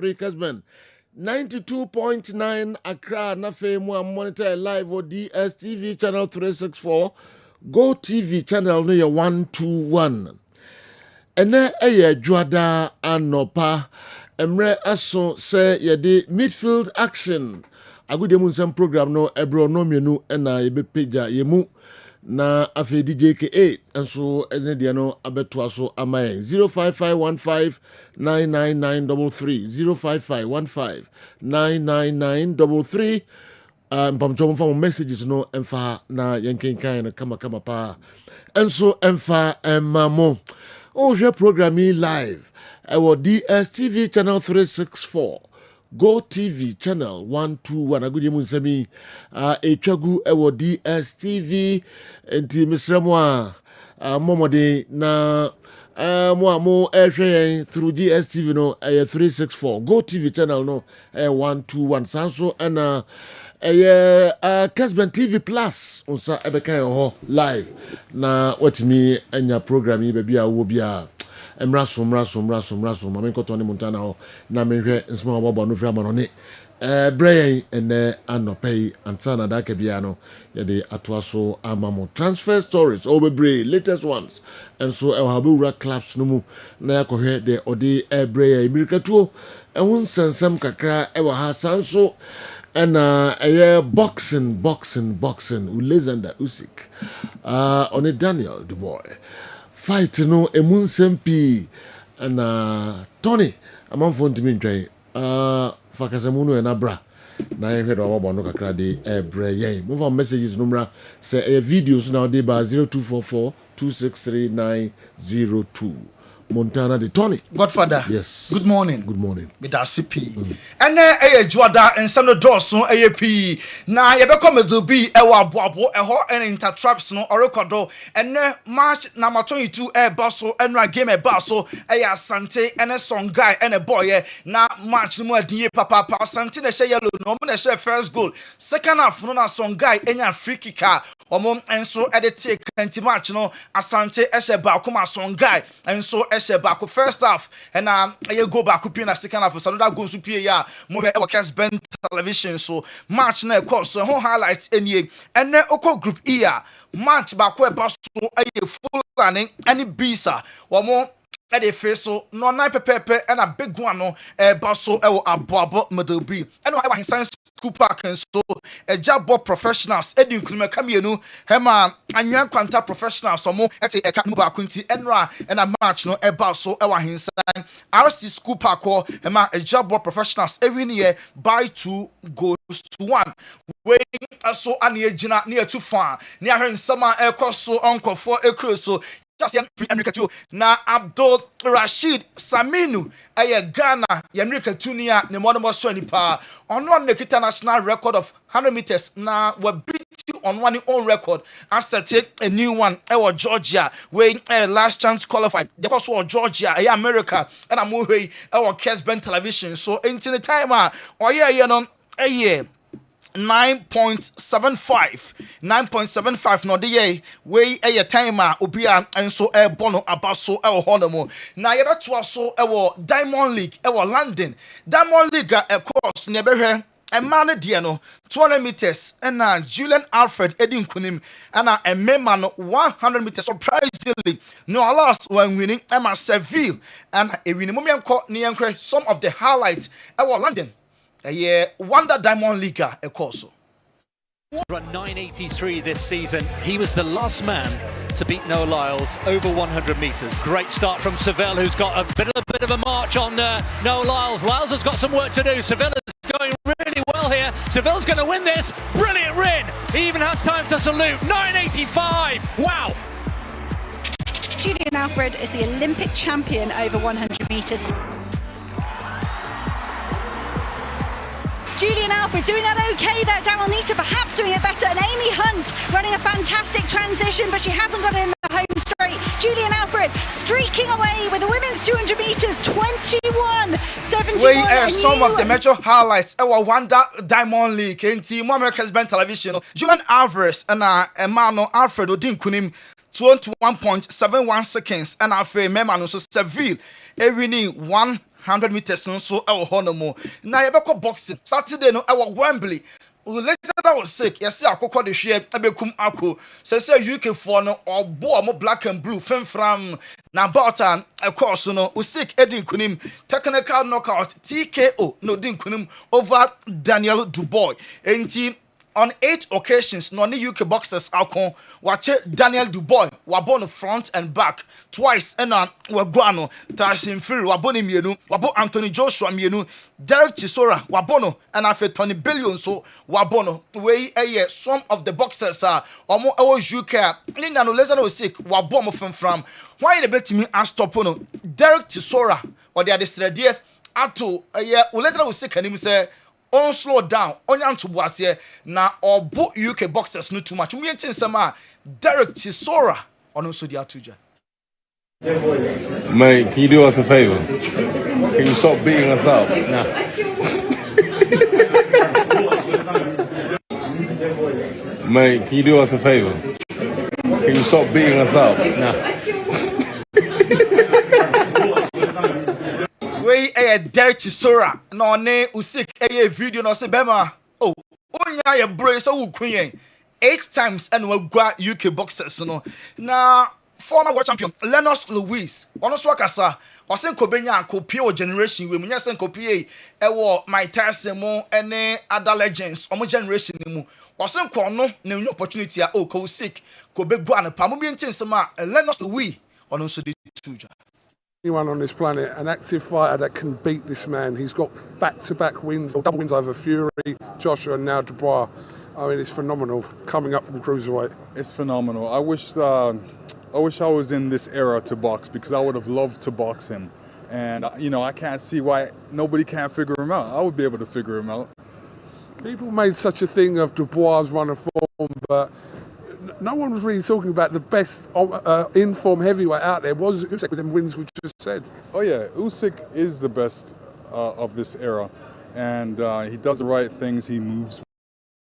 Kessben. 92.9 Accra na fame monitor live on DSTV channel 364. Go TV channel no 121. Ene eye juada anopa emre aso se yede midfield action. Agude mu nsem program no ebro no mienu na yebe page yemu na afi DJKA enso ene de no abeto aso amaye 055159993 055159993 mpamcho mfa messages no emfa na yenkenkan na kama pa enso emfa emamo o je programming live our DSTV channel 364 Go TV channel 121 agudi munsemi etwagu ewo DSTV enti misremwa momode na mo ehwe through DSTV no 364 Go TV channel no 121 sanso and Kessben TV Plus onsa ebekan ho live na watimi anya program yi bia wo bia emraso mame kotoni montana ho na mehwe nsema bobo no fira manone brain ene anopei antana da ka bia no ye de atoaso amamo transfer stories obebre latest ones and so habura clubs no mu na yakohwe de odi brain mirikatuo ehun sensem kakra ewa ha sanso and boxing Ulezanda Usyk on a Daniel Dubois fight no emun sempi and Tony among phone to me try fakasamuno and abra na head of no kakra de ebre move on messages number say videos now dey by 0244 263902 Montana de Tony. Godfather. Yes. Good morning. Good morning. Midasipi. Ene juada ensano doso pi. Na yebeko medubi ewa boabo eho en intertraps no orekodo. Ene match number 22 baso enra game baso asante ene songai ene boy na match no adie papa asante na she yellow no mo na she first goal. Second half no na songai enya free kicker. Omo enso edit kanti match no asante eshe ba kuma songai enso back first half and you go back up in a second half so another goes to PA move e Kessben television so match na course so highlights any and oko group here match back we baso full planning any bisa wo e dey face so no na pepepe and a big one no baso e aboabo middle B and why he school park and so a job professionals edin kunme kamienu hema anwan kwanta professionals so mo ete e ka ba kunti enra and a match no eba so e wa hinsan RC school park or hema a job professionals every year by 2 goes to 1 we so ane agina near too far near her nsama e koso onko for e so just young free America too. Na Abdul Rashid Saminu aye Ghana America tunia ne monomo so nipa on one international record of 100 meters na we beat you on one own record and set a new one Georgia where last chance qualified because Georgia America and I'm moving our Kessben television so into the timer or a year 9.75 no de we timer obia enso bono abaso honomo na yebeto so Diamond League London Diamond League course ne behwe man de no 200 meters and Julian Alfred Edin Kunim and a member 100 meters surprisingly no last when winning Emma Seville and a winning moment some of the highlights London Wonder Diamond League a course. Run 983 this season. He was the last man to beat Noah Lyles over 100 meters. Great start from Seville, who's got a bit of a march on Noah Lyles. Lyles has got some work to do. Seville is going really well here. Seville's going to win this. Brilliant win. He even has time to salute. 985. Wow. Julian Alfred is the Olympic champion over 100 meters. Julian Alfred doing that okay there down on Nita, perhaps doing it better. And Amy Hunt running a fantastic transition, but she hasn't got it in the home straight. Julian Alfred streaking away with the women's 200 meters, 21.71. We some of the major highlights. Our Wonder Diamond League in Team Kessben television. Julian Alvarez and Emmanuel Alfred Odin Kunim 21.71 seconds and Alfred Memano so Seville winning 1 100 meters nso ɛwɔ hɔ no mu na yɛbɛkɔ boxing Saturday no ɛwɔ Wembley. Later that was sick. Yes, I could the share Ebekum Ako. Say UK for no or bo black and blue fem from na Barton, of course, no, who sick Eddie Kunim, technical knockout TKO, no din Kunim over Daniel Dubois. And on 8 occasions, no UK boxers alcon watch Daniel Dubois, wabon front and back twice, and wagwano, Tashin Fury, waboni mienu, wabo Anthony Joshua mienu, Derek Chisora, wabono, and after Tony Billion, so wabono, way a year, some of the boxers are almost UK, Nina no less sick, wabomo from. Why the bet me as topono, Derek Chisora, or the other strategy, ato a year, later was sick, and him say, on slow down, on yan to boise na or book UK boxers no too much. We ain't some Derek Chisora on also the Atuja. Mate, can you do us a favor? Can you stop beating us up? Nah. Mate, can you do us a favor? Can you stop beating us up? Nah. We a Derek Chisora no ne usik a video no se bema oh onya ye brace so queen 8 times and we gwa UK boxers no na former world champion Lennox Lewis ono so akasa osen kobenya kopie generation we munya sen kopie e wo my Tyson mo ene other legends omo generation mu osen ko no na new opportunity a o ko sick ko be gwa na pa mo bi ntin sema Lennox Lewis ono so de tuja. Anyone on this planet, an active fighter that can beat this man. He's got back-to-back wins, or double wins over Fury, Joshua, and now Dubois. I mean, it's phenomenal coming up from cruiserweight. It's phenomenal. I wish I was in this era to box because I would have loved to box him. And, I can't see why nobody can't figure him out. I would be able to figure him out. People made such a thing of Dubois' run of form, but no one was really talking about the best in-form heavyweight out there. Was Usyk with them wins we just said? Oh yeah, Usyk is the best of this era, and he does the right things. He moves,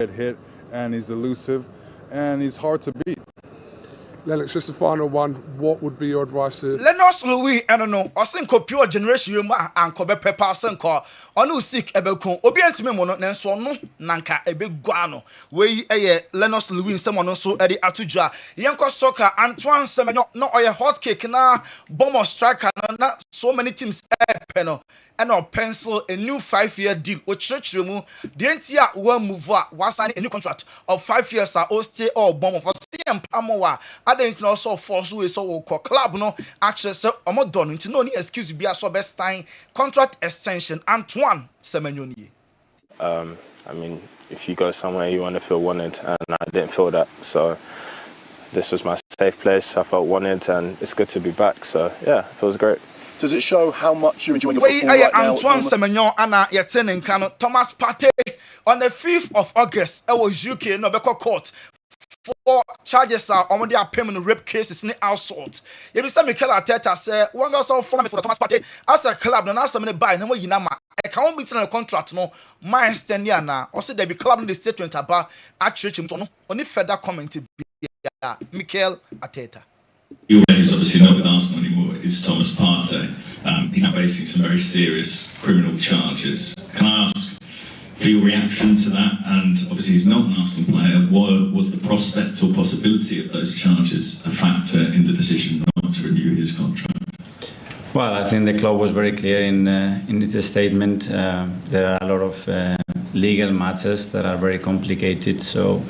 get hit, and he's elusive, and he's hard to beat. Lennox, just the final one. What would be your advice to Lennox Louis? I don't know. Osenko pure generation you and Kobe Pepper Senko. Onu Usyk ebekun. Obi antime mo no nenso no nanka ebegua we Lennox Louis someone so edi atuja. Yenko soccer Antoine Semenyo no oye hot cake na bomber striker na so many teams peno. And our pencil a new 5-year deal with church mu the entire one move was signing a new contract of 5 years or stay or bomb for CM Pamoa and also force we so club no actually so done into no excuse be a so best time contract extension Antoine Semenyo. I mean, if you go somewhere you want to feel wanted, and I didn't feel that, so this was my safe place. I felt wanted, and it's good to be back. So yeah, it feels great. Does it show how much you're enjoying your football right now? Antoine Semenyo Anna Yeten Kano Thomas Partey on the 5th of August. It was UK no beko court for charges are on their payment rape cases in assault. If you say Mikel Arteta say one goes on for Thomas Partey as a club no as many buy no yinama e can be in a contract no my stand here na or say there be club in the statement about actually no only further comment be Mikel Arteta. Your name is obviously not with Arsenal anymore. It's Thomas Partey. He's now facing some very serious criminal charges. Can I ask for your reaction to that? And obviously he's not an Arsenal player. Was the prospect or possibility of those charges a factor in the decision not to renew his contract? Well, I think the club was very clear in its statement. There are a lot of legal matters that are very complicated, so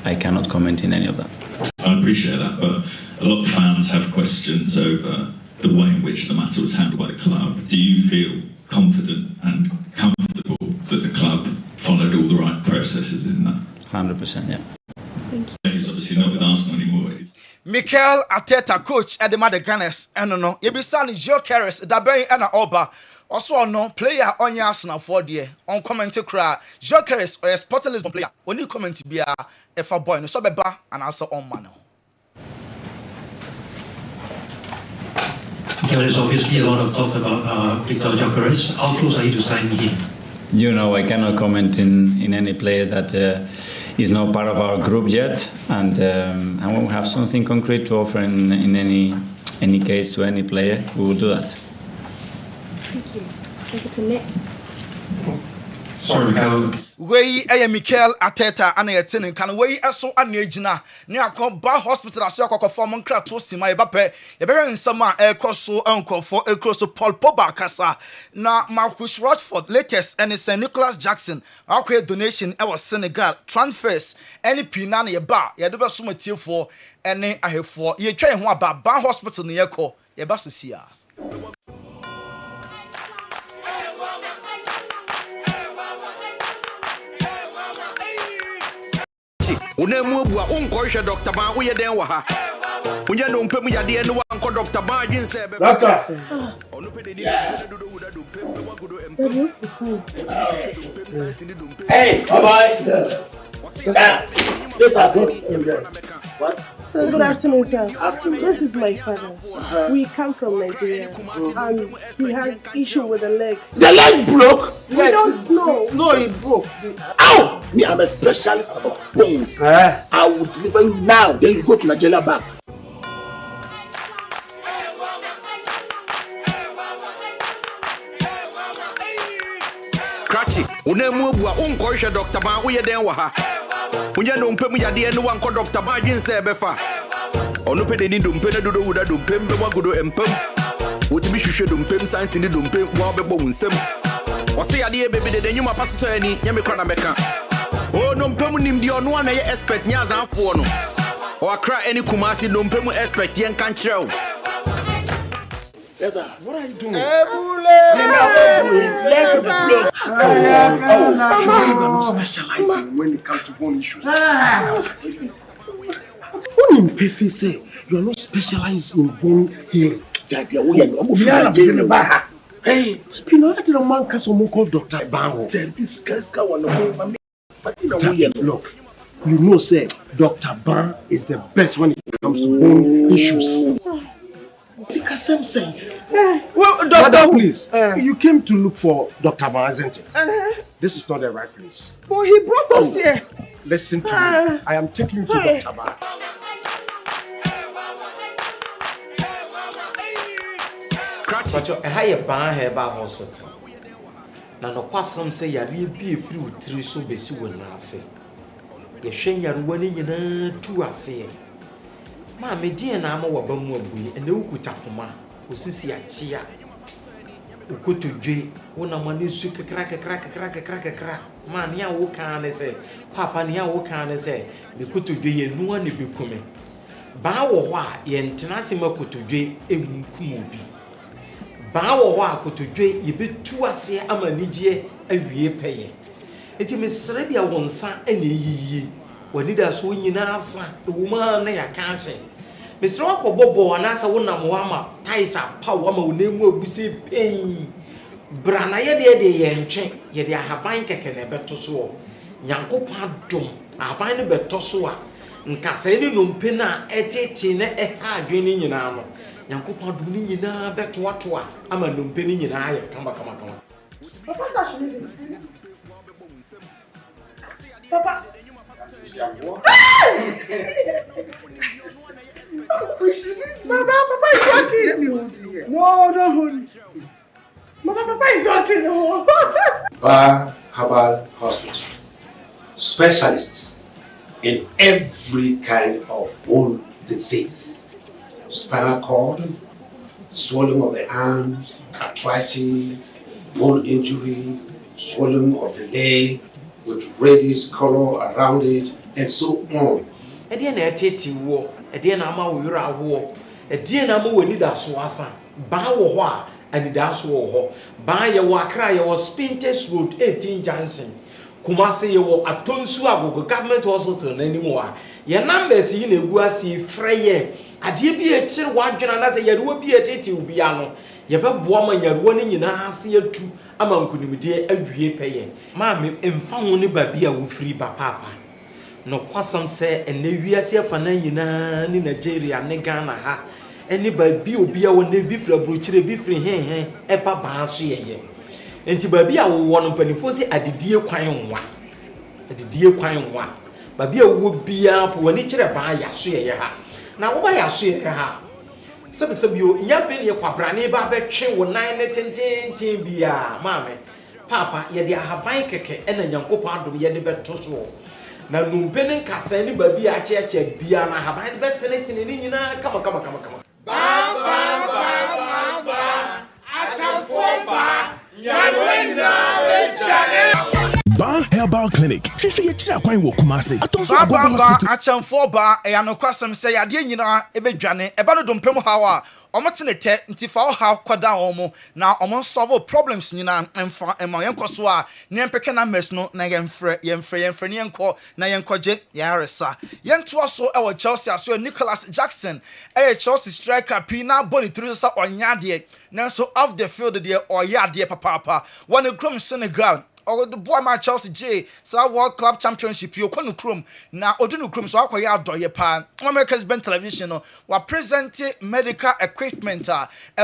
I cannot comment in any of that. I appreciate that, but a lot of fans have questions over the way in which the matter was handled by the club. Do you feel confident and comfortable that the club followed all the right processes in that? 100%, yeah. Thank you. He's obviously not with Arsenal anymore. Mikel Arteta, coach at the Madagascar, and no, you be son Gyökeres, Dabe and Oba. Also, no player on your Arsenal for the on comment to cry. Gyökeres or a Sporting Lisbon player. When you comment to be a boy, no so beba and also on mano. There is obviously a lot of talk about Victor Gyökeres. How close are you to signing him? You know, I cannot comment in any player that is not part of our group yet, and when we have something concrete to offer in any case to any player, we will do that. Thank you. Take it to Nick. Sorry, Mikel. Wey Mikel Arteta ana yetene kan wey eso ana ejina ne akọba hospital aso akọkọfo mo nkra to sima yebape yebehwe nsama ekoso enkofo ekroso Paul Pogba kasa na Marcus Rashford latest and St Nicholas Jackson akwa donation e was Senegal transfers any pina na yeba yede be so matiefo ene ahefo ye twa ho aba ban hospital ne yekọ yeba sosia. Unemu bua unkohwe Dr. Ban wo ye den wa ha. Unye no mpem ya de no anko Dr. Ban jinse be. Doctor. Hey, bye-bye. This is good. What? So good afternoon, sir. This is my father. We come from Nigeria, and he has issue with the leg. The leg broke? We don't know. No, it broke. Ow! Me, I'm a specialist about bones. I will deliver you now. Then you go to Nigeria back. Cratchy, unemu bua unkohwe Dr. Ban wo ye den wa ha. Unye no mpem ya de no anko Dr. Ban jinse be fa. Onu pede ni dompe na dodo wuda dompe be wagodo empem. Wotimi hwehwe dompe santi ni dompe wa bebo wunsem. Wose ya de bebe de nyuma paso so ani nyame kwa na meka. O dompem nim de ono na ye expect nya zanfo no. O akra any kumasi dompem expect yen kan kireo. Yes, sir. What are you doing? I'm specializing when it comes to bone issues. What in Pefe say? You are not specialized in bone healing. Hey, Spino, I did a man cast on called Dr. Bango. Then this guy's got one of me. But look, you know, say Dr. Ban is the best when it comes to bone issues. Well, Doctor, please, you came to look for Dr. Ban, isn't it? This is not the right place. Well, he brought us here. Listen to me. I am taking you to Dr. Ban. But I have a ban Herbal hospital. Now, no question say you be a few three so busy when I say. You shame your running in a 2 assay. Mammy, dear, and I'm a bumble and no good tapoma, who sees ya chia. Who go to J, when I'm one is crack. Man, ya wo can say, Papa, ya wo can say, the good to J and no one be coming. Bow wa, yen tenacima could to J a kumobi. Bow wa could to J, you be 2 assay, I'm a nigie, a year pay. It is Serbia one son any ye. When it does win in answer, the woman near can't say. Mr. Uncle Bobo and answer one of Wama, Taisa, Power, name will be say pain. Branaya de and check, yet I have been taken a better so. Yanko Padum, I find a better so. And Cassady no pena et tina et hard draining in armor. Yanko Padum in a better what I'm a lumping in eye. Come. Papa. Papa is walking. Let me hold you here. No, don't hold it. Papa is walking. Herbal Hospital. Specialists in every kind of bone disease. Spinal cord, swelling of the arms, arthritis, bone injury, swelling of the leg, with reddish color around it, and so on. A dear Natty war, a dear Nama war, a dear Nama will need a swassa, Bawa, and the dash war, buy a wakra, was Spinters Road 18 Johnson. Kumasi, you were a Tonsua, government hospital anymore. Your numbers in a guasi fraye. A dear be a chill one general, you will be a titty piano. You have woman, you're running in a see a two. Among could be dear every pay. Mammy, and found only baby will free by papa. No quassam say, and we are safe for in Nigeria, Negana ha. Anybody will be a one day before butcher be free, hey, a papa, she. And to baby, I will want to penny at the dear crying one. At the dear crying one. Baby would be out for when each other buy a share. Now, why I share her? Sebisebio, Yafi, your Pabrani Babe, Chin, 9 bia, Mammy. Papa, yet ya have my keke and a young copado, yet the bed to show. Now, Lumpin Cassani, baby, I check Biana, have I better in India? Come on. Ba Herbal Clinic. Hwehwe ye kira kwan wo Kumase. Atonso Ba Agogo Hospital. Achamfo ba e anokwasem se yade nyina ebedwane eba no dompem hawa omotenete ntifa o ha kwada omo na omo solve problems nyina emfa ema yenkoso a ne empeke na mess no na yemfre ne yenko na yenkoje yaresa yento so e wo Chelsea aso Nicholas Jackson Chelsea striker Pina Boni through sa onyade nanso off the field de oyade papa one krom Senegal or the boy my Chelsea J, so World Club Championship, you can chrome now, or do no chrome, so I out do your pan. Kessben television, or present medical equipment,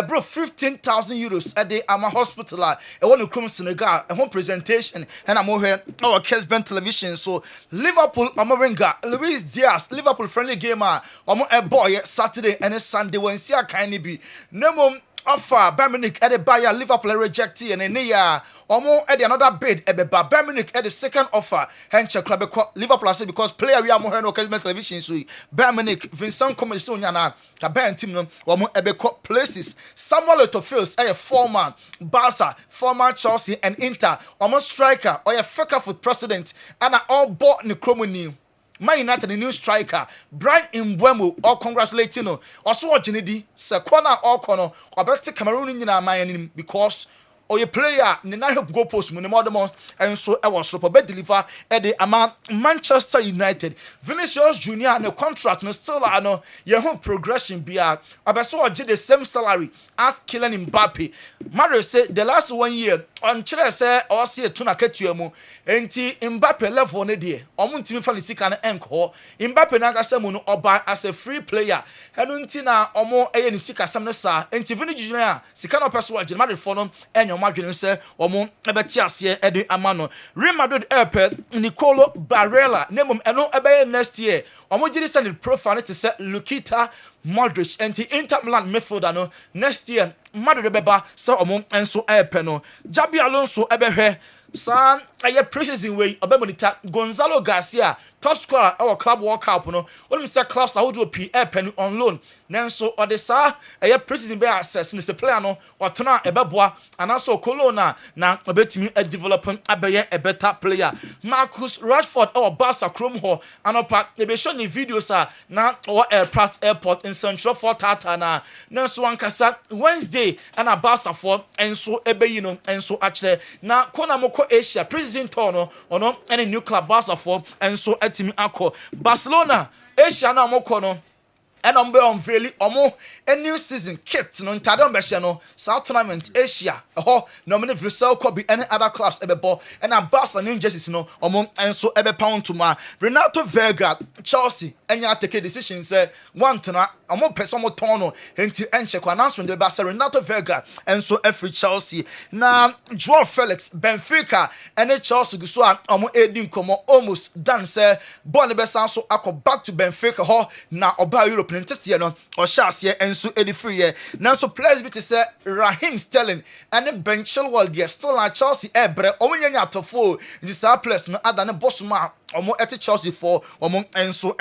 bro 15,000 euros a day at my hospital, I want to chrome Senegal, a home presentation, and I'm over here, our Kessben television. So Liverpool, Amaringa, Luis Diaz, Liverpool friendly gamer, a boy Saturday and a Sunday when see a kind be. No offer Bayern at the buyer Liverpool rejected and in year omo at another bid ebeba Bayern at the second offer henche club Liverpool say because player we are more no Kessben television so Bayern Vincent come so nyana ka Bayern team no omo ebeko places Samuel Eto'o a former Barca, former Chelsea and Inter omo striker or a fucker for president and all bought ni chromoni Man United the new striker Brian Mbeumo all congratulating no also Genedi se corner all corner or better Cameroon nyina man because or your player ne na help go post mu ne modern and so I was super bet deliver at the amount Manchester United Vinicius Junior and the contract no still no your home progression bia abeso oje the same salary as Kylian Mbappe. Mario said the last 1 year on chere say or see to na katua mu enti Mbappe level ne de omuntimi fa ne sika na enko Mbappe na ga mu no oba as a free player henu nti na omo eye ne sika sam no sa enti Vinicius Junior sika no person agye Madrid for no enyo madwene se omo ebeti ase ede amano Real Madrid airport Nicolo Barella nemum eno ebe next year omo giri send the profile to say Lukita Modric and the Inter Milan midfielder no next year Madrid beba so omo enso airport no Jabi Alonso ebehwe san aye preseason way obemonita Gonzalo Garcia top scorer our club World Cup no only say clubs how do P airport on loan nanso odesa aye preseason be access ni se player no otona ebeboa anaso Colonna na obetimi develop abeye a better player Marcus Rashford our Barca Chrome ho anopa e be show ni videos na or airport in Central Fort Tata na nanso ankasa Wednesday and a Barca for enso ebe you know enso actually na kona moko Asia preseason tour no ono any new club Barca for enso etimi akọ Barcelona Asia na moko no and unveil a new season kit no ntade be no South Tournament Asia no many vessel could be any other clubs ebebo and a Barca new jerseys no enso ebe pound to ma Renato Vega Chelsea enya take a decision say one tona person mo tono enti enche kwa announcement be Barca Renato Vega enso every Chelsea na Joao Felix Benfica and Chelsea go so edin komo almost done say ball be so akọ back to Benfica na oba Europe Nintesi no or Shasia and so Eddie Free. Now so players be to say Raheem Sterling and Ben Chilwell there still at Chelsea ebre omunya to 4 this place no other than Bosuma or more at Chelsea for or and so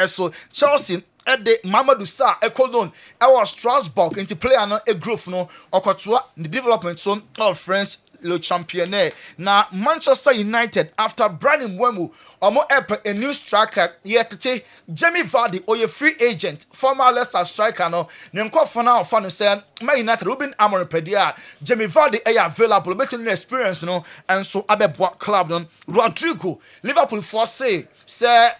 Chelsea at the Mamadou Sarr Ecolon our Strasbourg into player no a group no or the development zone of French Le Championnet. Now Manchester United after Brian Mbeumo omo a new striker yet Jamie Vardy or your free agent former Leicester striker no nenko fana of fan say Man United Ruben Amorim pedia Jamie Vardy available better experience no and so abeboa club no Rodrigo Liverpool for say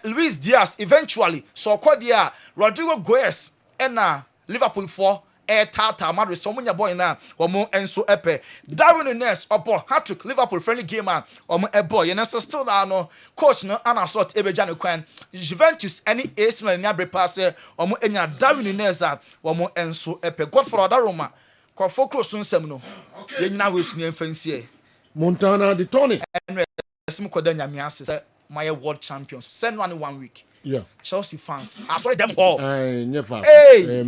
Luis Diaz eventually so kwadia Rodrigo Goes and Liverpool for Tata Madrid somunya boy na omo enso epe Darwin Nunes opo hat-trick Liverpool friendly gamer omo boy and still no coach no ana sort ebeja ne kwan Juventus any ace na nya pass omo enya Darwin Nunes omo enso epe Godfrey Roma ko focus nsem no ye nyina we sunu emfansie Montana de Tony and esim ko da nyame ase my world champions send 1 week. Yeah. Chelsea fans. I saw them all. Never. Hey.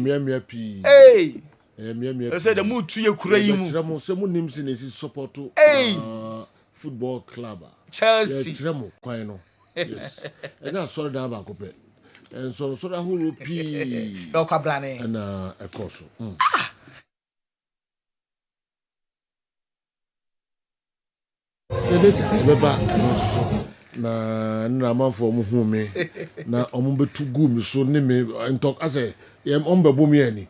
Hey. I said the mood to your Kuraimu. Some names in his support to football club. Chelsea. Tremo, Quino. Yes. And that's sorry down back. And so that who P. And a course. Na amanfo mu hu me na omubetu gu mi so ne me ntok ase yem ombebo mi ani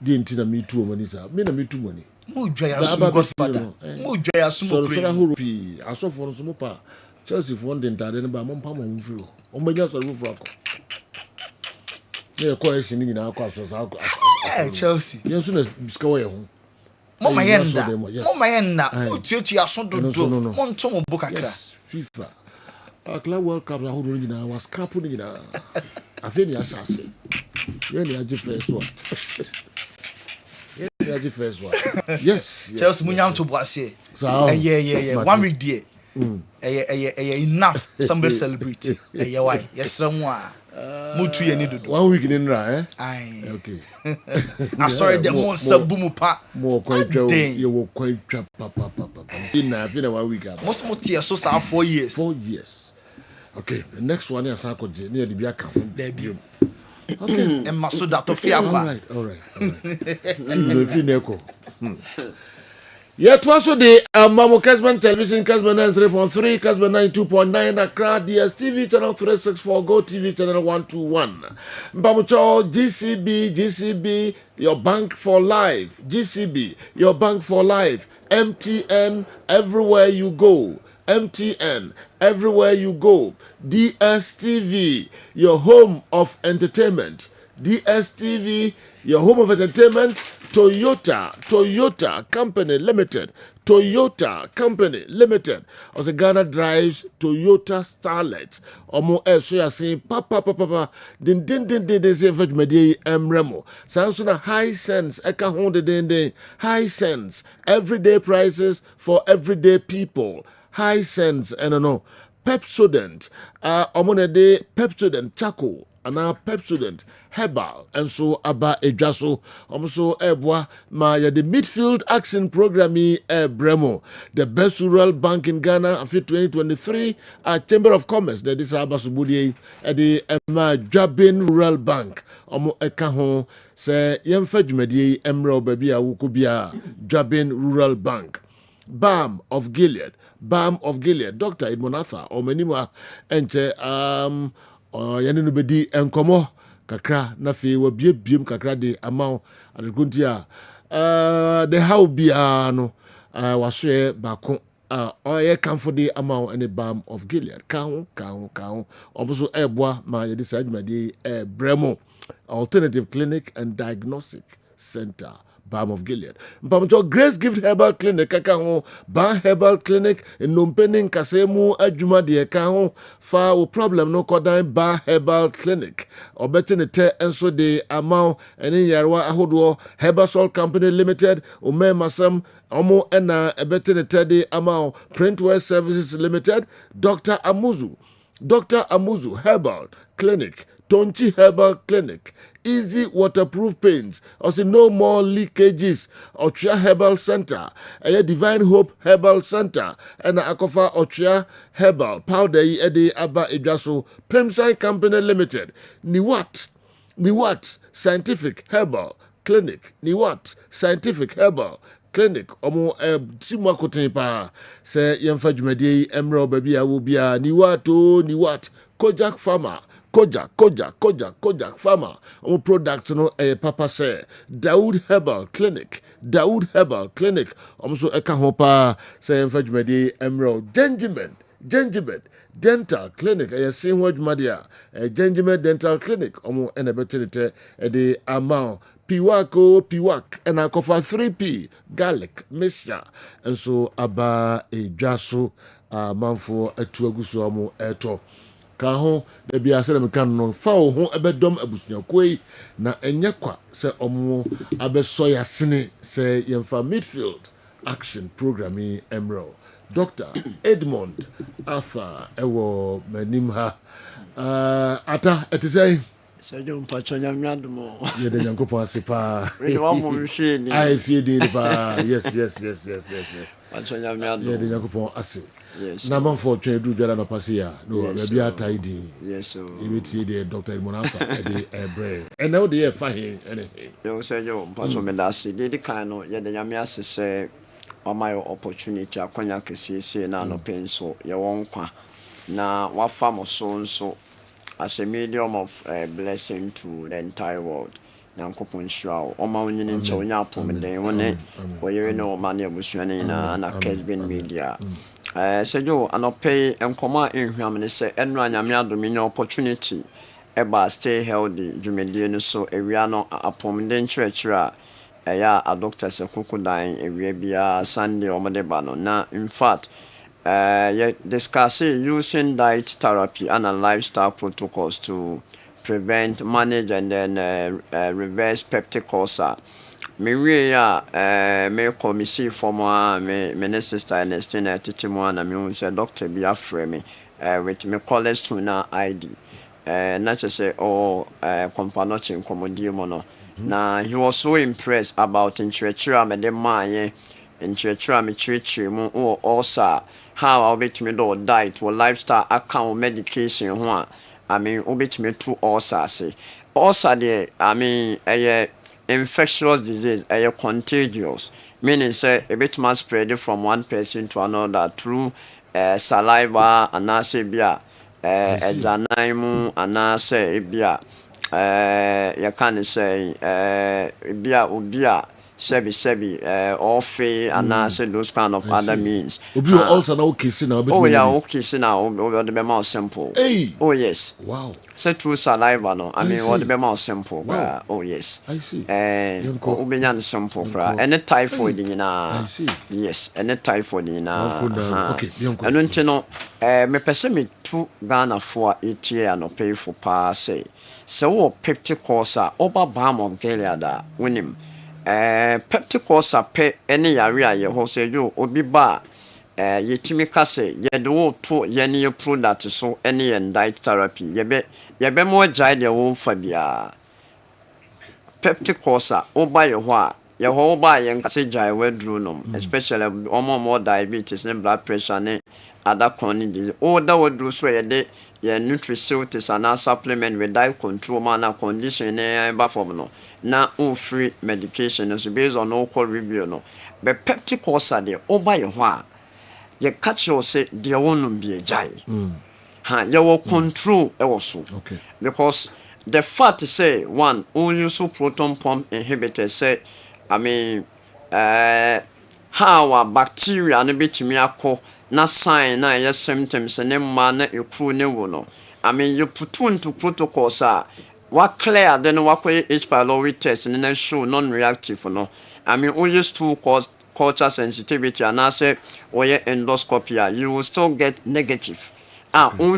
di nti na me tu omani sa me na me tu mani mu dwa ya so godfather mu dwa ya so mo so horo pi asofo no so mo pa Chelsea fo ndin tade ne ba mo mpa mo mfiro ombanya so rufu akọ ne ko esi ni nyina akọ aso sa akọ Chelsea yen so na biska wo ye ho Mama yenda otuetu ya so dodo mo nto mo bo kakra FIFA Club World Cup horo nyina was scrap nyina afi ni asase yen ni agi first one yes Chelsea munyam to boase yeah 1 week there enough somebody celebrate why yes someone mutu ye ni dodo 1 week ni nra okay I sorry the mon sabumu pa mo kwatwa ye wo kwatwa papa fina 1 week aba mo tie so sa 4 years okay the next one is akoje na de bi aka ho debut okay and Masuda to fiaba all right team no fi neko yet also the Mamo Kessben television Kessben 93.3 Kessben 92.9 Accra DSTV channel 364 Go TV channel 121 Mbamucho GCB your bank for life GCB your bank for life MTN everywhere you go MTN everywhere you go DSTV your home of entertainment DSTV your home of entertainment Toyota Company Limited also Ghana drives Toyota Starlet omo eso ya sin papa din se vejmedi emremo sansuna high sense eka honde den high sense everyday prices for everyday people high sense no Pepsodent omonede Pepsodent charcoal ana Pepsodent Herbal and so aba edwaso omso ebwa ma ya the midfield action program bremo the best rural bank in Ghana of 2023 Chamber of Commerce the disaba subudie the Jabin Rural Bank omo eka ho se yemfa dwumadie emre obabi a wukobia Jabin Rural Bank Balm of Gilead Dr. Edmonatha omenima enche yani no bedi enkomo kakra na fe wa biem kakra de amount adekunti a the how bia no wasoe bako oye kamfo de amount and the Balm of Gilead kan obuso eboa ma ye de sadwumade bremo alternative clinic and diagnostic center Balm of Gilead. Mpamcho Grace Gift Herbal Clinic kaka Ban Herbal Clinic nompeni kasemu adwuma de ka ho fa o problem no kodan Ban Herbal Clinic. Obeti ne te enso de amount eni yarwa ahodo Herbal Sol Company Limited ome masam omo ena ebeti ne te de amount Printwear Services Limited Dr. Amuzu Herbal Clinic Tonchi Herbal Clinic, Easy Waterproof Paints, also no more leakages, Ochia Herbal Center, a Divine Hope Herbal Center, and Akofa Ochia Herbal, Powder Ede Abba Ijaso, Pemsai Company Limited, Niwat Scientific Herbal Clinic, Niwat Scientific Herbal Clinic, omo timwa koten pa, se yemfa dwumade emro baby a wo bia Niwat Kojak Farmer Kojak Farmer. Our products no papa say Daoud Herbal Clinic. Also eka hopa say enfajmedi emerald Gingimed Dental Clinic. Sin word madia Gingimed Dental Clinic. Omo enebetelite the amount. Piwak and I cover 3P garlic mixture and so aba a jaso manfo etuagusu amu eto. Kaho de bia se me kan no fa wo ho ebedom abusuakoi na enye kwa se omo abeso ya sene se yemfa midfield action program Emerald Dr. Edmond Arthur ewo manim ha ata etisei Sergio Pachonya Miadumo. Yeah, the young couple sipa. I feel it. Yes. Pachonya Miadumo. Yeah, the young couple asi. Yes. Naman for trade do jara no pasia. No, maybe a tidy. Yes, so. Ibiti the Dr. Monafa the brain. And now they are fine anything. You say you Pachonya Dasi. Did the kind of yeah the Yamias say on my opportunity akonya kesi na no penso ye wonkwa na wa fam so as a medium of blessing to the entire world. Nyankopon shwa o ma wonyini nche onya apomden wone oyere no ma na abusuane na Kessben media. Sejo anope enkoma enhwam ne se enra nyame adomi nya opportunity eba stay healthy dwumedie no so ewia no apomden chirechira eya a doctor se kokodan ewia bia Sunday omode ba no na in fact discussing using diet therapy and lifestyle protocols to prevent, manage, and then reverse peptic ulcer. Me me see for me sister Ernestina Titimwana me say doctor be afraid me with me cholesterol ID. Not to say confirmation mono. Now he was so impressed about intrachura me de man intrachura me treat mu ulcer. How I'll be to me do diet or lifestyle account medication one. I mean, obit me to ulcer say. Ulcer there, I mean, a infectious disease, a contagious. Meaning say a bit must spread from one person to another through saliva and bia, janaimu and bia. You can say bia ubia. Sebi, or fee, and say those kind of other means. You also know kissing now. Oh, yeah, okay, now, over the more simple. Hey. Oh, yes. Wow. Say true saliva, no. I mean, what the more simple. Wow. Oh, yes. I see. Ubinyan simple, and a typhoid in I see. Yes, and a typhoid in okay, I don't know. Me person me 2 Ghana for 8 years no pay for pa say. So, peptic course, over balm of Gilead, win him. Peptic ulcer pe any area ye ho say you obi ba yetimi kase ye do to ye ne product so any and diet therapy ye be mo jai de wo fa bia peptic ulcer oba ye ho a ye ho ba ye nkase jai wadru no especially more diabetes and blood pressure ne other chronic disease o da wadru so ye de ye nutraceuticals and supplement with diet control man condition ba form no na free medication so based on local review no but peptic ulcer de oba ye ho a ye catch you say de wonum be jai ye will control also okay because the fact say one use proton pump inhibitor say I mean how a bacteria no betimi akọ na sign na ye symptoms ne ma na ekru ne wo no I mean you put into protocols what clear then what H. pylori test and then show non-reactive no I mean we use to cause culture sensitivity and I say or endoscopy you will still get negative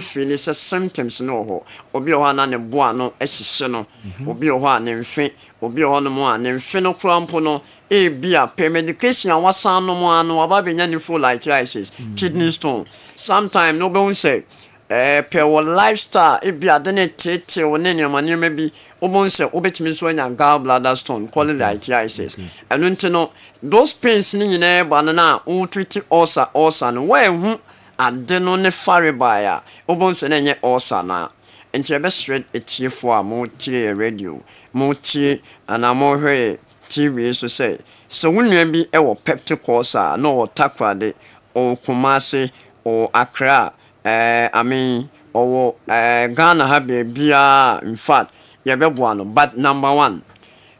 feel is symptoms no obi o na ne boa no ehihye no obi o ha ne mfe obi o no mo ne mfe no krampo no bia per medication and wasan no mo anu aba benya ni full lightitis kidney stone sometime no be say per lifestyle bia de ne tete wo ne nyama bi obon say obetimi so anya gallbladder stone call lightitis enu ntino those pains ni nyina ba na o treat ulcer no we hu adeno ne faribaya obon say na nye ulcer na nti be straight etiefo a mo tie radio mo tie ana mo hwe TV so say so wunua bi e wo peptic ulcer no wo takrade o Kumasi o Accra I mean o Ghana ha bia in fact ye be boa no but number 1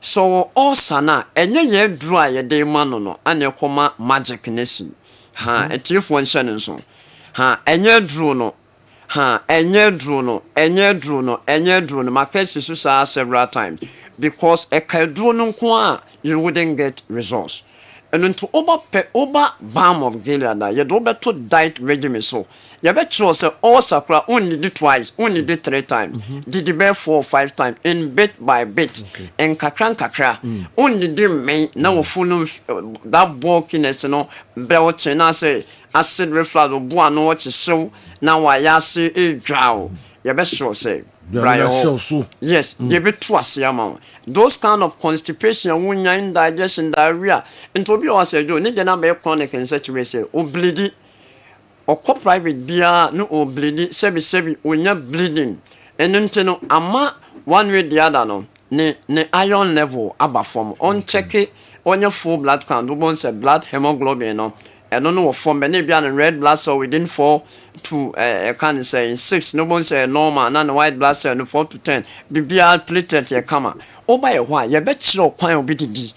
so ulcer na enye ye dru a ye de ma no ane koma magic nesi etiefo nhyɛ nso enye dru no enye dru no my face is several times because a kadru no nko you wouldn't get results and into over balm of Gilead you do better diet regimen so you better say all sakura only did twice only did 3 times did the bear 4 or 5 times in bit by bit and kakra only did me now full that bulkiness no belt and I say acid reflux or boa no what you show now I say a drow you better say Yes, you be trust amount. Those kind of constipation, indigestion, diarrhea, and to be honest, you need to be chronic in such a way, say, oh, bleedy, or co private beer, no, or bleedy, sebi, when you're bleeding, and then no, ama one way the other, no, ne iron level, above from, on check it on your full blood count, do say blood hemoglobin, no. I don't know from many and red blood cell within 4 to can say 6. No one say normal, and white blood cell 4 to 10. BBR platelet ya kama. Oh by a while, you bet you pine obidi.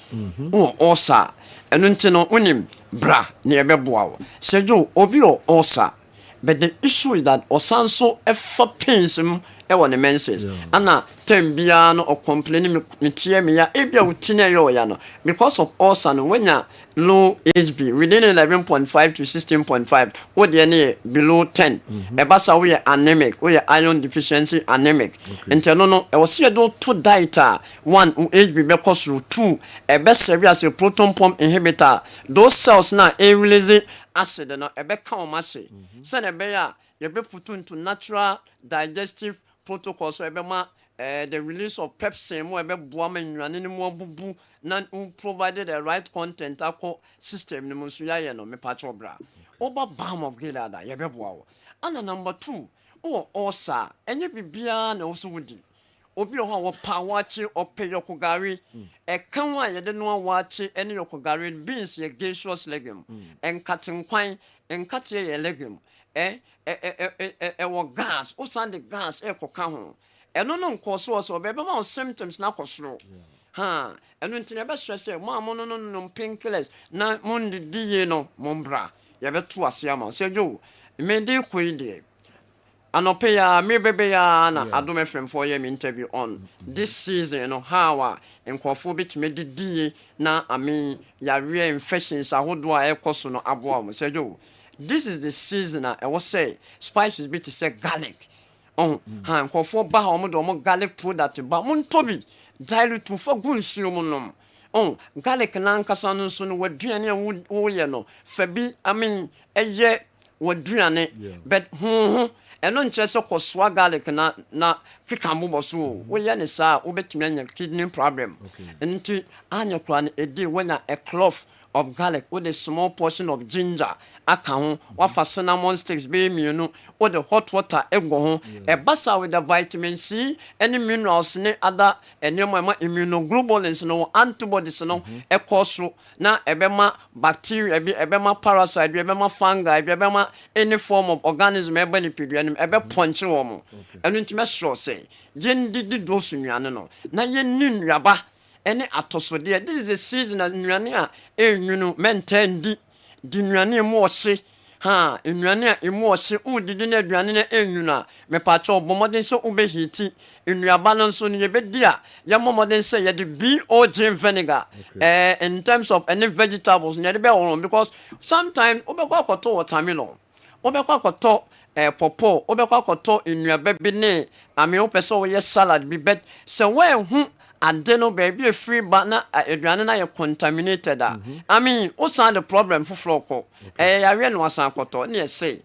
Oh, osa. And until no unim bra near Bebuao. Say you obio osa. But the issue is that osanso effa pains him. The menses. Anna, tembiano or complaining me tear me ya ebia utine yo yano. Because of osan when ya low HB within 11.5 to 16.5, what the below 10. Ebasa we are anemic, we are iron deficiency anemic. And no, I was here do 2 dieta, 1 HB because through 2, a best serious a proton pump inhibitor. Those cells now a release acid and a beck how much. Send a bear, you be put into natural digestive protocol so the release of Pepsi more woman and any more boo none who provided the right content system no musuya no me patro bra oba bam of gilada yebebo and number 2 osa enye bibia na oso wudi obi ho power chi ope yokogari e kan wa ye de no wachi ene yokogari beans ye gaseous legume en katin kwan en katie ye legume wo gas o sand the gas koka ho eno no nkoso so be ma symptoms na kosoro ha eno ntine be stress mo amono no painkillers na mon di no mombra ye be to ase ama se jo me de koide anope ya me bebe ya na Adom FM for your interview on this season, you know how nkofo bitime di na ya real infections ahodo a ekoso no aboa mo se jo. This is the season I was say spices bit to say garlic. Ha nkofo ba ha omo do omo garlic product ba mon tobi dilute for gunsuo mo nom. Garlic na nkasa no so no waduane wo ye no fabi eye waduane but eno nche se kwoswa garlic na kikambo boso wo ye ne sa wo betumi anya kidney problem. Enti anya kwa na edi when a clove of garlic with a small portion of ginger account wafa cinnamon sticks be mienu with the hot water ego ho e basa with the vitamin C any minerals ne other enema immunoglobulins no antibodies no e koso na ebema bacteria ebema parasite ebema fungi ebema any form of organism ebe ni peduanim ebe ponche wo mo enu ntime sure say jen didi do sunuane no na ye nunuaba ene atosode. This is the season of nnuane a enwunu mentendi di nnuane mu ose ha nnuane a emu ose udidi na aduane na enwunu me pa cho bomoden so ubehiti nnuaba no so ne yebedi a ya momoden say ye the BOJ vinegar in terms of any vegetables ne de be won because sometimes obekwa akoto watermelon obekwa akoto popo obekwa akoto nnuaba bi ne opeso ye salad bi bet se when adeno baby a free but na aduane na ye contaminated o sound the problem for floko ya we no asan akoto na say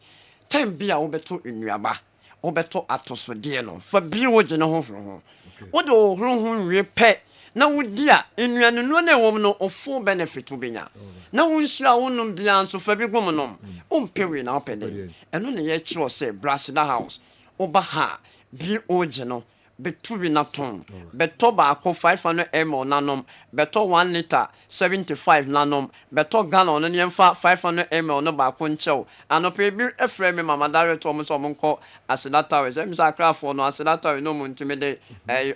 time bia wo beto nnuaba wo beto atosode no fa bi wo gye ne ho ho wo de ho ho wie pe na wo di a nnuane no na wo no ofo benefit wo benya na wo nsu a wo no bia nso fa bi gum no o mpewe na opede eno na ye kiro say Brasida house wo ba ha bi o gye no betubi na ton beto ba ko 500 ml nanom beto 1 liter 75 nanom beto gallon no yemfa 500 ml no ba ko nchew anope bi efre me mama director mo so monko asidata we em sakrafo no asidata we no mo ntime de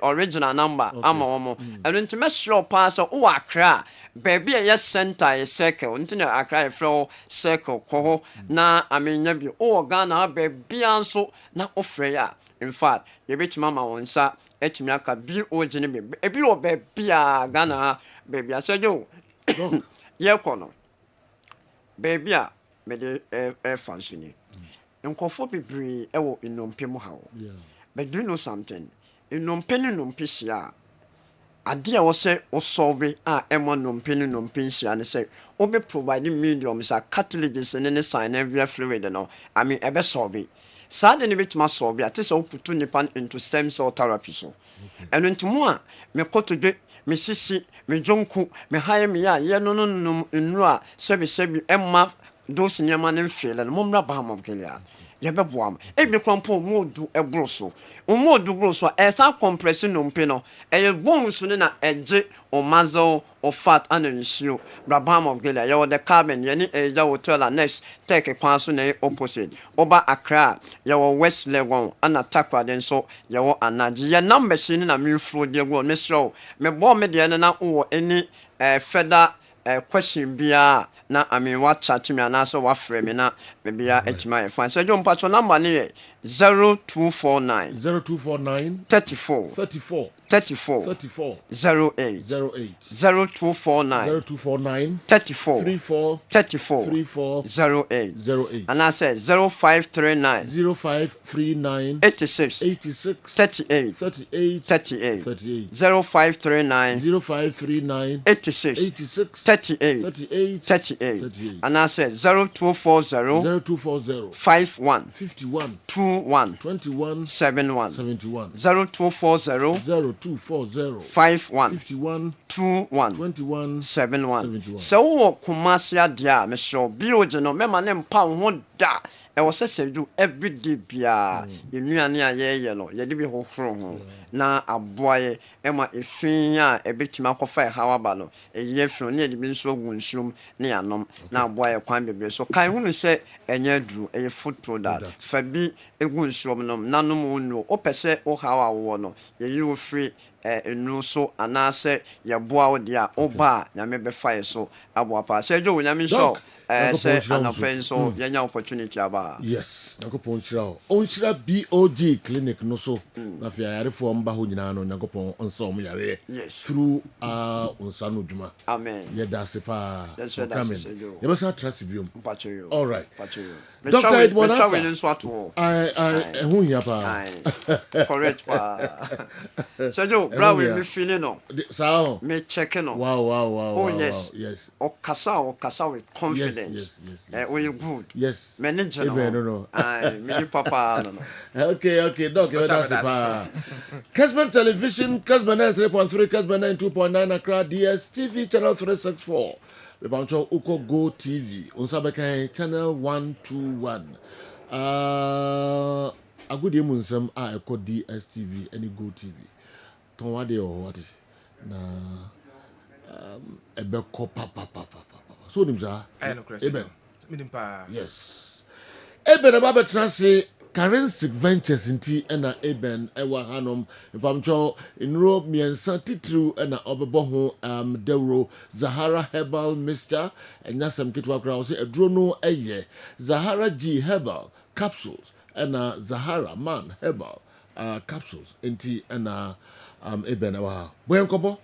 original number ama omo eno ntime sure pass o akra baby a yes center a circle ntine akra e fro circle ko na amenya bi o Ghana baby anso na ofre ya. In fact, you bet mama on sa etimiaka bi ojini be ebi o baby a Ghana baby I said yo ye kono baby a me de functioning nkofo bibiri e wo inompe mu hawo but do you know something inompe ni nompe sia ade a wo se o solve a emo nompe ni nompe sia ne say o be provide medium sa cartilages ne sign every fluid no ebe solve saa de ne betuma solve bi ate sɛ woputu nipa into stem cell therapy so ɛno nti mu a me kotodwe me sisi me jonku me haye me ya ye no nnu a sebi emma those nyama ne mfele no momra baham of Gilead ye beboam ebi kwampo modu ebroso modu broso esa compress no mpe no eye bones no na eje o mazo o fat anensio Baham of Gilead ye the carbon ye ni eja hotel and next take kwan so na opposite oba Accra ye West Legon ana takwa den so ye anaji ye number sin na Midfield de go me show me bo me de na wo any further question bia na what chat me na so wa frame me na me bia etima fine so jom patcho number ni 0249 34 08 0249 34 08 and I said 0539 86 38 0539 86 38 and I said 0240 51 21 71 0240 51 21 71 so Kumasia dia me show bioje no mema ne mpa ho da e wo sese do everyday bia enuane ayeye no ye de bi hofro ho na aboaye ema efin a ebetima kofa hawaba no eye fro ne de bi nso gunshum ne yanom na aboaye kwan bebe so kan hunu se enye duru eye footro that fa bi egunshum no nanom unu opese o hawa wo no ye yi ofri enu so anase ye boa wo dia oba nyame be fire so aboa pa se jo nyame show say an so yanya opportunity aba yes nakopon chira onchira BOG clinic no so na fia yare fo mba ho nyina no nakopon onso mo yare through onsano djuma amen ye dase pa coming ye besa trust biom pacho yo all right pacho yo Dr. Edmond I who here pa correct pa so jo bra we me feeling no so me check no wow oh yes yes okasa with confidence yes when you good yes manager no me papa no okay doc that's pa Kessben television Kessben 3.3 Kessben 2.9 Accra DSTV channel 364 we bancho Uko Go TV unsabeka channel 121 agudi munsem a eko DSTV any Go TV ton wade o what na ebeko papa so nimza eben minimpa yes eben aba transi currency ventures inti na eben ewa hanom pamcho inro miensa titru na obebo ho Deuro Zahara Herbal Mr enyasem kitwa kra so eduro no eye Zahara G Herbal capsules na Zahara Man Herbal capsules inti na eben ewa boyenkobo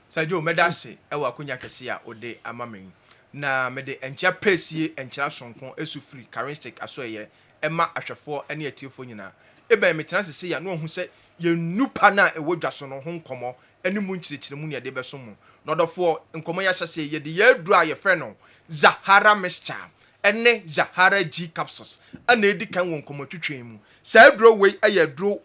Sajo medase ewa kunya kese a ode amamen na mede encha pesie encha sonkon esu free currency asoye ema ahwefo ene atiefo nyina ebe metena sese ya no hu se ye nupa na ewodwa so no ho nkomo ene mu nchirechire mu ne de beso mu nodofo nkomo ya hyase ye de ye duru aye fre no Zahara mixture ene Zahara G capsules ana edi kan won nkomo twetwen mu sa duro we aye duro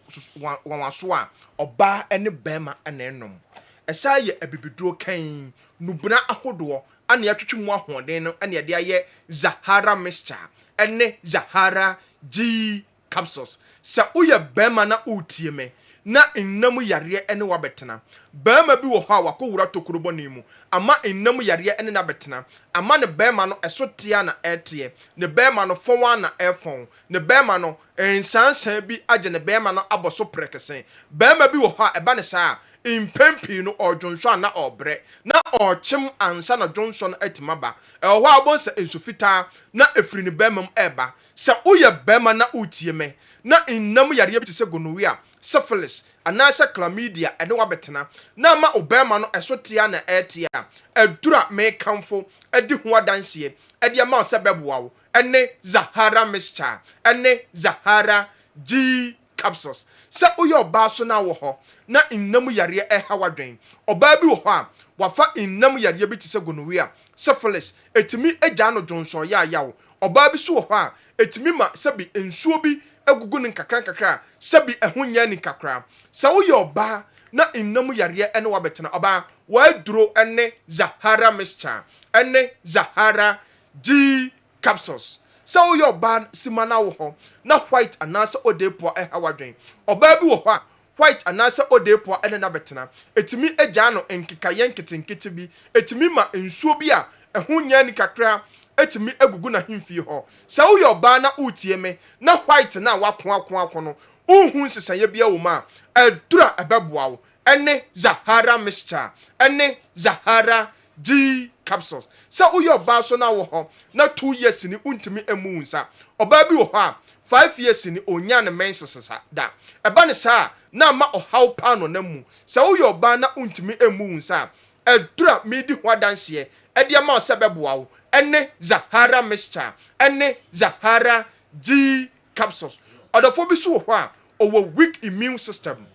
wanwaso a oba ene bema ana enom esa ye abibiduro kan nubuna ahodo ana yatwetwe mu ahoden no ana de aye Zahara mixture ene Zahara G capsules sa uye bema na utie me na innam yare ene wabetena bema bi wo ho a wakowura tokurobo nimu ama innam yare ene na betena ama ne bema no esotia na etie ne bema no fon na efon ne bema no ensansan bi age ne bema no aboso prekesen bema bi wo ho a eba ne saa impempi no odwonso na obre na ochim ansa na dwonso no atimaba ho abonsa ensofita na efiri ne bema eba sa uye bema na utie me na innam yare bi se gonorrhea syphilis anasa chlamydia ene wabetena na ma obema no esotia na etia edura me kamfo edi ho adanse edi ma se beboawo ene Zahara mixture ene Zahara G capsules sa uyo oba so na wo ho na innam yare hawadwen oba bi wo ho a wafa innam yare bi tise gonorrhea syphilis etimi eja no jonso ya yawo oba bi so wo ho a etimi ma sabi ensuo bi egugu ne nkakra sabi ehunya ni kakra sa wo yo ba na innam yare ene wabetena oba waduro ene Zahara mixture ene Zahara G capsules sa wo yo ba simana wo ho na white anasa odepo ehawadwen oba bi wo ho a white anasa odepo ene na betena etimi agya no nkikaye nketenkete bi etimi ma nsuo bi a ehunya ni kakra etimi egugu na himfi ho sa wo yo ba na utie me na white na wako no uhun sisaye bia wo ma edura ebeboa wo ene Zahara mixture ene Zahara G capsules sa wo yo ba so na wo ho na 2 years ni untimi emu nsa oba bi wo ho a 5 years ni onya ne mensesa da eba ne sa na ma ohaw pano na mu sa wo yo ba na untimi emu nsa edura medi ho adanse ede ma osebeboa wo ene Zahara mixture ene Zahara G capsules odofo bi so ho a owo weak immune system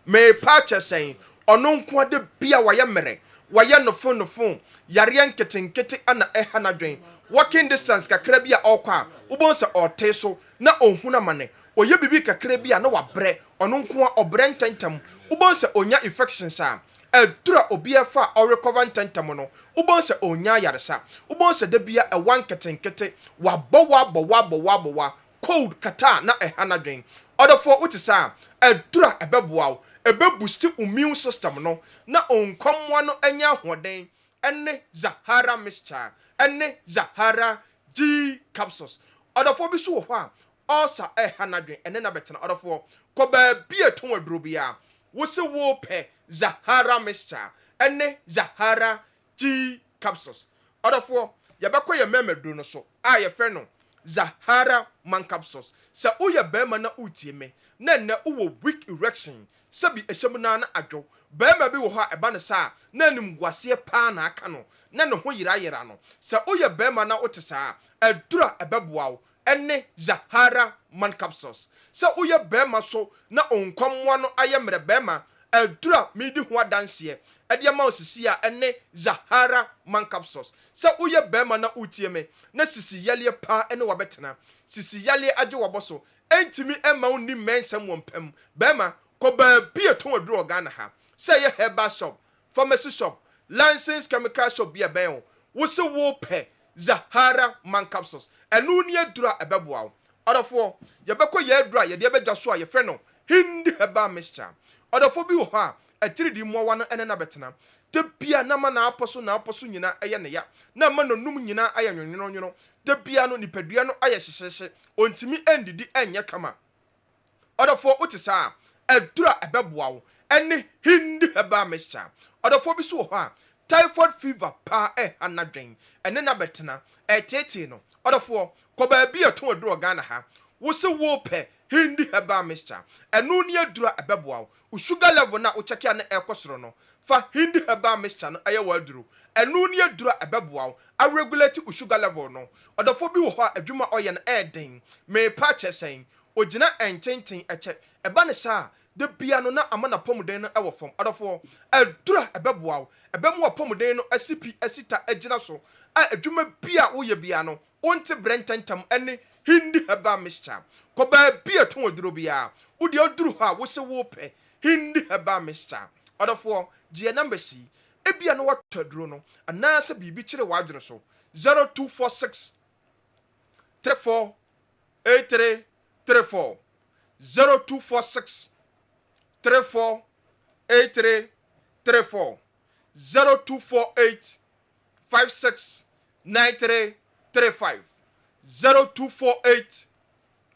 me patch saying ono nko de bia waye mere waye nofo yare nketenkete ana ehanadwen walking distance kakra bia okwa ubon se ote so na ohuna mane oye bibi kakra bia na wabre ono nko obre ntentam ubon se onya infections a edura obi afa o recover ntentam no ubon se onya yaresa ubon se de bia e wan ketenkete wabwa cold kata na ehanadwen odofo utisa edura ebeboa boost immune system no na onkomwa no anya hoden ene Zahara mixture ene Zahara G capsules odofo bi so ho a osa ehanadwen ene na betena odofo ko ba bi eton aduro bia wo se wo pe Zahara mixture ene Zahara G capsules odofo ye bekọ ye memeduro no so a ye fe no Zahara man capsules sa uye bema na utie me na uwo weak erection sabi ehyemuna na adwo bema bi wo ha eba ne sa na nim gwase pa na aka no na ne ho yira no sa uye bema na otesa edura ebeboa wo ene Zahara man capsules sa uye bema so na onkwamwa no ayemre bema edura midi ho adanse ede ma osisi a ene Zahara man capsules sa uye bema na utie me na sisi yale pa ene wabetena sisi yale age waboso entimi ema onni mensam wompam bema ko ba bia ton aduro Ghana ha say ye Herbal shop pharmacy shop licensed chemical shop bia ben wo se wo pe Zahara man capsules enu ni adura ebeboa wo odofo ye beko ye adura ye de bedwa so a ye fre no hindi Herbal mixture odofo bi wo ha atiridi mowa no ene na betena de bia na ma na aposo nyina eye ne ya na ma no num nyina aye nwonwono de bia no nipadua no aye hyehyehye ontimi endidi enye kama odofo utisa edura ebeboa wo ene hindi Herbal mixture odofo bi so ho a typhoid fever pa anadwen ene na betena tete no odofo ko ba bia ton aduro Ghana ha wo se wo pe hindi Herbal mixture enu ni adura ebeboa wo sugar level na wo check ya na ekosoro no fa hindi Herbal mixture no aye waduro enu ni adura ebeboa wo a regulate sugar level no odofo bi wo ho a adwuma oye na eden me pa chesen ogina ententen eche eba ne sa de bia no na amana pomuden no ewo fom odofo adura ebeboa wo ebemu pomuden no asipi asita agina so a adwuma bia wo ye bia no wonte brententam ene hindi Herbal mixture ko ba bia ton aduro bia wo de aduru ha wo se wo pe hindi Herbal mixture odofo gie number C ebia no wataduro no anasa bibi kire wadwene so 0246 34 83 34 0246 34 83 34 0248 56 93 35 0248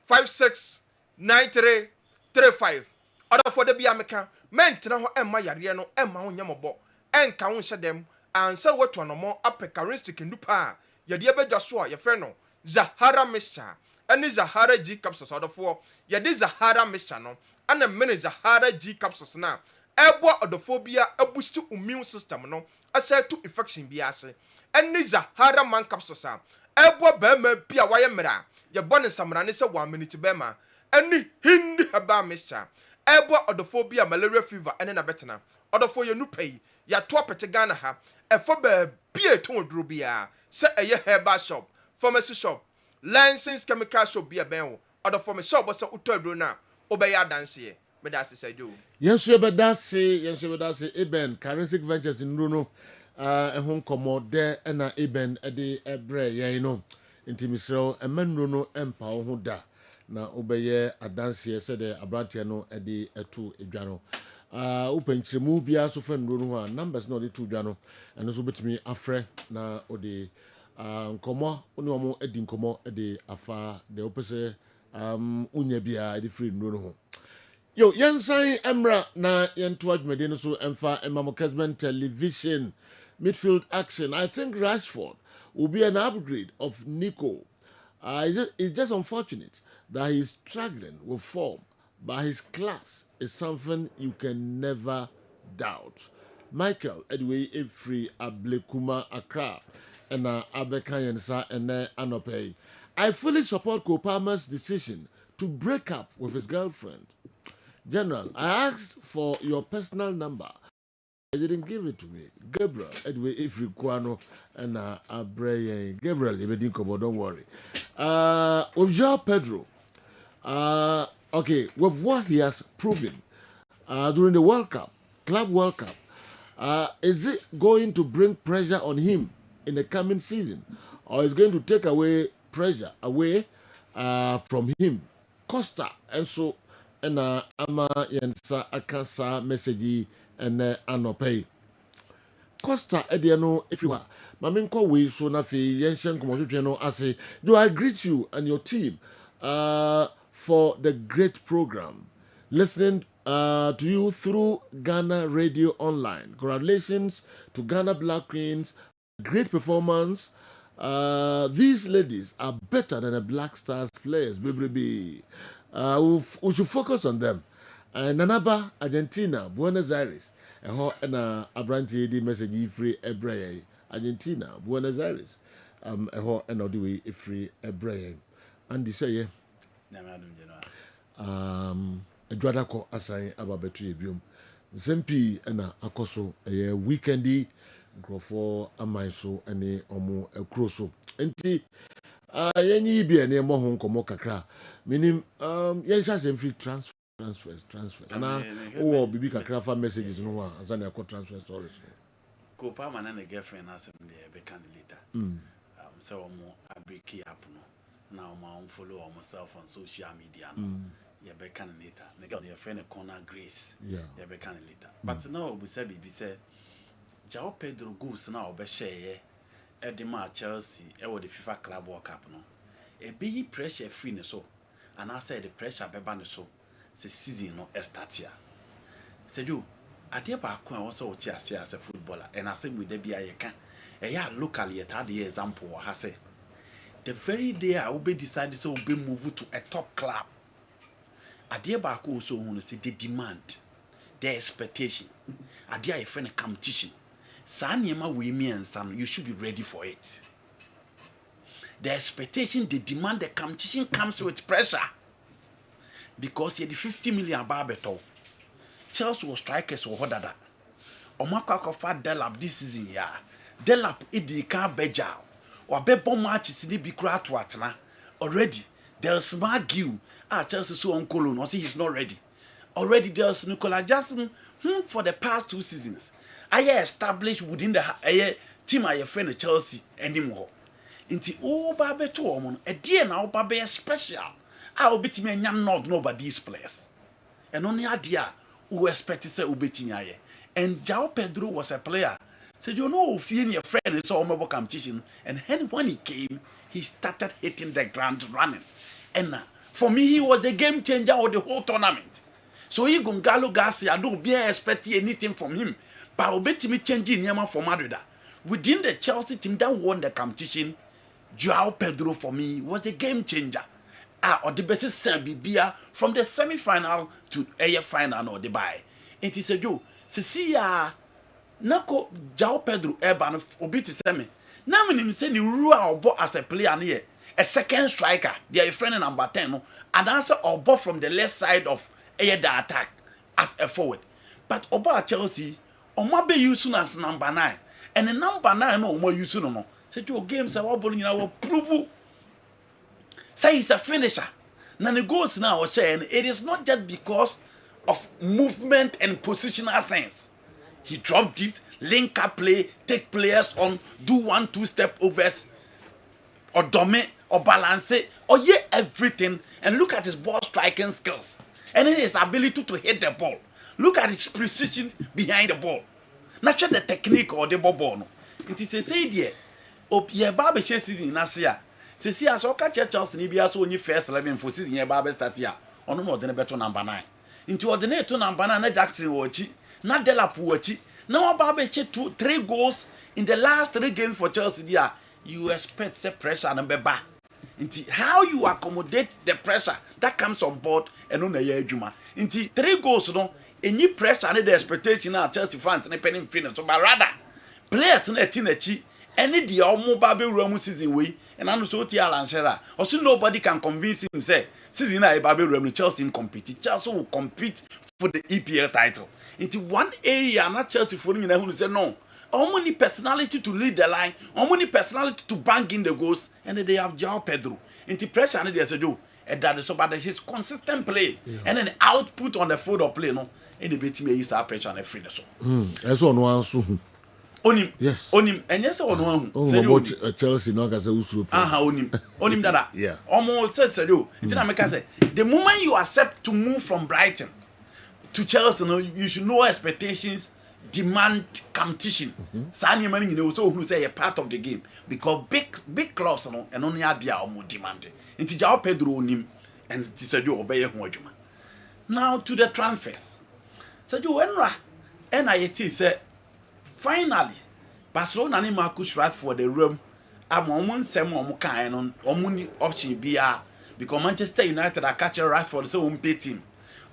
56 93 35 Other for the biameka mentena ho emma yare no emma ho nyamobo enka ho hyedem ansa watu anomo apekaristic ndupa ye de bedwa so a ye frɛ no Zahara mixture ene Zahara G capsules odofo ye de Zahara mixture no ana mene Zahara G capsules na ebo odophobia boost immune system no asetu infection bi ase ene Zahara man capsules a ebo ba ma bia waye mera ye bone samra ne se 1 minute be ma ene hindi Herbal mixture ebo odophobia malaria fever ene na betena odofo ye nupai ya to apete Ghana ha efo ba bia ton oduro bia se eye Herbal shop pharmacy shop licensed chemical shop bia ben other form shop was utodro na obey dance here. But that's the say do. Yes, but that's it. Eben, Currency Ventures in Bruno, a home commode and a Eben a day a bray, you know. Intimisro, a man Bruno Empire who da. Na obeye a dance here said a brantiano a day a two a jano. Open Chimubia so friend Bruno, numbers not the two jano, and also bet me afre na ode. Komo unomo edin komo ede afa de opese unya bia de free no ho yo yensan emra na yento adwumede no so emfa emamo Kessben television midfield action. I think Rashford will be an upgrade of Nico. It's just unfortunate that he's struggling with form, but his class is something you can never doubt. Michael Edway Efree Ablekuma Accra and Abekayensa and Anope. I fully support Kopama's decision to break up with his girlfriend. General, I asked for your personal number. He didn't give it to me. Gabriel Edway Efree Kwano and Abreye. Gabriel, don't worry. With João Pedro, okay, with what he has proven during the World Cup, Club World Cup, is it going to bring pressure on him in the coming season, or is going to take away pressure away from him? Costa and so and ama yensa akasa message and anope. Costa ediano if you are maminko we so na fe yenshen komo no ase. Do I greet you and your team for the great program, listening to you through Ghana Radio Online. Congratulations to Ghana Black Queens. Great performance. These ladies are better than the Black Stars players. We should focus on them. Nanaba, Argentina, Buenos Aires. And Abranti di message free Ebreye. Argentina, Buenos Aires. And the free Ebreye. And they say, Edwadako asan ababetu ebiom Zempi na akoso weekendi grofo amanso ene omo ekroso enti yenyi bi ne mo ho nkomo kakra minim yensha semfi transfers ana o bibi kakra fa messages no wa azana ko transfer stories ko pa mana ne girlfriend asem de be candidate so omo abiki app no na omo follow omo self on social media no you be can later. Nigga, your friend a corner grace. Yeah. You be can later. But now we say be say, João Pedro goes now be share at the match Chelsea. The FIFA Club World Cup no. A be pressure free so, and I say the pressure be ban so. The season no start here. Say you, I dear back when also as a footballer, and I say with the be I can. Yeah, locally at the example I say. The very day I will be decided so be moved to a top club. Adia back also want to say the demand, the expectation. Adia a friend competition. Sanyema we me and some, you should be ready for it. The expectation, the demand, the competition comes with pressure. Because you had 50 million barbeto. Chelsea was strikers or whatever. Omaka kofa Delap this season ya. Delap idi ka beja. Or bebo matches in the big crowd to atna. Already. There's Magiu. Chelsea so on Cologne. I see he's not ready. Already there's Nicola Jackson. For the past 2 seasons, I established within the team I friend of Chelsea anymore. Inti babe to omon. A dear now babe special. I will be to me not know about these players. And only idea who expected say ubeti aye. And João Pedro was a player. Said you know if your friend is all mobile competition. And when he came, he started hitting the ground running. And for me, he was the game changer of the whole tournament. So he Gongalo Garcia, I don't be expecting anything from him. But I'll bet me changing Yama for Madrid. Within the Chelsea team that won the competition, João Pedro for me was the game changer. Or the best Serbia from the semi-final to a final or the bye. It is a Joe. See Nako João Pedro Urban obiti semi. Now when you say you rule as a player here. A second striker, they are friend number 10, no? And answer or ball from the left side of the attack as a forward. But Oba Chelsea, Oma be used as number 9. And the number 9 no more used no. Say your games are bowling in our prove. Say he's a finisher. Now the goals now are saying it is not just because of movement and positional sense. He dropped it, link up play, take players on, do 1-2 step overs, or dominate, or balance it, or everything. And look at his ball striking skills. And then his ability to hit the ball. Look at his precision behind the ball. Not just the technique or the ball. No. It is a say there. Ye Barber season in Asia. See, as all catch Chelsea, ni be also only first 11 for season ye Barber start here. On more than a better number 9. Into ordinate to number 9, Jackson Wachi, not Delap Wachi. Now Barber 3 goals in the last 3 games for Chelsea there. You expect some pressure and beba. Into how you accommodate the pressure that comes on board and on the year Juma. Into 3 goals, no, any pressure and the expectation now Chelsea fans and a penny finish. So, but rather, players in a teenage. Any the almost Baby Romu season way, and I'm so tired and share. Also, nobody can convince him say season I Baby Romu Chelsea compete. Chelsea will compete for the EPL title. Into one area, not Chelsea for me. Who say no. How many personality to lead the line? How many personality to bang in the goals? And then they have João Pedro. Into pressure and they say do. And that is so bad. His consistent play and then output on the field of play no. And the bit me is our pressure and free so. That's one answer. Onim. Yes. Onim. And yes, or no. Oh, Chelsea no can say usu. Onim. Onim dada. Yeah. Almost said you. It's not make say. The moment you accept to move from Brighton to Chelsea, no, you should know expectations, demand competition. Sani money you know so who say a part of the game because big clubs no and only are there almost demanding. Into João Pedro onim and said you obey ho adwuma. Now to the transfers. Said you enra and I say finally, Barcelona ni Marcus Rashford the room. I'm almost some kind on omuni option BR because Manchester United are catching Rashford so pay team.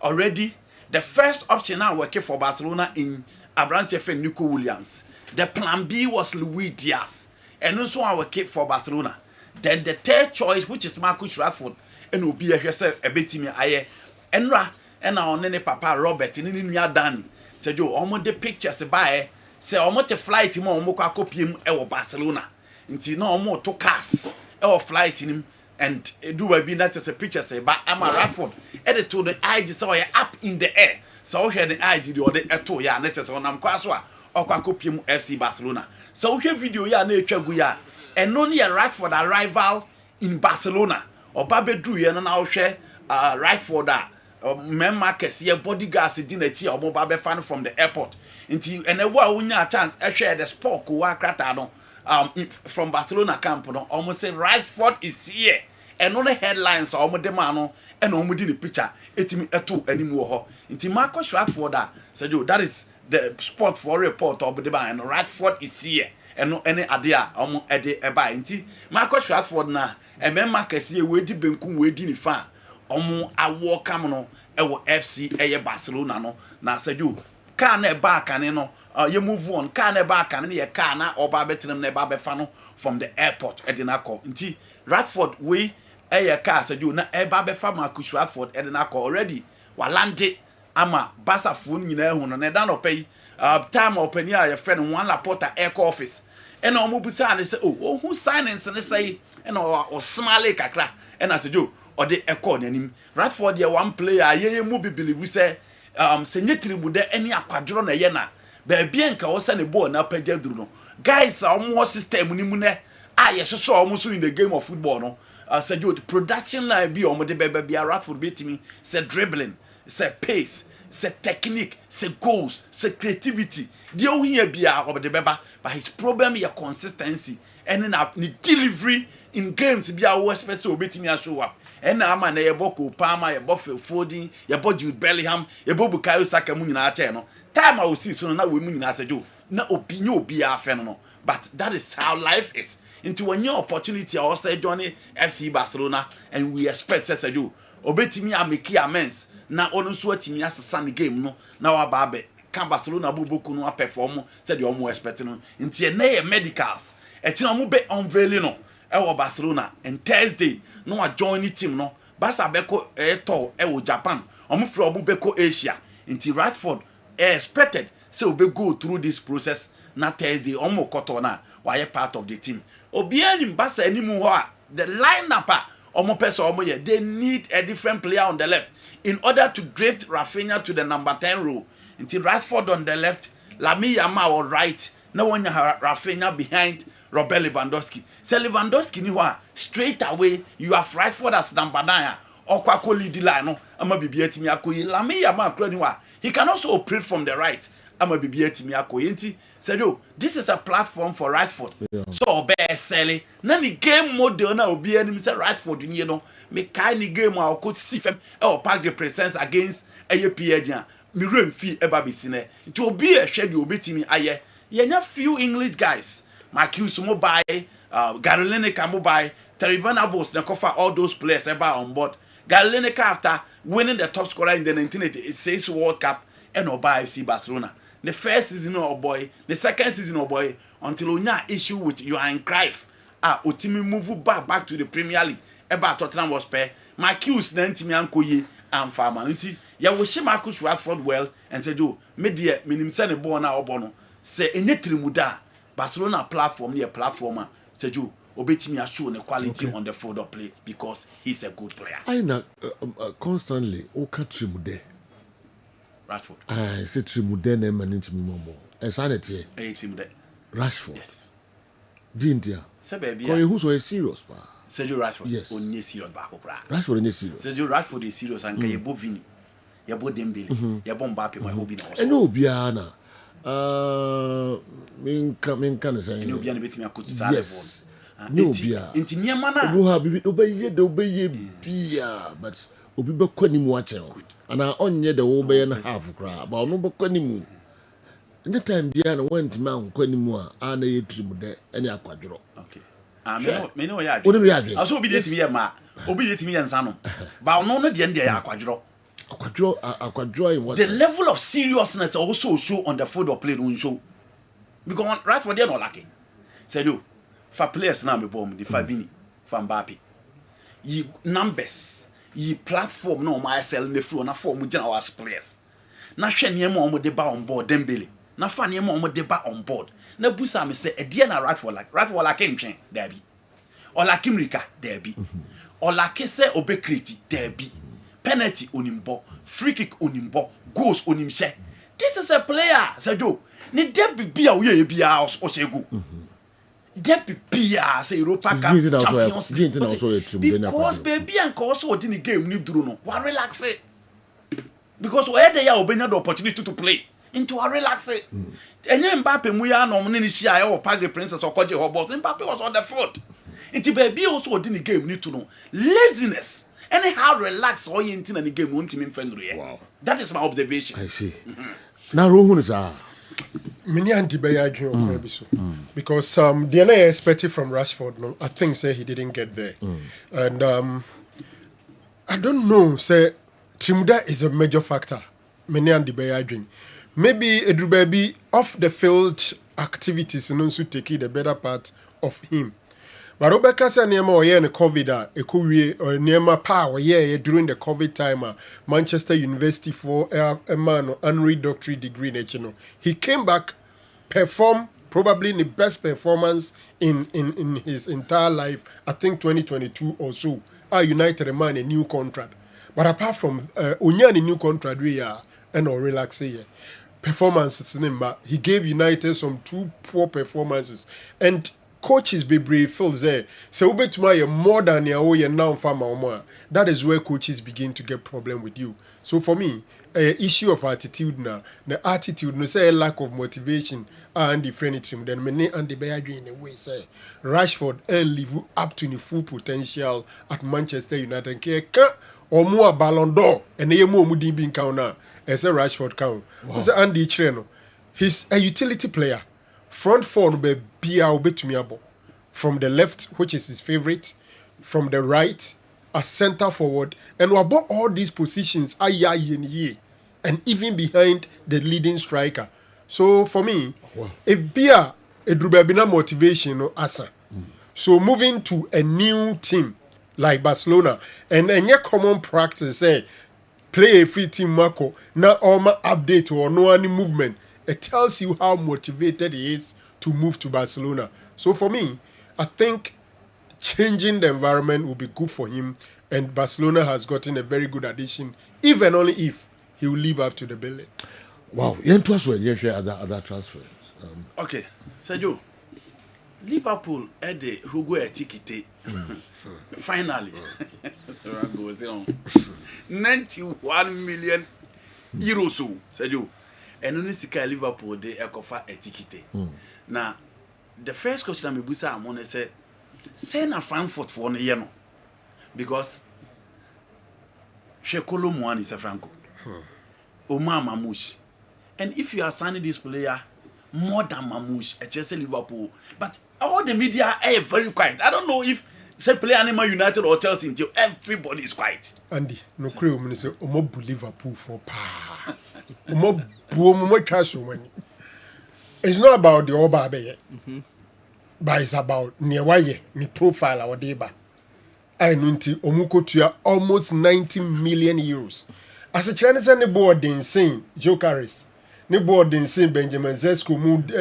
Already, the first option now working for Barcelona in Abrante F. Nico Williams. The plan B was Luis Diaz. And also our kick for Barcelona. Then the third choice, which is Marcus Rashford, and will be a bit me aye. Enra and our nene papa Robert in India Danny. Said you almost the pictures by. Say almost a flight him or moka copy him Barcelona. Until no more 2 cars or flight in him and do I be that as a picture say but I'm a Rashford. Edit to the IG saw you up in the air. So here the IG the other eto ya net on am kwaswa or copy him FC Barcelona. So here video ya na etwa ya and only a Rashford arrival in Barcelona or Babe Drew ya na share Rashford men markets here bodyguards dinner tea or Babe fan from the airport. Until and a a chance I share the sport from Barcelona camp no almost say Rashford is here and on the headlines almost the man and almost in the picture etimi eto anymore until Marcus Rashford said you that is the sport for report of the and Rashford is here and no any idea almost ede eba until Marcus Rashford na and men Marcus here we di benkum we di ni fan almost awo kam no ewo FC Barcelona no na said you can e back and no you move on can e back and ye can na oba betinam na eba befa no from the airport edinako nti Rashford we car said you na eba befa Marcus Rashford edinako already walande ama Barca phone nyina hu no na da no pay time open here your friend one Laporta air office and omo busa and say oh who signings and say and or smile kakra and I said you or the echo nanim Rashford there one player ye mu believe we say senyetri mu de any akwadro na ye na ba bia nka wo se ne ball na pagya duru no guys omo system ni mu ne ye so omo so in the game of football no said you the production line be omo de beba bia Rashford betimi say dribbling say pace say technique say goals say creativity the o hia bia omo de beba but his problem is consistency and then the delivery in games bia wo expect to betimi show up and na ama na yebo ko Palmer yebo Foden yebo Jude Bellingham yebo Bukayo Saka mu nyina ache no time I will see so na we mu nyina asejo na opinion obi afa no but that is how life is into when your opportunity or say Johnny FC Barcelona and we expect say you obetimi ameki amends na onu so atimi asesa the game no na wa ba be kan Barcelona buboku no perform say the omo expect no into na medicals e ti na mo be unveiling no e Barcelona and Thursday no a join the team no Barca beko to Japan omo free omo beko Asia until Rashford expected say we go through this process na Thursday omo koto na why part of the team obi ani Barca animu ho a the lineup Omo person omo ye. They need a different player on the left in order to drift Rafinha to the number 10 role. Until Rashford on the left, Lami Yamal on right. No one Rafinha behind Robert Lewandowski. Say Lewandowski ni wa straight away you have Rashford as number 9. Or kwako lead the line no. Ama bibi etimi akoyi. Lami Yamal kro ni wa. He can also operate from the right. Ama bibi etimi akoyi. Enti said yo, this is a platform for Rashford. Yeah. So obe selling. Na ni game model na obi enim say Rashford ni no. Me kai ni game a could see fem or pack the presence against AAP agent. Me run fee eba bisine. It will be a schedule obetimi aye. Yenya few English guys. Marcus Mobile, Gary Lineker Mobile, Terry Van Abos, na cover all those players eba on board. Gary Lineker after winning the top scorer in the 1986 World Cup and Oba FC Barcelona. The first season of boy, the second season of boy, until Onya issue with Johan Cruyff. Otimi move back to the Premier League. Eba Tottenham was pair. Marcus na ntimi ankoye and farmer. Nti ya wo she Marcus Rashford well and said, "Oh, me dear, minim se ne ball na obono. Say enye trimuda Barcelona platform near platformer. Said you obetimi show the quality on the field of play because he's a good player." I na constantly oka trimude. Rashford. I say trimude na man ntimi mombo. Esanete. Trimude. Rashford. Yes. Dintia. Say baby. Ko who so serious pa. Sergio Rashford. Yes. Only serious back up. Rashford is serious. Sergio Rashford is serious and you bo Vini. You bo Dembele. You bo Mbappe my hobby now. And no biana. Min kan say. No biana betimi akoti sa level. No bia. Inti niema na. Wo ha bibi obeye bia but obi be kwanimu a chen. Ana onye de wo be na half kra. Ba ono be kwanimu. In the time bia na went man kwanimu a na ye trimu de ene akwadworo. Okay. Me no ya. Oni ya dwe. Aso obi de timi ye ma. Obi de timi ye nsa no. Ba ono no de ya akwadworo. Akwadworo in what? The level of seriousness also show on the field of play don't show. Because Rashford they no lacking. Said you for players now me bomb the Favini for Mbappe. Ye numbers, ye platform no my sell in the floor na form with our players. Na hwe niam omo de ba on board Dembele. Na fa niam omo de ba on board. Na busa me say e dia na Rashford like ntwen there be. Or like Kimrika there be. Or like say obekreti there be. Penalty onimbo, free kick onimbo, goals onimse. This is a player, Sajo. Ni debi bia uye bia osego. Debi bia say Europa Cup Champions League. Because baby and also in the game ni duro no. Wa relax it. Because where they are obenya the opportunity to play. Into a relax it. Enye Mbappe mu ya no ni shia ya o Park the Princess or Koje Herbal. Mbappe was on the field. Into baby also in the game need to know laziness. Anyhow, relax all you in the game won't team in. Wow. That is my observation. I see. Now, who is many anti-Bayadjo because the I expected from Rashford, no, I think say he didn't get there, and I don't know. Say Trimuda is a major factor. Many anti-Bayadjo, maybe Edrubaby off the field activities and also taking the better part of him. But Rebecca said near in COVID, a courier or near power, during the COVID time, Manchester University for a man honorary doctorate degree. He came back, performed probably the best performance in his entire life, I think 2022 or so. United a man a new contract. But apart from Onyan a new contract, we are and or relax here. Performances, he gave United some 2 poor performances. And coaches be brave feels there. So we bet more than your now farmer. That is where coaches begin to get problem with you. So for me, issue of attitude now, the attitude, no say lack of motivation and the friendship. Then many and the bear in a way say Rashford and live up to the full potential at Manchester United. Or more Ballon d'Or and a more mudi being count now as a Rashford count. Wow. Andy Treno, he's a utility player. Front four be from the left, which is his favorite, from the right, a center forward, and about all these positions, and even behind the leading striker. So for me, if Bia Edrubabina motivation no asa. So moving to a new team like Barcelona, and your common practice say play a free team Marco, now all my update or no any movement. It tells you how motivated he is to move to Barcelona. So for me, I think changing the environment will be good for him, and Barcelona has gotten a very good addition, if and only if he will live up to the billing. Wow, you share other transfers. Okay, Sergio, Liverpool had the Hugo Etikite. Finally, 91 million euros, Sergio. And only Sika Liverpool they ekofa Etikite. Now, the first question I'm going to say, send a Frankfurt for 1 year, no, because Shekolo Muan is a Franco, Omar Mamouche, and if you are signing this player more than Mamouche at Chelsea Liverpool, but all the media are very quiet. I don't know if say play Animal United or Chelsea until everybody is quiet. Andy, no crew say Omo Liverpool for pa. Omo cash money. It's not about the Oba Abe, but it's about Newaye, ni profile our deba. I know Omuko to almost 90 million euros. As a Chinese and the board in saying Joe Carris. Ni board in saying Benjamin Zesko moved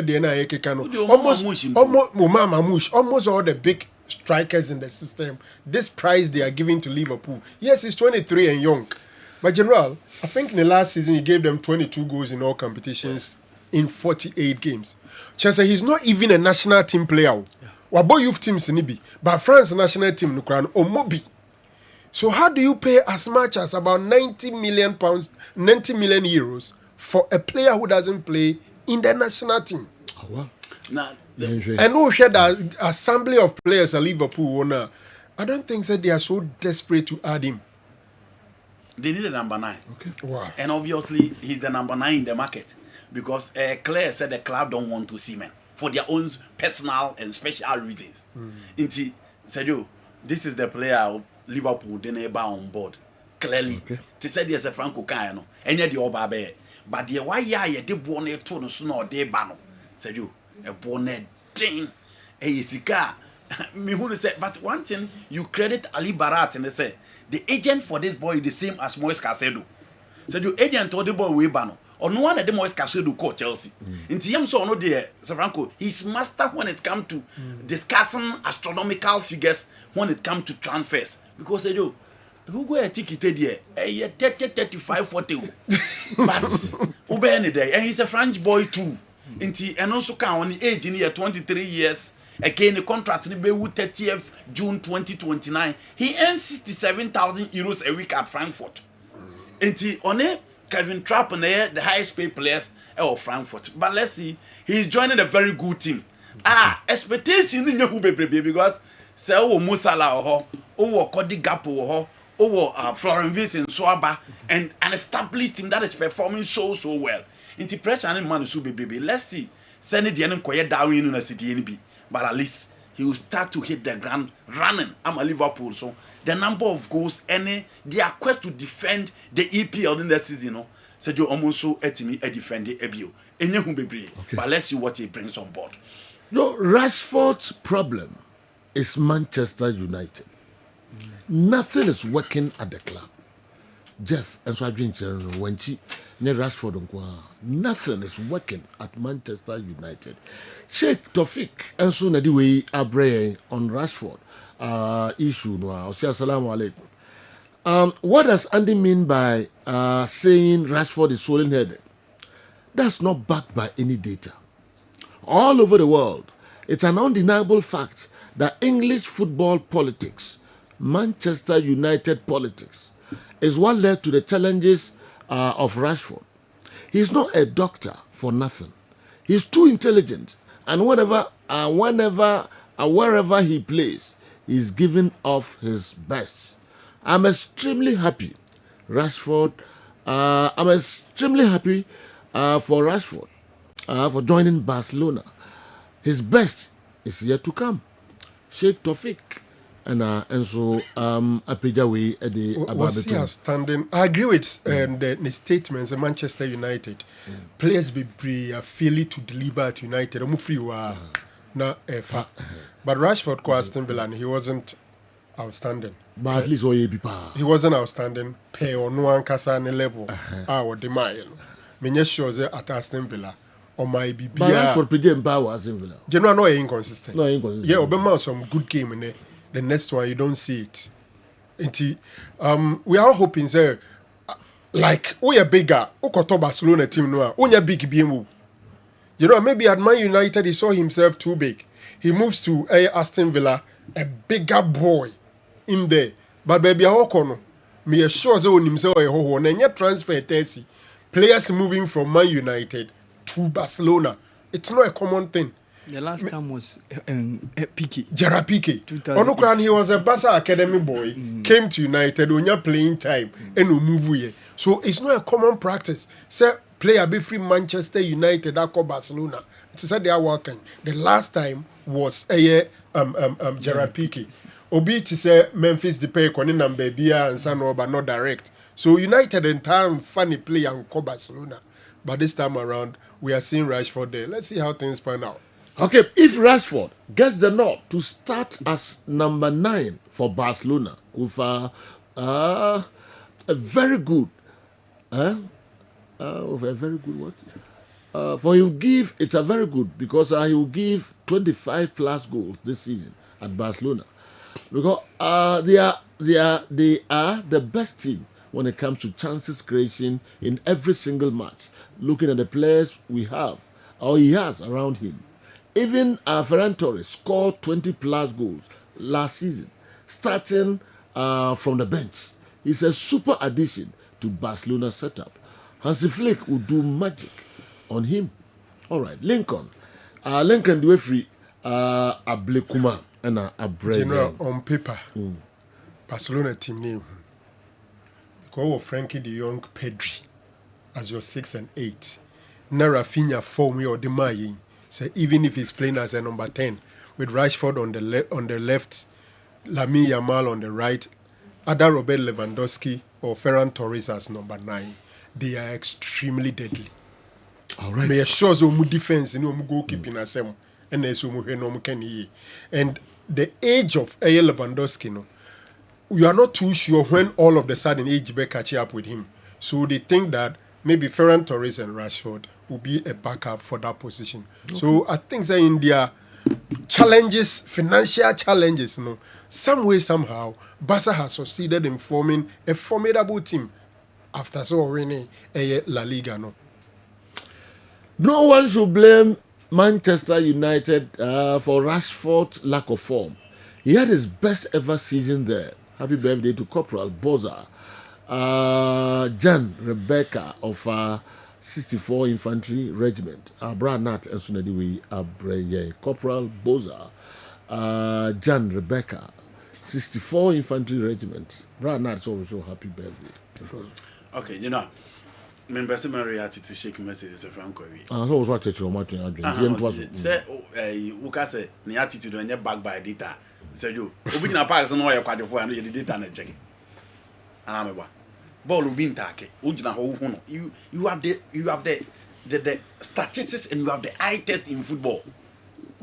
almost all the big strikers in the system. This price they are giving to Liverpool. Yes, he's 23 and young. But General, I think in the last season he gave them 22 goals in all competitions in 48 games. Chelsea, he's not even a national team player. Wabo youth teams in Ibi, but France national team Nukran Omobi. So how do you pay as much as about 90 million pounds, 90 million euros for a player who doesn't play in the national team? Oh, well. And who share the assembly of players at Liverpool owner? I don't think that they are so desperate to add him. They need a number 9. Okay. Wow. And obviously he's the number 9 in the market because Claire said the club don't want to see men for their own personal and special reasons. Inti said you, this is the player Liverpool they never on board. Clearly, they said there's a Franco Cano, and yet the Obabe. But the why ya de bonnet to no sooner de bano. Said you, a bonnet thing, a Isika. Me who say, but one thing you credit Ali Barat and they say the agent for this boy is the same as Moise Casedo. Said you agent told the boy we bano. Or no one at the Moise Casedo called Chelsea. In TM so no dear Franco, he's master when it comes to discussing astronomical figures when it comes to transfers. Because they do who go a ticket there, 35, 40. But Ube any day, and he's a French boy too. And also count on the age in year 23 years. Again, the contract in the 30th June 2029. He earns 67,000 euros a week at Frankfurt. And on it, Kevin Trapp and the highest paid players of Frankfurt. But let's see, he's joining a very good team. Expectation in your baby because say Musala or Cody Gapo or Florent Vitz and Swaba and an established team that is performing so well. Into pressure and man should be baby. Let's see. Send it the end quiet down in the city NB. But at least he will start to hit the ground running. I'm a Liverpool, so the number of goals and their quest to defend the EPL in the season, no. Said you almost so etimi a defend the EBO. But let's see what he brings on board. No, Rashford's problem is Manchester United. Nothing is working at the club. Jeff, and so I drink when she near Rashford, nothing is working at Manchester United. Sheikh Tofik, and soon the way Abre on Rashford issue. No, say assalamu alaikum. What does Andy mean by saying Rashford is swollen headed? That's not backed by any data. All over the world, it's an undeniable fact that English football politics, Manchester United politics, is what led to the challenges of Rashford. He's not a doctor for nothing. He's too intelligent, and wherever he plays, he's giving off his best. I'm extremely happy, Rashford. I'm extremely happy for Rashford for joining Barcelona. His best is yet to come. Sheikh Tofik. And so Apijawe was he outstanding? I agree with the statements of Manchester United. Players be fairly to deliver at United. But Rashford co Aston Villa and he wasn't outstanding. But at least he wasn't outstanding. Pay on one Kasane level. Or the mile. Many shows at Aston Villa. Or my BB. But Rashford was in Villa. General no inconsistent. No inconsistent. Yeah, Obama some good game in there. the next one you don't see it. We are hoping, sir, like, we are bigger, Okoto Barcelona team, no, we are big BMU. You know, maybe at Man United, he saw himself too big. He moves to Aston Villa, a bigger boy in there. But baby, how come? Me sure so himself a ho and yet transfer 30 players moving from Man United to Barcelona. It's not a common thing. The last time was Piqué. Gerard Piqué. Onukran, he was a Barca academy boy, came to United on your playing time and move here. So it's not a common practice. Say player be free Manchester United that call Barcelona. It's said they are working. The last time was Gerard Piqué. Obi to say Memphis Depay koni number bia and Sano but not direct. So United in time funny play and call Barcelona. But this time around we are seeing Rashford there. Let's see how things pan out. Okay, if Rashford gets the nod to start as number 9 for Barcelona with a very good, with a very good what? For he will give, it's a very good because he will give 25 plus goals this season at Barcelona because they are the best team when it comes to chances creation in every single match. Looking at the players we have or he has around him. Even Ferran Torres scored 20 plus goals last season, starting from the bench. He's a super addition to Barcelona's setup. Hansi Flick will do magic on him. All right, Lincoln. Lincoln do free Ablekuma and Abreu. General, on paper, Barcelona team name. Go with Frankie de Jong, Pedri as your 6 and 8. Na Rafinha form or Demaye. So even if he's playing as a number 10, with Rashford on the left, Lamine Yamal on the right, either Robert Lewandowski or Ferran Torres as number 9, they are extremely deadly. All right. May assure so mu defense no mu goalkeeping asem and so mu no mu can ye. And the age of Lewandowski, no, you are not too sure when all of the sudden age will catch up with him. So they think that maybe Ferran Torres and Rashford will be a backup for that position. Okay. So I think that in their challenges, financial challenges, no, some way, somehow, Barca has succeeded in forming a formidable team after so winning a La Liga. No one should blame Manchester United for Rashford's lack of form. He had his best ever season there. Happy birthday to Corporal Boza. Jan Rebecca of 64 Infantry Regiment. Branat and Sunadiwi Abreye. Corporal Boza. Jan Rebecca. 64 Infantry Regiment. Branat also happy birthday. Okay, you know. Member Marriott to shake messages of Franco. I was watching your match. Say, Ukase, the attitude when you're back by data. Said you, opening a pass on all your quadruple and you did and checking. And I'm a ball of being tacky. You have the statistics and you have the eye test in football.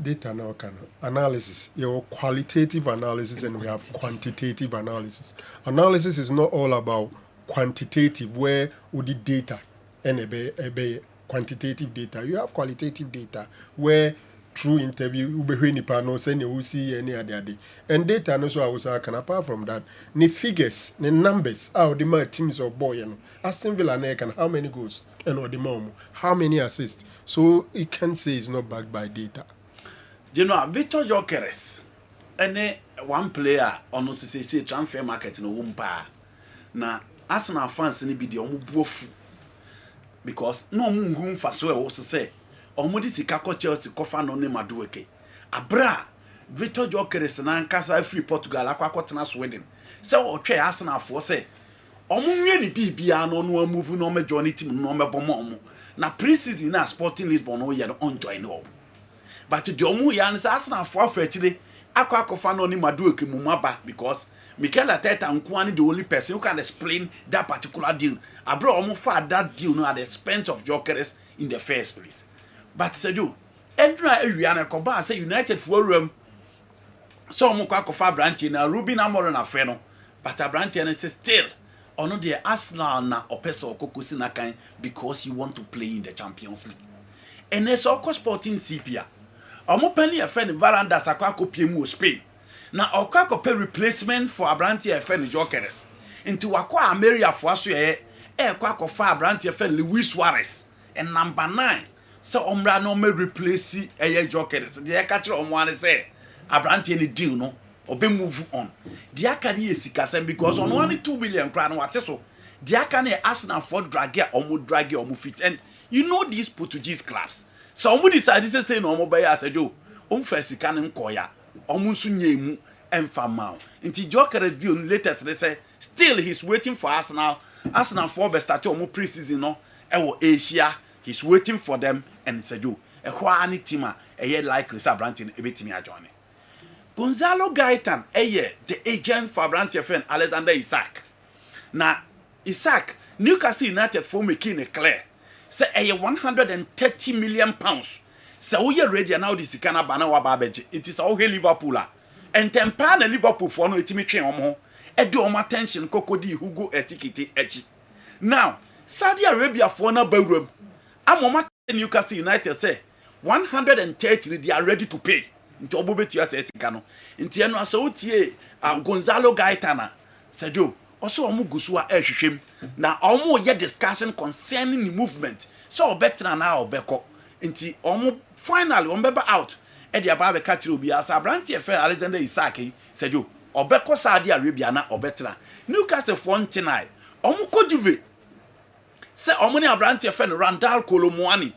Data now can analysis. Your qualitative analysis and we have quantitative analysis. Analysis is not all about quantitative where would the data and a quantitative data. You have qualitative data where through interview you be nipa no say you see any other day. And data no so I was can apart from that, the figures, the numbers, how the my teams of boy and Aston Villa can how many goals and or the mom, how many assists. So it can say it's not backed by data. You know, Victor Jokeres, and one player on say transfer market no wumpa. Na Arsenal fans ni be the omubuofu because no room for so also say omudi sika ko Chelsea kofa no ne madueke abra Victor Jokeres na nkasa free Portugal akwa Sweden say o twe Arsenal for say omunwe ni bibia no no move no me join team no me bomo na preseason na Sporting Lisbon no ye on join no but the omu ya na Arsenal for afetile akwa kofa no ne madueke mu maba because Mikel Arteta Nkwani the only person who can explain that particular deal. Abro almost fought that deal no at the expense of Jokeres in the first place. But said you, Edra Ariana Koba say United for room. So Mukako Fabranti na Ruben Amoron na Feno. But Abranti and says still ono the Arsenal na Opeso Kokusi na kind because you want to play in the Champions League. And there's also Sporting Sepia. Omo penny a friend Varanda Sakako Piemu Spain. na okwa pay replacement for abranti FN Jokers into wakwa Ameria for aso ye kwa kofa abranti FN Luis Suarez and number 9 so omra no me replace Jokers the catcher on one say abranti any deal no obe move on the akane yesikasem because on only 2 billion crown what so the akane Arsenal for drag omu fit and you know these Portuguese clubs so omu decide say no omu buy as a do first sika nkoya omu nso nyemu emfa maw nti Joker deal later they say still he's waiting for Arsenal for best start omu pre-season no ewo Asia he's waiting for them and say do ehwa ani team a likely say Brantin ebetimi ajoin Gonzalo Gaitan the agent for Brantin friend Alexander Isak na Isak Newcastle United for making it clear say 130 million pounds. So we are ready now. This Sikana Bana Wababeji. It is all Liverpool. And tempa na Liverpool for no etimi train omo. Edu omo attention kokodi Hugo etikiti echi. Now Saudi Arabia for na bedroom. Amoma Newcastle United say 130 they are ready to pay. Nti obobeti ase etikano. Nti eno aso tie Gonzalo Gaitana. Sedo also omo gusu a ehwehwem. Na omo ye discussion concerning the movement. So better na obeko. Nti omo finally beba out e dia ba be catch obi as abranti e Alexander Isak said you obeko Saudi Arabia na obetra Newcastle Fontenay omo ko Juve se omo ni abranti e Randall Kolomuani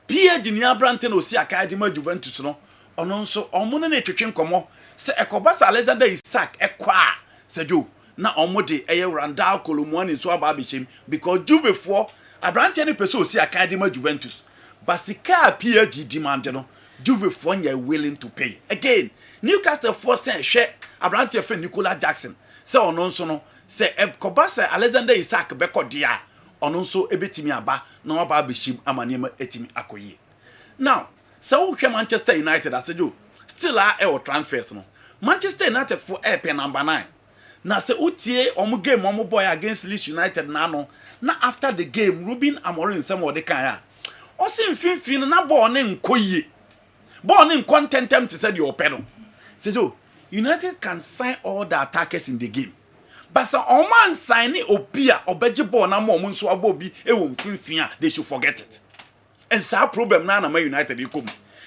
PG ni abranti na osi akai di ma Juventus no ono nso omo na etwetwe nkomo se ekobasa Alexander Isak ekwa said you na omo de Randall Kolomuani so aba bechim because Juve for abranti ni peso osi akai di ma Juventus Basika PG demand no Juve for willing to pay. Again, Newcastle for say share Abranti friend Nicola Jackson. Say ononso no say Kobasa Alexander Isak beko dia ononso ebetimi aba na aba beshim amanema etimi akoyi. Now, so we Manchester United as do still are transfers no. Manchester United for pen number 9. Na say utie omo game omo boy against Leeds United na no. Na after the game Ruben Amorim some of the kan Osin finfin na ball ne nkoye. Ball ne contentem to say the open. Say do United can sign all the attackers in the game. But so man sign opia obeje ball na mo nso abobi e wo finfin they should forget it. And sa problem na Man United e come.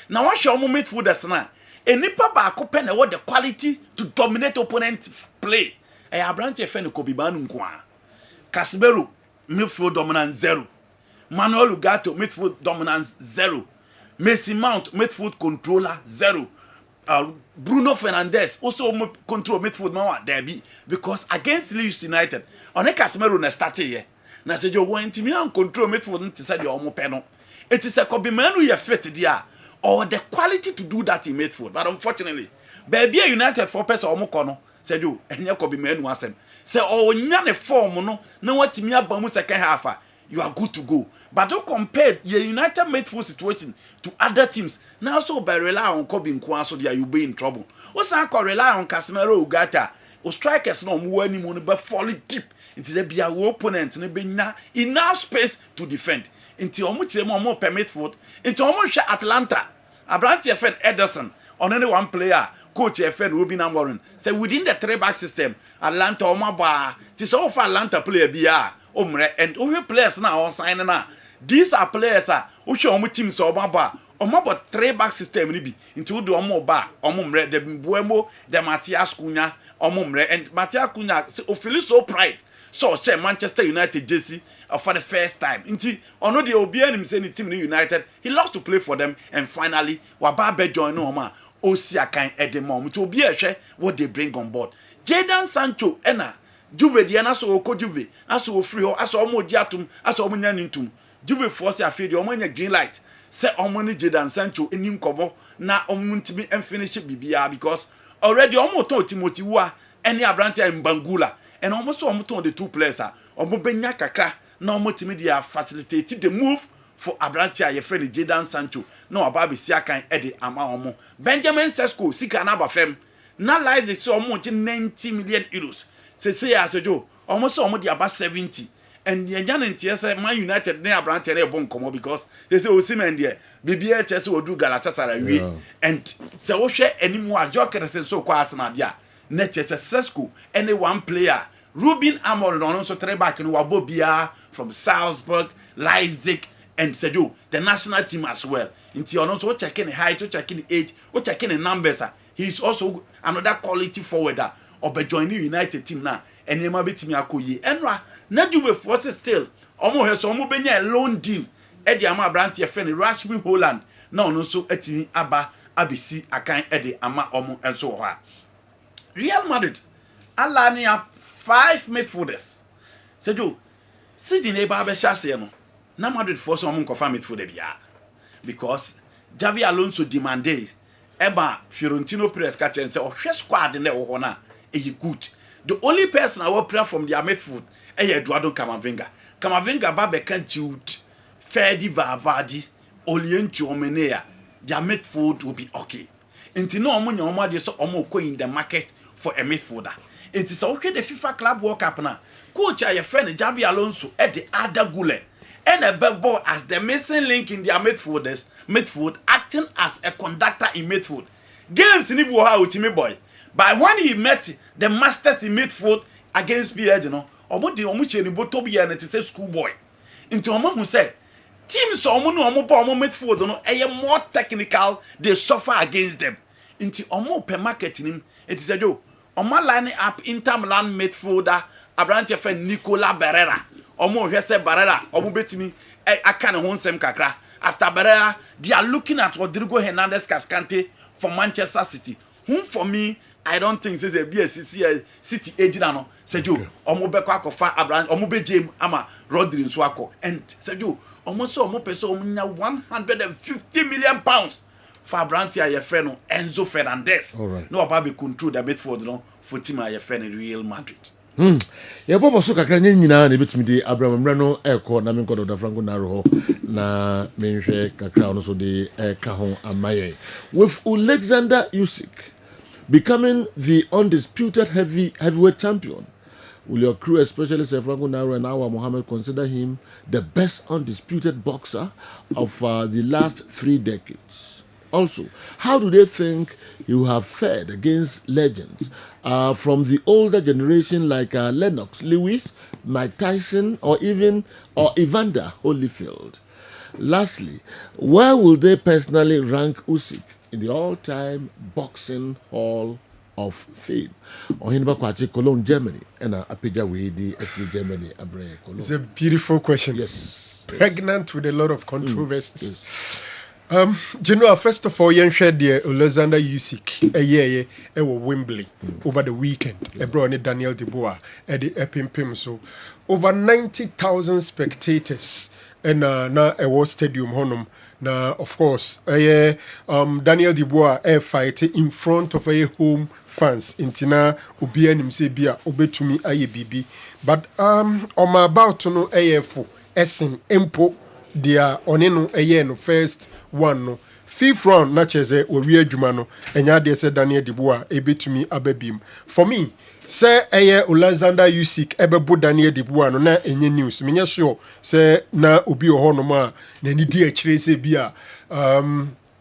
Na wa show mo midfielders na enipa ba ko na what the quality to dominate opponent play. E Abrante fe no Kobe Manu nko a. Kessben midfield dominance 0. Manuel Ugarte midfield dominance 0. Mason Mount midfield controller 0. Bruno Fernandes also control midfield now derby because against Leeds United on a Casemiro na start here. Na say you want to control midfield nti say the omo pe no. It is a Kobe Manu you fit there or the quality to do that in midfield. But unfortunately, baby United for person omo kono say you enye Kobe Manu asem. Say o nya ne form no na watimi aba mu second half you are good to go. But don't compare your United midfield situation to other teams. Now so by rely on Kobe Nkwan so you be in trouble. Also I rely on Casemiro Ugarte. O strikers no mu any money but falling deep into the be our opponent and be enough space to defend. Into omo tire mo permit foot. Into omo hwe Atlanta. Abrante FN Ederson on any one player. Coach FN Ruben Amorim. Say within the 3-back system Atlanta omo ba. This all for Atlanta player BR. And all players now on signing now. These are players who show omo team so omo 3-back system ni bi into do omo ba omo mre the Mbuemo the Matthias Cunha omo mre and Matthias Cunha feel so pride so share Manchester United jersey for the first time nti ono de obi anim say ni team United he loves to play for them and finally waba be join no ma osi akan edemom to obi ehwe what they bring on board Jadon Sancho ena Juve dia na so oko Juve aso free ho aso omo di atum aso omo nya nintum Juve force afedi omo nya green light say omo ni Jadon Sancho eni nkomo na omo ntimi finish bibia because already omo ton Timothy wa eni Abrante Mbangula and almost omo ton the 2 players omo benya kakra na omo timi dia facilitate the move for Abrante your friend Jadon Sancho na oba be sia kan e de ama omo Benjamin Sesko sika na bafem na lives is omo 90 million euros. Say as a Joe, almost almost about 70. and Yanjan Tiesa, Man United near Brantel bon come because they say Osimen dear, BBA Chess will do Galatasaray, and so share any more jokers and so quasana dia. Net a successful any one player. Ruben Amorim also try back in Wabobia from Salzburg, Leipzig, and Seju, the national team as well. Until you're also checking the height, checking the age, or checking the numbers. He's also another quality forwarder of the joining United team now. And you might be Timmy Akoye. Enra, not you with forces still. Almost has almost been a loan deal. Eddie Ama Branty, friend, Rashford Holland. No, so Etimi Abba, ABC, Akan Eddie Ama Omo, and so on. Real Madrid, lining up 5 midfielders. Sejo, sitting a barber chassé. Na Madrid force on confirm midfielder bia. Because Javi Alonso demanded Eba Fiorentino Perez catch and say, oh, squad in the Ohona, good. The only person I will play from their midfield is Eduardo Camavinga. Camavinga Babeka Jude, Ferdi Vavadi, Olien Chuomenea. Their midfield will be okay. Until no money on my so in the market for a midfielder. It is okay the FIFA Club World Cup now. Coach your friend Javi Alonso at the other gule. And a bad ball as the missing link in their midfield acting as a conductor in midfield. Games in Ibuha with Timmy Boy. But when he met the masters in midfield against PSG, you know, or the Omuchi and Botobi and it is a schoolboy. Into a man who said, teams omo midfield, you know, are more technical, they suffer against them. Into Omo per marketing him, it is a joke. Oma lining up Inter Milan midfielder, Abrante friend Nicola Barrera. Omo Jesse Barrera, Omo betimi, I can't hold some kakra. After Barrera, they are looking at Rodrigo Hernandez Cascante for Manchester City. Whom for me, I don't think says a BSC City agent. Sejo, Omo Beko Akofa Abraham, Omo Bejem Ama Rodri Swako, and Sejo, almost so Omo Peso 150 million pounds for Abrante your friend Enzo Fernandez. Right. No about be control the midfield no for team your friend Real Madrid. Ya bobo so kakra nyina na betumi de Abraham Mreno eko na menko do Franco Naro na menhwe kakra no so de ka ho amaye with Alexander Usyk becoming the undisputed heavyweight champion. Will your crew, especially Franco Naro and Awa Mohammed, consider him the best undisputed boxer of the last 3 decades? Also, how do they think you have fared against legends from the older generation like Lennox Lewis, Mike Tyson, or Evander Holyfield? Lastly, where will they personally rank Usyk in the all-time boxing hall of fame? Ohinba Kwachi, Cologne, Germany, and Apija Wedi, Germany, Abre Cologne. It's a beautiful question. Yes. Pregnant with a lot of controversies. General, first of all, you shared the Alexander Usyk a Wembley over the weekend. Ebro Daniel Dubois at the Epimpim. So over 90,000 spectators and na a stadium honum. Now, of course, Daniel Dubois air fight in front of a home fans. Intina ubia nimsebia obetumi aye bibi. But on my about to know AFO Essen Empo dia oneno no first one no 5th round na cheze ori adwuma no enya de se Daniel Dubois ebetumi ababim. For me, say Alexander Usyk ebebo Daniel Dubois no na enye news. Menya sure say na obi oho ma na ni di akire se bia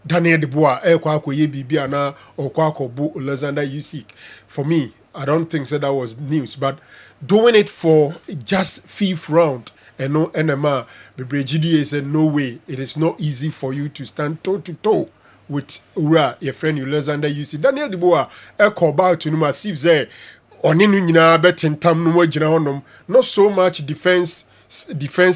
Daniel Dubois kwa akoye bibia na okwa akobu Alexander Usyk. For me, I don't think that was news, but doing it for just 5th round and no NMA, GDA said no way. It is not easy for you to stand toe to toe with Ura, your friend Alexander Usyk. Daniel Dubois about to massive say oninu nyina betin tam no wagina honom. Not so much defense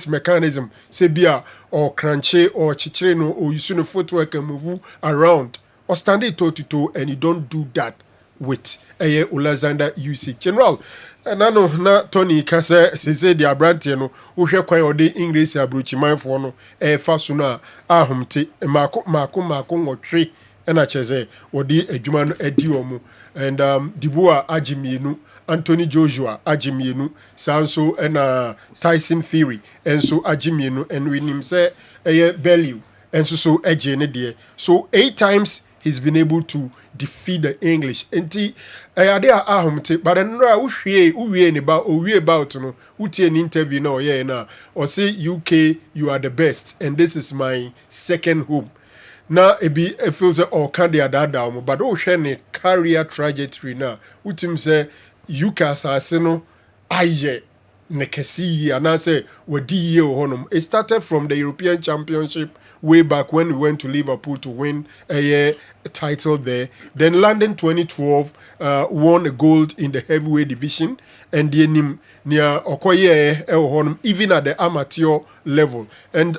mechanism. Say bia or crunchy or chichire no or you soon footwork and move around or stand it toe to toe, and you don't do that with Alexander Usyk. General, and I know na Tony Kase say the Abrante no uhwe kwan ode English abrochi manfo no fa so no ahomte mako ngotwe na cheze ode adwuma no adi omo and Dubois agimienu, Anthony Joshua agimienu, sanso na Tyson Fury enso agimienu, and we nim say value enso so eje ne de. So 8 times he's been able to defeat the English. Enti ade ahomte, but enra uwie about no utie an interview now na or say UK you are the best and this is my second home. Now it feels or can they down, but share career trajectory now. Utim say UK asasino aye nekesi and I say wadi honum. It started from the European Championship way back when we went to Liverpool to win a title there. Then London 2012 won a gold in the heavyweight division and the near Okoye honum even at the amateur level. And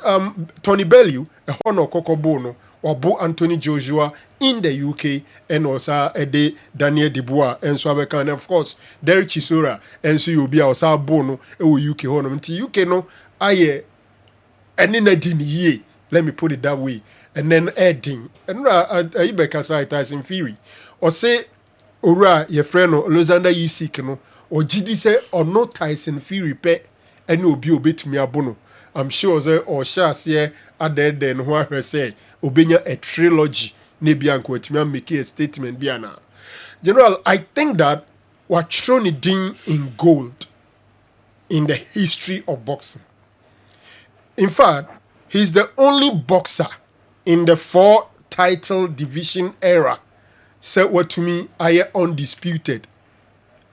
Tony Bellew a honor Kokobono or Bo Anthony Joshua in the UK and also Ede Daniel Dubois and so and of course Derek Chisora and so you'll be also Bono UK honum to UK no aye and in a ye. Let me put it that way. And then adding and Ibeka side Tyson Fury or say ora your friend Alexander Usyk no or GD say or no Tyson Fury pe and no be obit me abono. I'm sure say or shall say at the then who say obenya a trilogy nebianko etimi make a statement biana. General, I think that what thrown it in gold in the history of boxing. In fact, he's the only boxer in the 4 title division era said what to me I undisputed.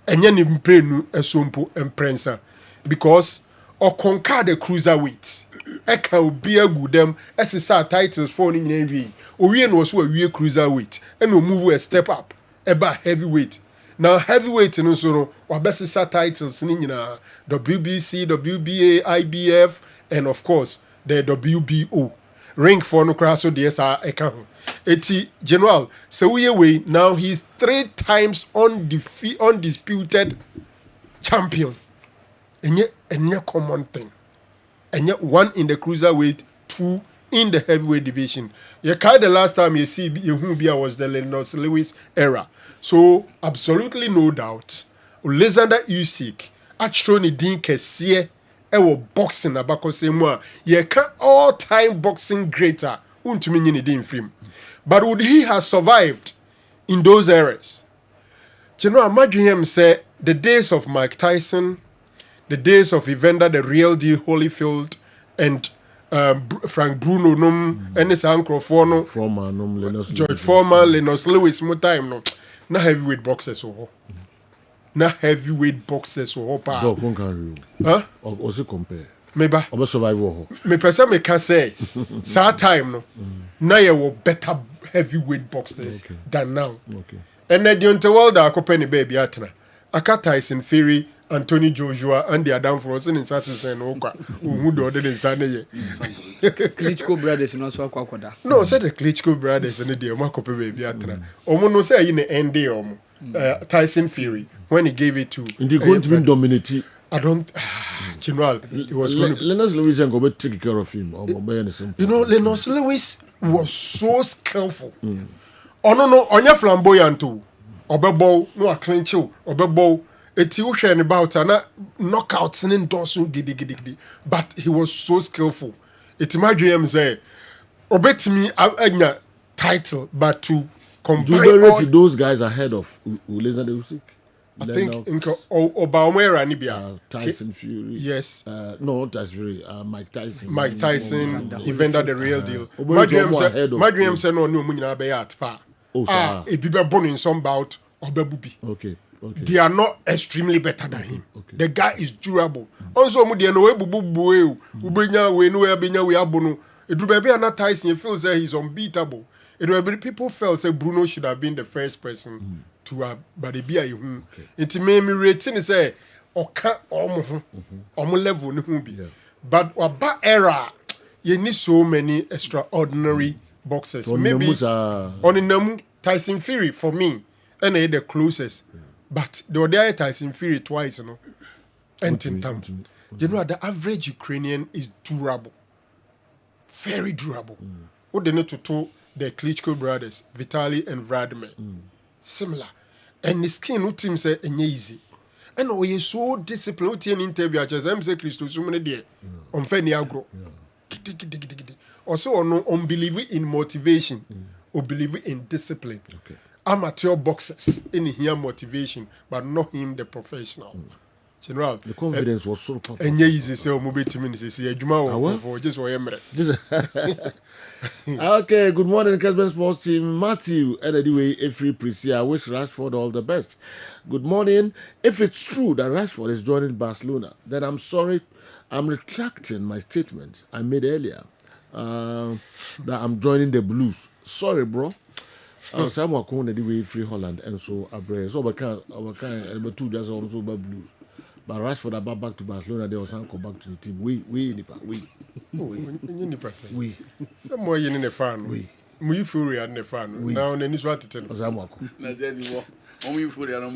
And yen imprenu esompo emprensa because or conquer the cruiserweight. Eka obi agu them SSR titles for in navy. Orien was a real cruiserweight and we move a step up about heavyweight. Now heavyweight no so wabesisa titles ni nyina WBC, WBA, IBF and of course the WBO. Ring for no crash so DSR account. Eti General, so we now he's 3 times undisputed champion. And yet common thing. And yet 1 in the cruiserweight, 2 in the heavyweight division. You kind the last time you see Yehubia was the Lennox Lewis era. So absolutely no doubt. Alexander Usyk actually didn't kesiye ewo boxing abako se mo ye can all-time boxing greater untumi nyini din film. But would he have survived in those eras? You know, imagine him say the days of Mike Tyson, the days of Evander the Real Deal Holyfield and Frank Bruno and his uncle George Foreman, Lennox Lewis more time no. Na heavyweight boxers so. Na heavyweight boxers so pa. Huh? Also compare. Meba. Oba survival. Me person me can say sa time no. Na ye wo better heavyweight boxers than now. Okay. And then the world are company baby atna. Aka Tyson Fury, Anthony Joshua and the Adam Frozen in Saturday and Oka. Who do the insane ye. Klitschko brothers no so akwakoda. No, say the Klitschko brothers and the Omako baby atna. Omo no say in the end day Tyson Fury when he gave it to and going to be dominated. I don't General it was going to Lennox Lewis and go take care of him. You know, Lennox Lewis was so skillful. Oh no, onya flamboyant too. Obebo no a clinch obebo eti wo hwe ne bout na knockouts in dosu gidi. But he was so skillful. Eti madwem say obetimi anya title but to combine do they rate those guys ahead of Alexander Usyk? I think Obama Nibia Tyson Fury. Yes. No, Tyson Fury. Mike Tyson. Mike Tyson, Evander the Real Deal. Madwem say no munyina be at pa. A people born in some bout Obebubi. Okay. They are not extremely better than him. Okay. The guy is durable. Also, mu dey no we bubu ubenya we no ebenya we abono. Edubebe na Tyson feels that he's unbeatable. People felt that Bruno should have been the first person to have, but the beer you. It made me rating say oka omo level no be. But about era, you need so many extraordinary boxers. Maybe on Namu Tyson Fury for me, and the closest. But the other Tyson Fury twice, you know. And you know the average Ukrainian is durable, very durable. What they need to do the Klitschko brothers, Vitaly and Vladimir, similar. And the skin who team say easy. And we are so disciplined in interview as I'm say Christo so many day on Feni agro. Also on unbelieving in motivation. or believe in discipline. Okay. Amateur boxers in here motivation, but not him the professional. General, the confidence was so proper. And easy say mobile team is say Juma for just Okay, good morning, Kessben Sports Team. Matthew, and anyway, every pre I wish Rashford all the best. Good morning. If it's true that Rashford is joining Barcelona, then I'm sorry, I'm retracting my statement I made earlier that I'm joining the Blues. Sorry, bro. Some are calling anyway free Holland, and so I bring so I can't, but two just also about Blues. But Rashford about back to Barcelona, they also come back to the team. We. Some more in the fan. We fury and the fan. Now, then is what to tell us. Only for the another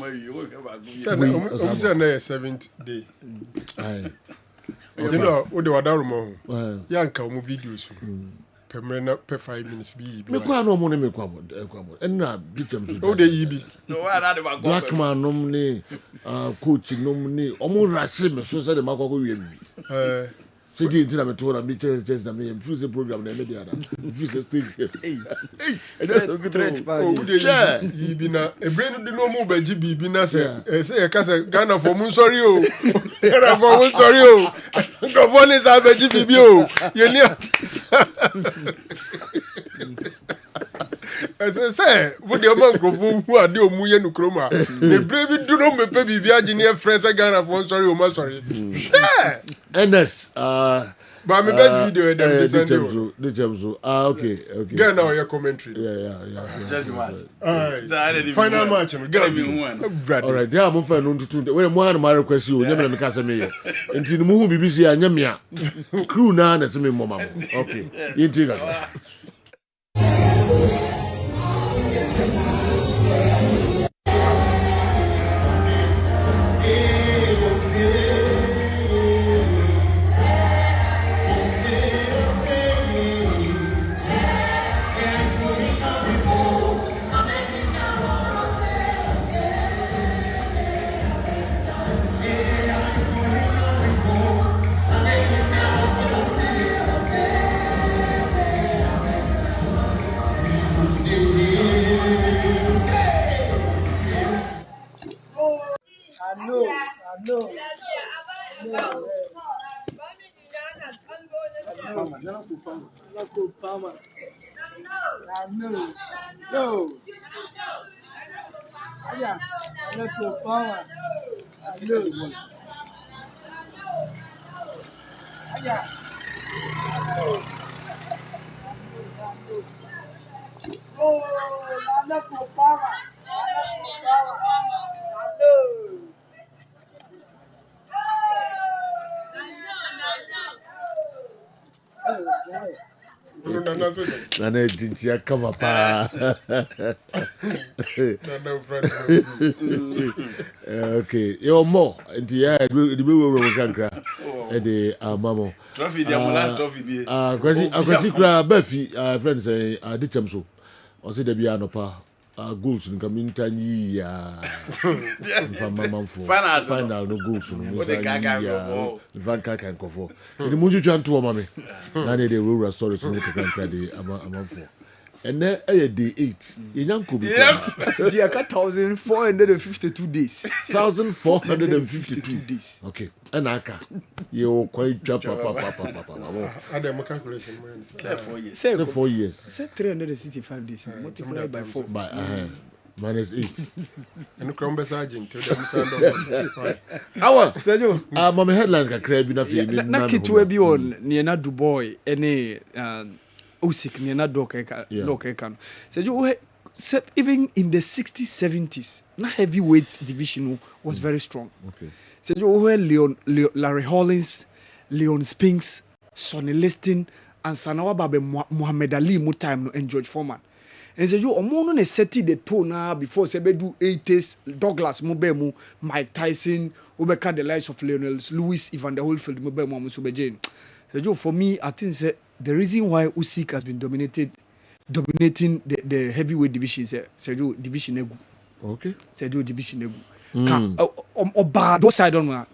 7th day. You know, what the Wadarmo, Yanka videos. Permanent per 5 minutes. Be no money, me quamo, and now Dietary. Oh, the EB. Black man, nominee, coaching nominee, almost Rashim, so said the Marco. So did you have told me just the main fuse program, the media, fuse stage. Hey, that's a good chair. You been a brain of the normal by GB, Bina say a casa Ghana for Munsorio. Ghana for Munsorio. The one is a GBO. You know. As I say, what the amount who are doing Muyan Kroma. The brave do not pay Virginia friends at Ghana for sorry. NS, but my best video is the James. Okay. Get now your commentary. Yeah. Final match. All right, they are moving on to two. When one of my requests you, never the Casamia. Until the movie BBC and Yamia. Crew now, and some mama. Okay, you take it. I know. Nana Jinja come up. Okay, you're more. And the we can cry. And the mamma. Trophy, the last trophy. Kwasi Buffy, friends say, Dietary so. Or say the piano pa. Goals in community final no goals Van Kaka and Kofo. The Muju Jan to mommy. Now they rural stories to make a credit amount for. And then day 8 in Yanko. They are 1,452 days. 1,452 days. Okay. And Aka. You quite jump papa. Adam calculation. 4 years. Say 365 days. Multiplied by 4. Minus 8. And Crombe Sergeant to them. Our Mamma headlines can crab enough. Nakit will be on Niana Duboy, any Usik Niana Dokekan. So even in the 60s, 70s, not heavyweight division was very strong. Okay. So Larry Hollins, Leon Spinks, Sonny Liston, and Sanawa Babe Muhammad Ali Mutime and George Foreman. And so you omono ne seti the tone now before se do 80s Douglas Mobemu, Mike Tyson, Ubeka the likes of Lionel Lewis, Evander Holyfield Mobemu Musubejane. So you for me, I think the reason why Usyk has been dominating the heavyweight division is division egu. Okay. Division egu. Or bad those side on.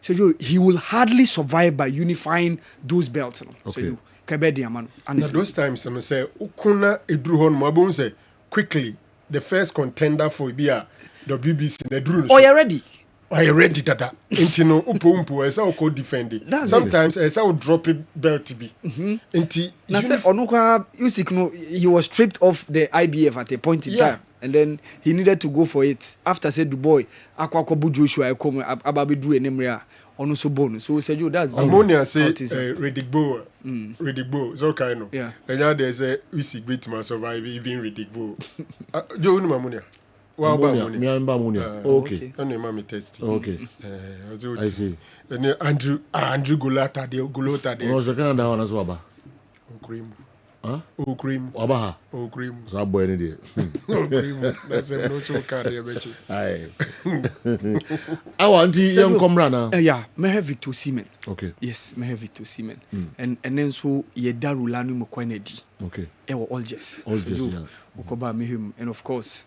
So he will hardly survive by unifying those belts. Okay. Kebedi amano. And those times, I say, Ukuna Edruhon Mabon say quickly the first contender for Bia the BBC the Drew. Oh, you're ready. I ready that. Intino upo as I could defend it. Sometimes as I would drop it belt to be. Inti. Now say Onuka Usyk he was stripped off the IBF at a point in time. And then he needed to go for it. After said the boy, Akwakobu Joshua come Ababi Drew and Emria on so bonus. So said you that's ammonia say Redigbo. Redigbo. So kind of. Yeah. And now there's a Usyk bit to survive even Redigbo. Joe Mamunia. Well, Bamunia. Okay. Only mommy test. Okay. I see. And Andrew Golota de Golota de. Was the Canada one as well? Cream. Huh? Oh, cream. Wabaha. Oh, cream. So boy any day. Oh, cream. That's a no so card here, bet you. Aye. I want to young comrade. Yeah, me have Victor Seaman. Okay. Yes, me have Victor Seaman. And then so ye darulanu mo kwanedi. Okay. E were all just. All just, yeah. Ukoba me him, and of course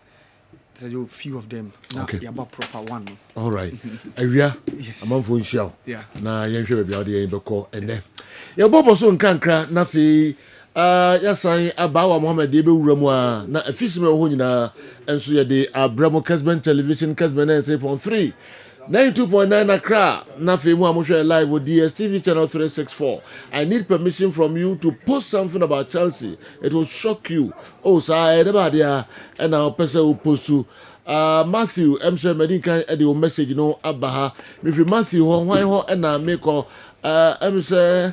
there's a few of them. Okay. Yeah, about proper one. All right. Area. Yes. I'm on phone show. Yeah. Na yen hwe bia de yen beko ene. Ye bobo so nkrankra na fi yasan abawa Mohammed de be wura mu a na afisime ho nyina enso ye de abramo Kessben television Kessben 93.3 92.9 Accra. Nafi mu amuhwe live with DSTV channel 364. I need permission from you to post something about Chelsea. It will shock you. Oh, sir, everybody and our person will post to Matthew MC Medinka edi message no abaha. If Matthew ho and na make MC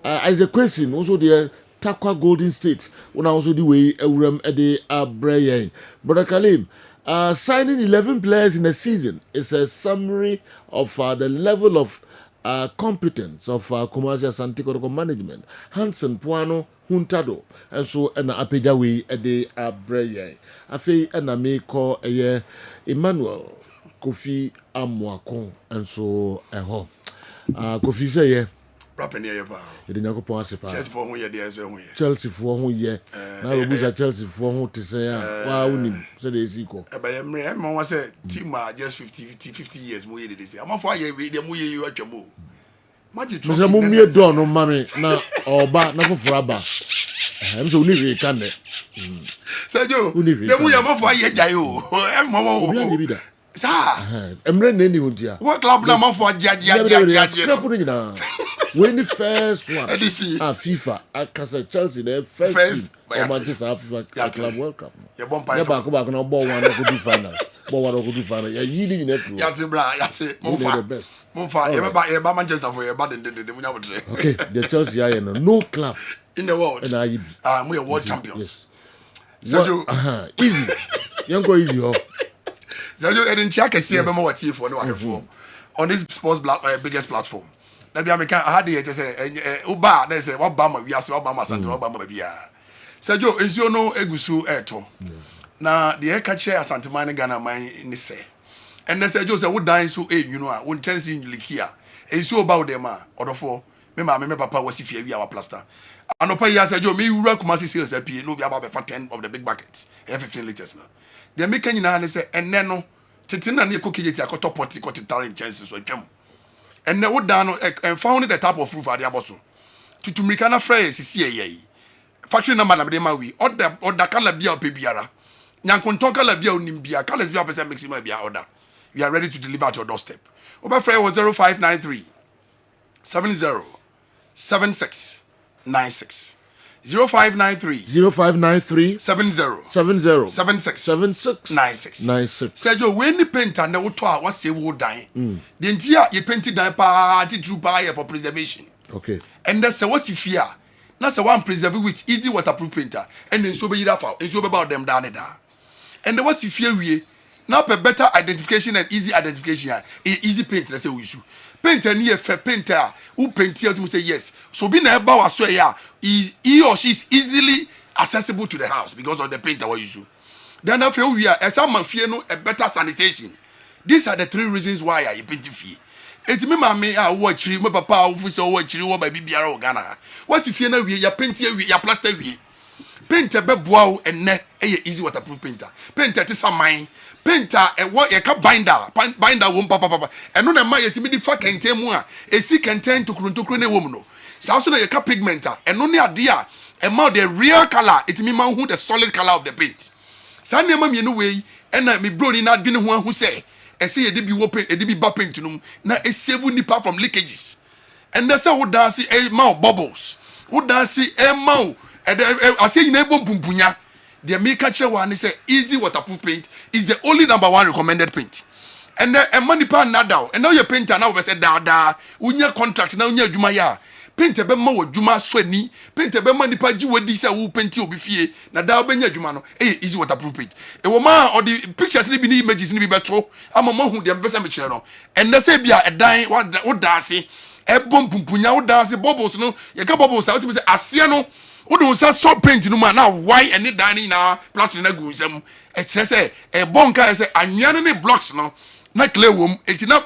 Isaac question also the Takwa Golden State. When also the way Ewrem edi abrayen. Brother Kalim, signing 11 players in a season is a summary of the level of competence of Kumasi Santikoro management. Hansen Puano Huntado and so and Apejawi Ede Abreye. Afe and a me call a Emmanuel Kofi Amwakon and so a ho. Kofi say Rapping here, ba. You didn't go pass it. Chelsea for who ye there as well. Chelsea for who ye. Now we buy Chelsea for who to say. Wow, unim. Say the equal. But I'm one say team just 50 years more than this. I'm for ye the more you at your move. Mr. Mummy don no money na oba na for aba. I'm so only can there. Sergio, the more you for ye jayo. I'm mama. Sir, I'm ready to what club number for Jaja? When the first one, FIFA, I can say Chelsea, the first Manchester FIFA Club World Cup. You're born by back no ball one could do final. Ball one could do final. You're yielding in every. Yati bra, yati. The best. Monfa, you're by Manchester for your bad in the okay, the Chelsea are no club in the world. And we are world champions. Sergio, easy. You go easy, oh. Sergio, I didn't check a CMM or TV for no form on this sports biggest platform. Now, I had the say, Uba, they say, what Bama, we are so Obama Santa Obama, baby. Sergio, is you know Egusu Eto. Now, the air catcher at Santa Mana Ghana, mine in the say. And they said, Joseph, would die so, you know, I wouldn't chance in Likia. And so about them, or for me, my papa was if you are plaster. And no pay, I said, me, you work Kumasi sales AP, no, be about 10 of the big buckets, 15 liters now. They're making you and say, and then no, Titina near cookie, I got top potty, got it chances or jam. And they would down and found the type of roof at the abosso. To make an affair, CCA. Factory number of them, we or the color beer pibiara. Yankonton color beer nimbia, colors beer percent maximum beer order. We are ready to deliver at your doorstep. Over Frey was 0593 70 76 96. 0593 70 76 96. Sergio, when the painter never told what say would die. The entire you painted that party drew by for preservation. Okay. And that's what's the fear. That's the one preserve with easy waterproof painter. And then so be that and so about them down there. And there was the fear we now a better identification and easy identification. Easy paint, let's say we issue. Painter near fair painter who paint here to say yes. So being a bow as well, he or she is easily accessible to the house because of the painter what you do. Then I feel we are as some fear no a better sanitation. These are the three reasons why I paint fee. It's me, mammy, I watch you, my papa, officer, watch you, my BBR Ghana. What's if you know we are painting, we are plaster we. Painter bebow and net a easy waterproof painter. Painter to some mine. Painter and what a binder won't papa and no my timid fucking temua a sick and ten to crune woman. Sa also na ye ka pigment and no ne ade a amount the real color it mean man who the solid color of the paint. Sa nneema mienu wei na me bro ni na adwene ho ahu say ese ye de bi wo paint, e de bi ba paint no na e save nipa from leakages. And that's how we dance e ma bubbles. We dance e ma I say you never bumpunya. The maker chair one say easy waterproof paint is the only #1 recommended paint. And then a money pan now, and now your painter now we say da unya contract now unya juma ya. Paint a bema wo juma sweni, paint a bema nipa ji wedi say wo paint obi fie na da obenya juma no easy waterproof paint. E wo ma or the pictures ni bi ni images ni bi beto ama mo hu dem besa me kire no. And say bia a dan wo dance e bom pumpunya wo dance bubbles no ye ka bubbles out me say asie no wo do say so paint no ma na why any dan ni na plaster na gu nsam e kire say e bonka say anwia ne blocks no na clay wom enti na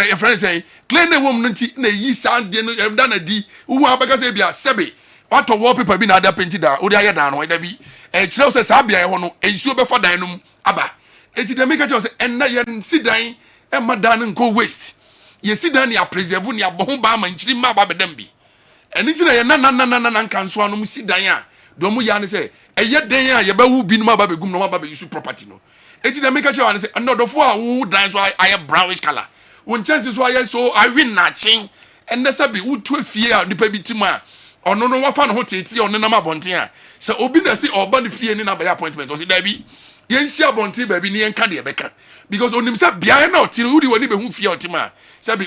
your friend say clay na wom no nti na yi sand de no da na di wo abaka say bia sebe wato wallpaper bi na ada paint da wo de aye dan no da bi e kire say sa bia ye ho no ensuo be fa dan no aba enti de make sure say en na ye si dan e ma dan nko waste ye si dan ya preserve ni abo ho ba ma nchiri ma ba bedam bi eni ti na ye na nkanso anu si dan a do mu ya ne say eye dan a ye ba wu bi no ma ba begum no ma ba be use property no eti na make sure and say anodofo a wo dan so I brownish color won chances so I so I win na chin and na sabi wo tu afie a nipa bi tima ono no wa fa no tete ono na mabonten a se obi na say oba ne fie ni na ba appointment o say da bi yen hia bonten ba bi ne yen ka de beka because onim say bia na oti wo di woni be hu fie otima sabi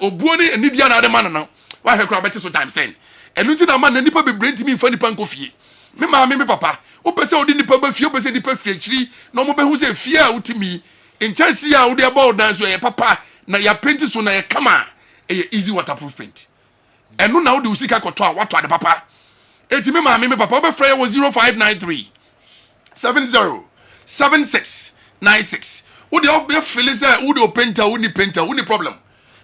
obuo ni enidia na de man no wa hwe kra beti so times 10 enu ti na man na nipa be brent mi fa nipa nko fie me ma me papa wo pese odi nipa ba fie wo pese nipa fie chiri no mo be hu say fie a utimi in chance ya wo de about dance so ye papa na ya paint so na ye kama e easy waterproof paint enu na wo de usika koto a wato ade papa eti me ma me papa wo be frɛ wo 0593 707696 wo de be feel say wo de painter wo ni problem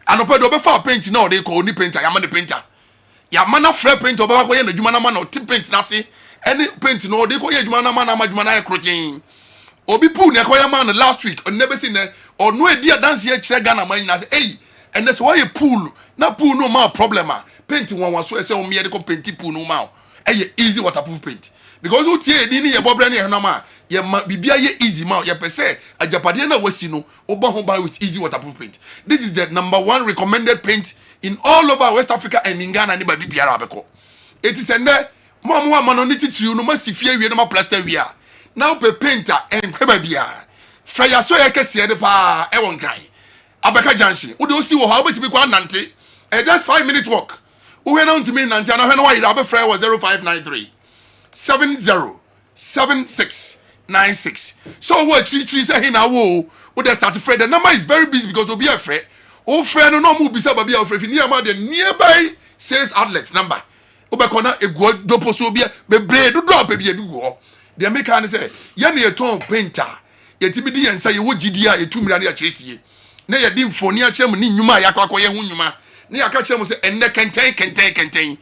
anopa do be fa paint na o de ko ni painter ya ma ne painter ya ma na frɛ painter o ba ko ye na dwuma na ma na o ti paint na se any paint no they ko ye dwuma na ma na ma dwuma na e krochen obi pool na ko ye man last week on never seen or no idea dance here kire Ghana man na say hey and that's why you pool na pool no ma problem paint one so say o me de ko paint pool no ma easy waterproof paint because o tie di ni ye bobre na ye no ma ye bibia ye easy ma ye pese ajapade na wasi no oba ho buy with easy waterproof paint. This is the #1 recommended paint in all over West Africa and in Ghana ni ba bibia abeko it is ende mom wa mano ni titiri no masifie wie no ma plaster wie a now pe painter en kweba bia fire so ye kese de pa e won kan abeka junction wo de o si wo ha obetimi kwa nante just 5 minutes walk wo we na ntimi nante na hwe no wa yira be fry was 0593 707696 so what chiri say he na wo de start afraid the number is very busy because obi afraid o friend no mo bi say ba bia afraid ni am the nearby sales outlet number obekona egu dopo so bia bebre do drop bia bi go the maker ne say ye na yeton painter yetimi di yensa ye wo gidi a etumira na ya kiresie na ye di mfoni a kyerem ni nnwuma ya kwakoye hu nnwuma na ya ka kyerem say enne kenten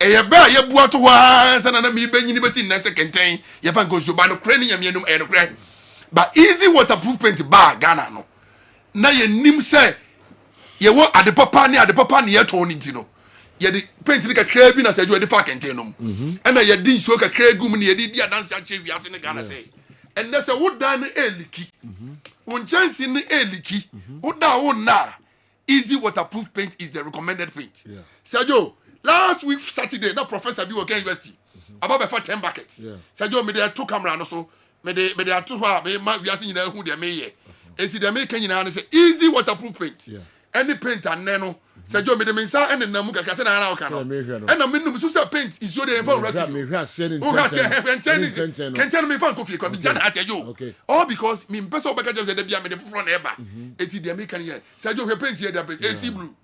ye ba ye bua to wa sana na mi benyi ni besi na se kenten ye fa nkonso ba no kre ni yamienum no kre but easy waterproof paint ba Ghana no na ye nim say ye wo adepapa ne ye ton ni ti no ye di paint ni kakra bi na se ju de fa kenten no na ye di nsuo kakra gum ni ye di adanse a che wiase ne Ghana say and that's a wood dan eliki un chance ni eliki woda wo na easy waterproof paint is the recommended paint Sergio last week Saturday na professor bi work university about for 10 buckets Sergio me dey to camera no so me dey to ha me ma wiase nyina hu de me ye enti de me kan nyina na say easy waterproof paint any paint and no Sergio me de me nsa ene namu kaka se na aka no ena me num so say paint is so dey for rescue me hwa se ni kenten me fan kofi kwa me jana Sergio all because me person obeka just dey bia me de foforo na eba enti de me kan here Sergio we paint here dey AC blue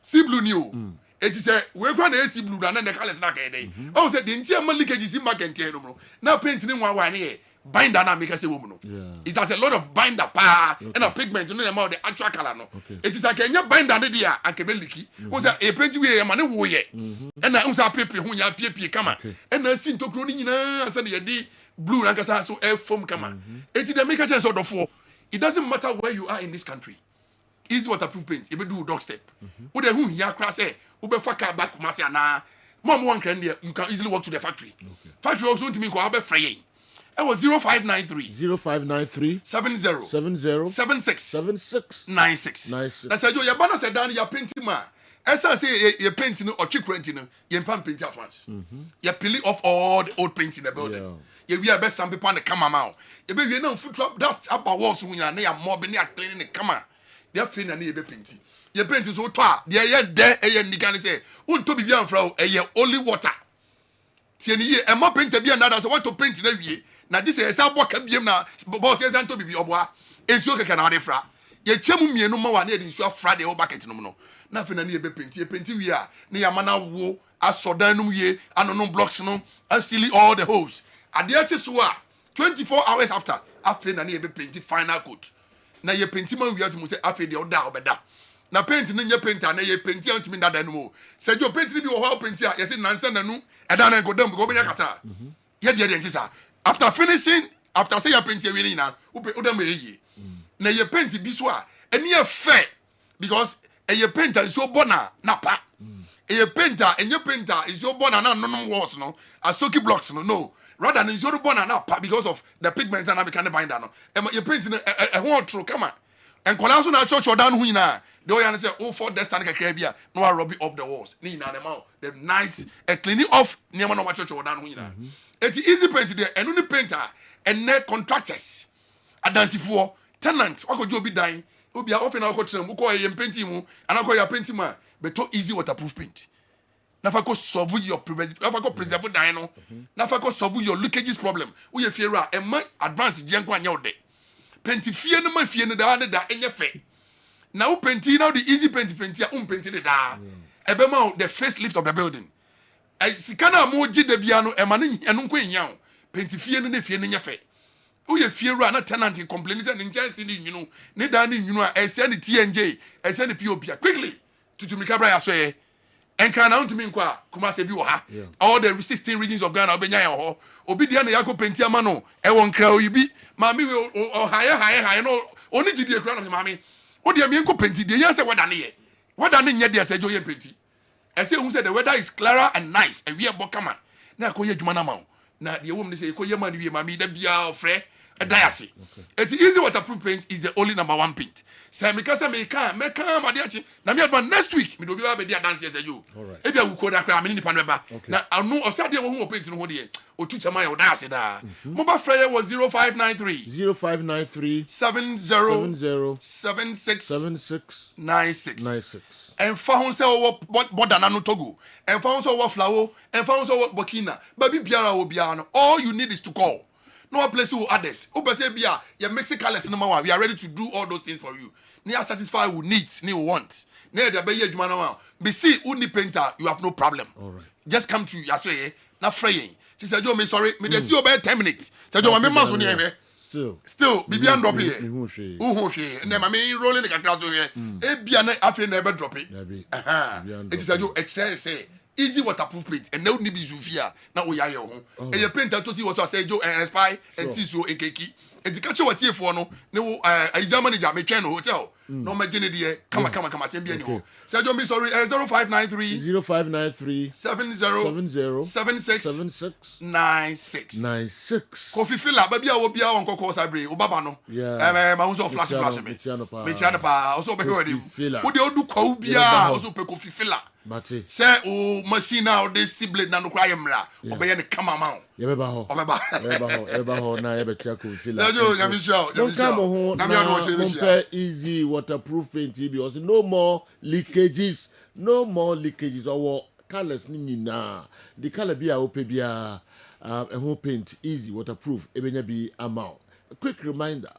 sea blue ni o enti say we kwa na AC blue na the colors na ka dey o say the ntia ma leakages in market no na paint ni nwa wa ne binder na make say wo mu no it has a lot of binder pa and a pigment no the actual color no it is like enya binder ne dia anke be liki o say e paint we e ma ne wo ye and na say pepe hu nya pepe kama and na sin tokro ni nyina say na di blue na kasa so air foam kama it is the make chance of it doesn't matter where you are in this country easy waterproof paint. You be do dog step. Who the who here crash say, ube faka back kumasi ana. Mom one can you can easily walk to the factory. Factory also to me ko abe fraying. It was 0593 70 76 96. That's why your banner said down your painting man. As I say, you're painting or chick renting, you're painting at once. You're peeling off all the old paint in the building. You have best some people on the camera now. You be no foot drop dust up our walls when you're near mobbing, you're cleaning the camera. They're feeling a near painting. Your paint is so tall. They're there, and you can say, won't to be young from a year only water. See, a more paint to be another, so what to paint in a year. Now, this is a walk up here now, boss says, and to be your boy. It's your can have a fra. Ye chemu me no more near the show Friday or bucket no no. Nothing near be painty we are near mana wo asodanum ye and no blocks no and silly all the holes. At the Chisua 24 hours after I feel near be painty final coat. Now ye painty man we have to say after the order obeda. Now painting in your painter na ye painty out to me that anymore. Said your painting be how painter yes in Nansen and no and then go down go be kata. Ye dear dentisa. After finishing after say your painting winning now udam ye. Na ye paint bi so a eni e fair because ye painter is so bona na pa ye painter enye painter is so bona na no walls no asoki blocks no rather than is so bona na pa because of the pigments and we can bind no ye paint e ho true come on and kola so na church odan hu nyina the way say oh for destiny kakra bia no a rub off the walls ni na dem the nice cleaning off niam no church odan hu nyina it easy paint there enu ni painter and contractors adansifo tenant wako jo bi dan obi a often na ko tram ko ye painting mu ana ko ya painting ma beto easy waterproof paint na fa ko solve your preserve dan no na fa ko solve your leakages problem wo ye fiera e ma advance je nko anya ode paint fie no ma fie no da enye fe na wo painting now the easy paint ya painting the da e be ma the facelift of the building e sikana mo gi da bia no e ma no eno nko enya o paint fie no na fie no nye fe Uye fiera na tenant complaining say njansi ni nwunu ne da ni nwunu a ese ni TNJ ese ni POP quickly to mikabra ya so ye enka na ntumi nkwa kuma se bi wo ha all the 16 regions of Ghana obenya ya ho obi dia na yakọ penti ama no e won kra oyibi mami we o haye no oni gidie kra no mami o dia mi enko penti de yan se weda ne ye weda ne nye de se jo ye penti ese hu say the weather is clearer and nice and we are bokama na ko ye dwuma na ma na de wo mi say ko ye ma ni we mami da bia ofre diasi. It's easy waterproof paint is the only number one paint. Say me kasa me kan madiachi na me advan next week me do be be dia dance as you. E bia wuko da kra me ni panu ba. Na anu osade wo hu paint no ho de o tu chama ya diasi da. Mo ba frey was 0593 70 76 96. And found say what border no Togo. And found so what flower and found so what Burkina. Baby biara wo bia no. All you need is to call. No place you others. Bia, your Mexican number one. We are ready to do all those things for you. Near satisfy with needs, need wants. Near the Bayer Jumana. Be see only painter, you have no problem. All right. Just come to Yaswe, not fraying. She said, Joe, me sorry, me see you about 10 minutes. Said Joe, my mouse on here. Still, be beyond drop here. And then my main rolling the class here. Biana after never drop it. It is a Joe extra say. Easy waterproof paint and no need be Zufia. Now we are your home. And your painter to see what I say, Joe and Spy and Tiso and Keki. And the catcher what here for no, a German job, a chain hotel. No, my Jenny dear, come, send me any. Sergio, me sorry, 0593 70 76 96. Coffee filler, baby, I will be on Coco Sabre, Obabano. Yeah, my own flash me. Mechanapa, also be ready. Would you do Cobia, also pe coffee filler? Say, oh, machine now, this sibling, Nano Cryamra, obey any come amount. Ebaho, na ebechaku filler. Sergio, easy waterproof paint because no more leakages. Our colors ni na the color be ope bia whole paint easy waterproof ebenya bi amount. A quick reminder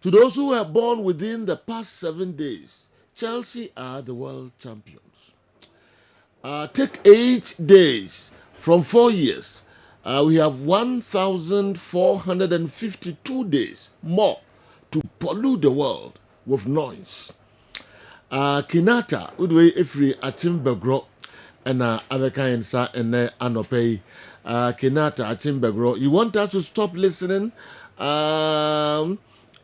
to those who were born within the past 7 days, Chelsea are the world champions. Take 8 days from 4 years, we have 1,452 days more to pollute the world with noise. Kinata udwe ifri atimbegro and Avekan sa and Anope Kinata atimbegro. You want us to stop listening to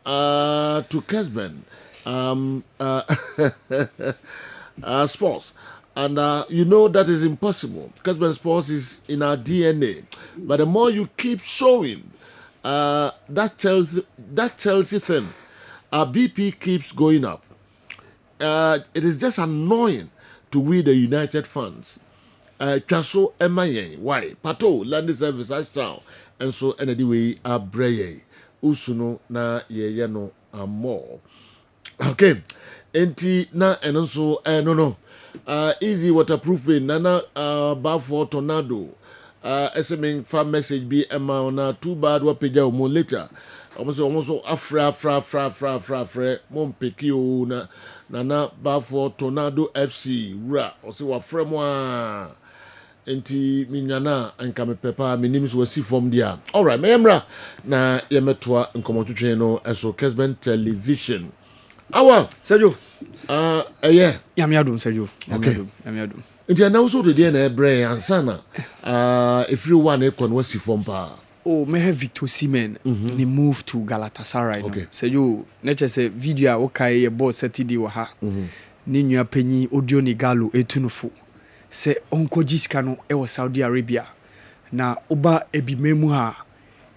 Kessben. sports. And you know that is impossible. Kessben Sports is in our DNA. But the more you keep showing that Chelsea thing, our BP keeps going up. It is just annoying to we the United fans. Chaso Emaye, why? Pato, Land Service, Ashtown, and so anyway, Breye, Usuno, na ye no more. Okay, enti na and also no. Easy waterproofing nana for tornado SMing fan message be Emma na too bad what page mo later almost afra mom pekio na nana for tornado FC ra o se wa fremo enti minyana anka me pepa me nim so wasi form dia. All right, memra na yemetoa nkomotwetwe no eso Kessben television. Awa Sergio. Yeah. Yamiadum, Sergio. Okay. Yamiadum. Nti na also the na ebre ansana. If you want ekon wasi form pa. Oh, me have Victor Osimhen. He moved to Galatasaray. Okay. Sergio, nature say video okay boss Saturday wa ha. Ni nua panyi Odioni Galo etunufo. Se onko jiska no e wo Saudi Arabia. Na oba ebimemu ha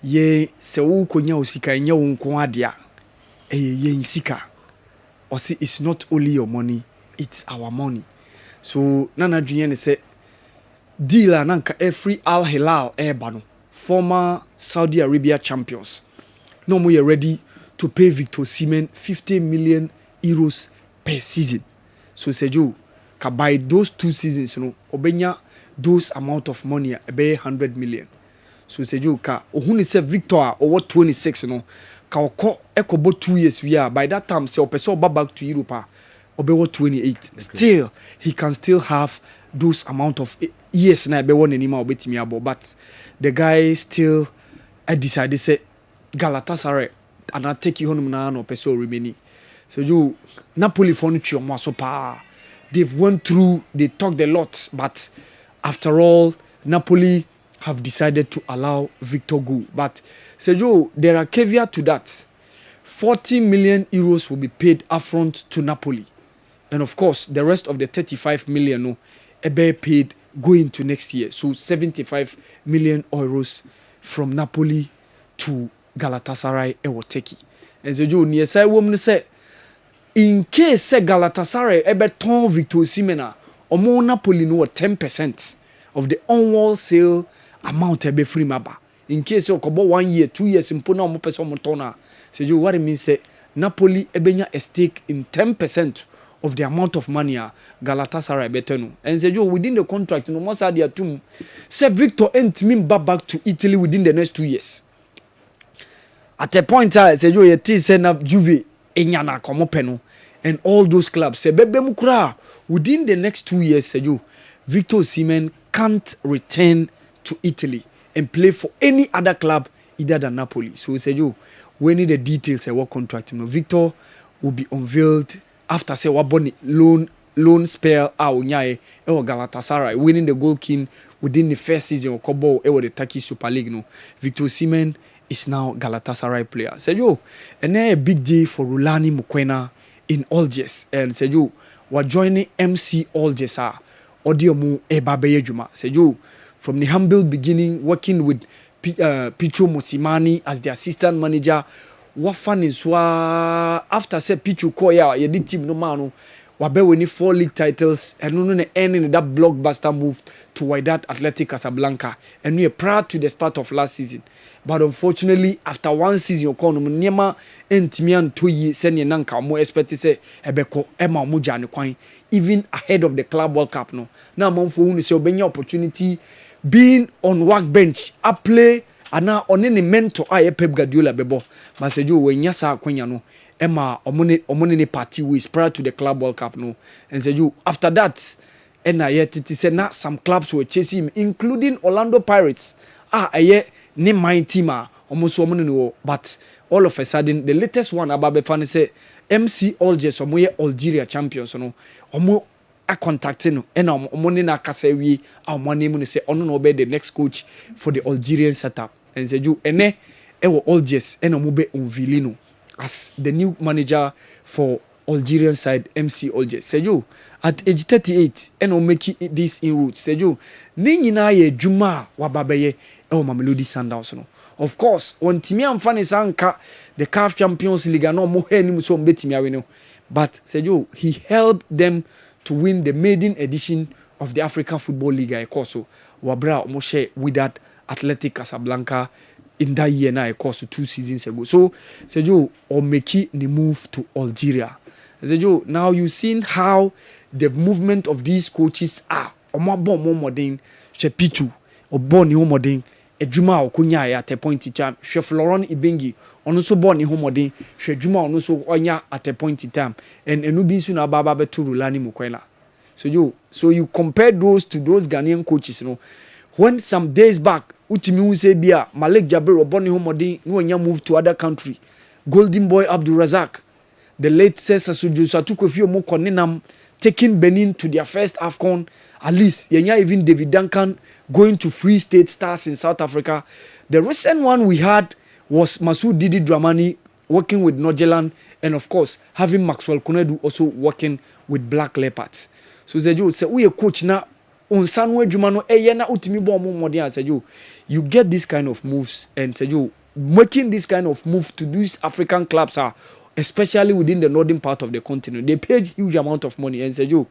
ye se wo konya osika nya wo nko adea. Ye nsika. Or see, it's not only your money, it's our money. So Nana Junior say dealer nanka every Al Hilal Airbano, former Saudi Arabia champions. No more ready to pay Victor Osimhen 50 million euros per season. So Sergio can buy those 2 seasons, obenya those amount of money, about 100 million. So Sergio ka ohuni se Victor over 26, Kaoko Ekobo 2 years we are by that time say opeso back to Europe obewo 28. Okay. Still he can still have those amount of years na be won anima obetimi abo, but the guy still decided say Galatasaray and I take you home na no opeso remaining. So you Napoli for no so pa they've went through, they talked a lot, but after all Napoli have decided to allow Victor go. But Sergio, there are caveat to that. 40 million euros will be paid upfront to Napoli. And of course, the rest of the 35 million be paid going to next year. So 75 million euros from Napoli to Galatasaray e Woteki. And Sergio, near say woman say, in case say Galatasaray ebe ton Victor Osimhen omo Napoli no 10% of the on-wall sale amount ebe free maba. In case you kobo 1 year, 2 years, impona omo person omo tona. So you what it means say Napoli ebenya a stake in 10% of the amount of money Galatasaray betenu. And say you within the contract no more sadia tum. Say Victor ent back to Italy within the next 2 years. At a point say you yeti send up Juve enyana komo peno and all those clubs say bebe mukura within the next 2 years say you Victor Osimhen can't return to Italy and play for any other club other than Napoli. So say you when the details say what contract Victor will be unveiled after say what boni loan spell onyae e Galatasaray winning the goal king within the first season of Kobo e the Turkish Super League no. Victor Osimhen is now Galatasaray player. Say you and a big day for Rulani Mukwena in Algiers and say you were joining MC Algiers audio mu ebabe juma. Say you from the humble beginning working with Pichu Mosimani as the assistant manager. What fun is after say Pichu Koya ye did team no mano wabe winning 4 league titles and no ending that blockbuster move to Wydad Athletic Casablanca and we are proud to the start of last season. But unfortunately after 1 season you call no niema entimian 2 years send ye nanka mo expect say ebeko ema mo jani kwan even ahead of the Club World Cup no. Now man for who say obenya opportunity being on work bench a play ana on any mentor Pep Guardiola bebo but say you when yasa kwanya no Emma omone party who is prior to the Club World Cup no and say you after that and yet it is not some clubs were chasing him including Orlando Pirates ne my team almost no but all of a sudden the latest one about Befani say MC Algiers omoye Algeria champions no omo a contacting and money na kasewi our money mun say ono no be the next coach for the Algerian setup and say you ene e wo Algiers and omo be unveilino as the new manager for Algerian side MC Alger. Sejo, at age 38, and will make this inroads. Sejo, Nina ye Juma Wababeye, El Mamelodi Sundowns. No. Of course, when Timian Fanny Sanka, the CAF Champions League, no more any so betimia. But Sejo, he helped them to win the maiden edition of the African Football League. I course Wabra Moshe with that Athletic Casablanca in that year now, of course, 2 seasons ago. So, Sejo, or make the move to Algeria. Sejo, now you've seen how the movement of these coaches are. More modern, Shepitu, or born new modern, a Juma or Kunya at a point in time, Chef Laurent Ibengi, on also born in Homodin, Chef Juma on also Onya at a point in time, and Enubisuna Baba to Rulani Mukwela. So you compare those to those Ghanaian coaches, you know. When some days back, Utimi say Bia, Malik Jabir or Bonnie Homodi, no one moved to other country. Golden Boy Abdul Razak, the late Cesar Sujusa took a few more Koninam, taking Benin to their first AFCON. At least, even David Duncan going to Free State Stars in South Africa. The recent one we had was Masoud Didi Dramani working with Norgeland, and of course, having Maxwell Konedu also working with Black Leopards. So, Zejo, say, we a coach now. On Sanwe Jumano, na utimi bo mo modern. Sejo, you get this kind of moves, and Sejo, making this kind of move to these African clubs are, especially within the northern part of the continent, they paid huge amount of money, and Sejo,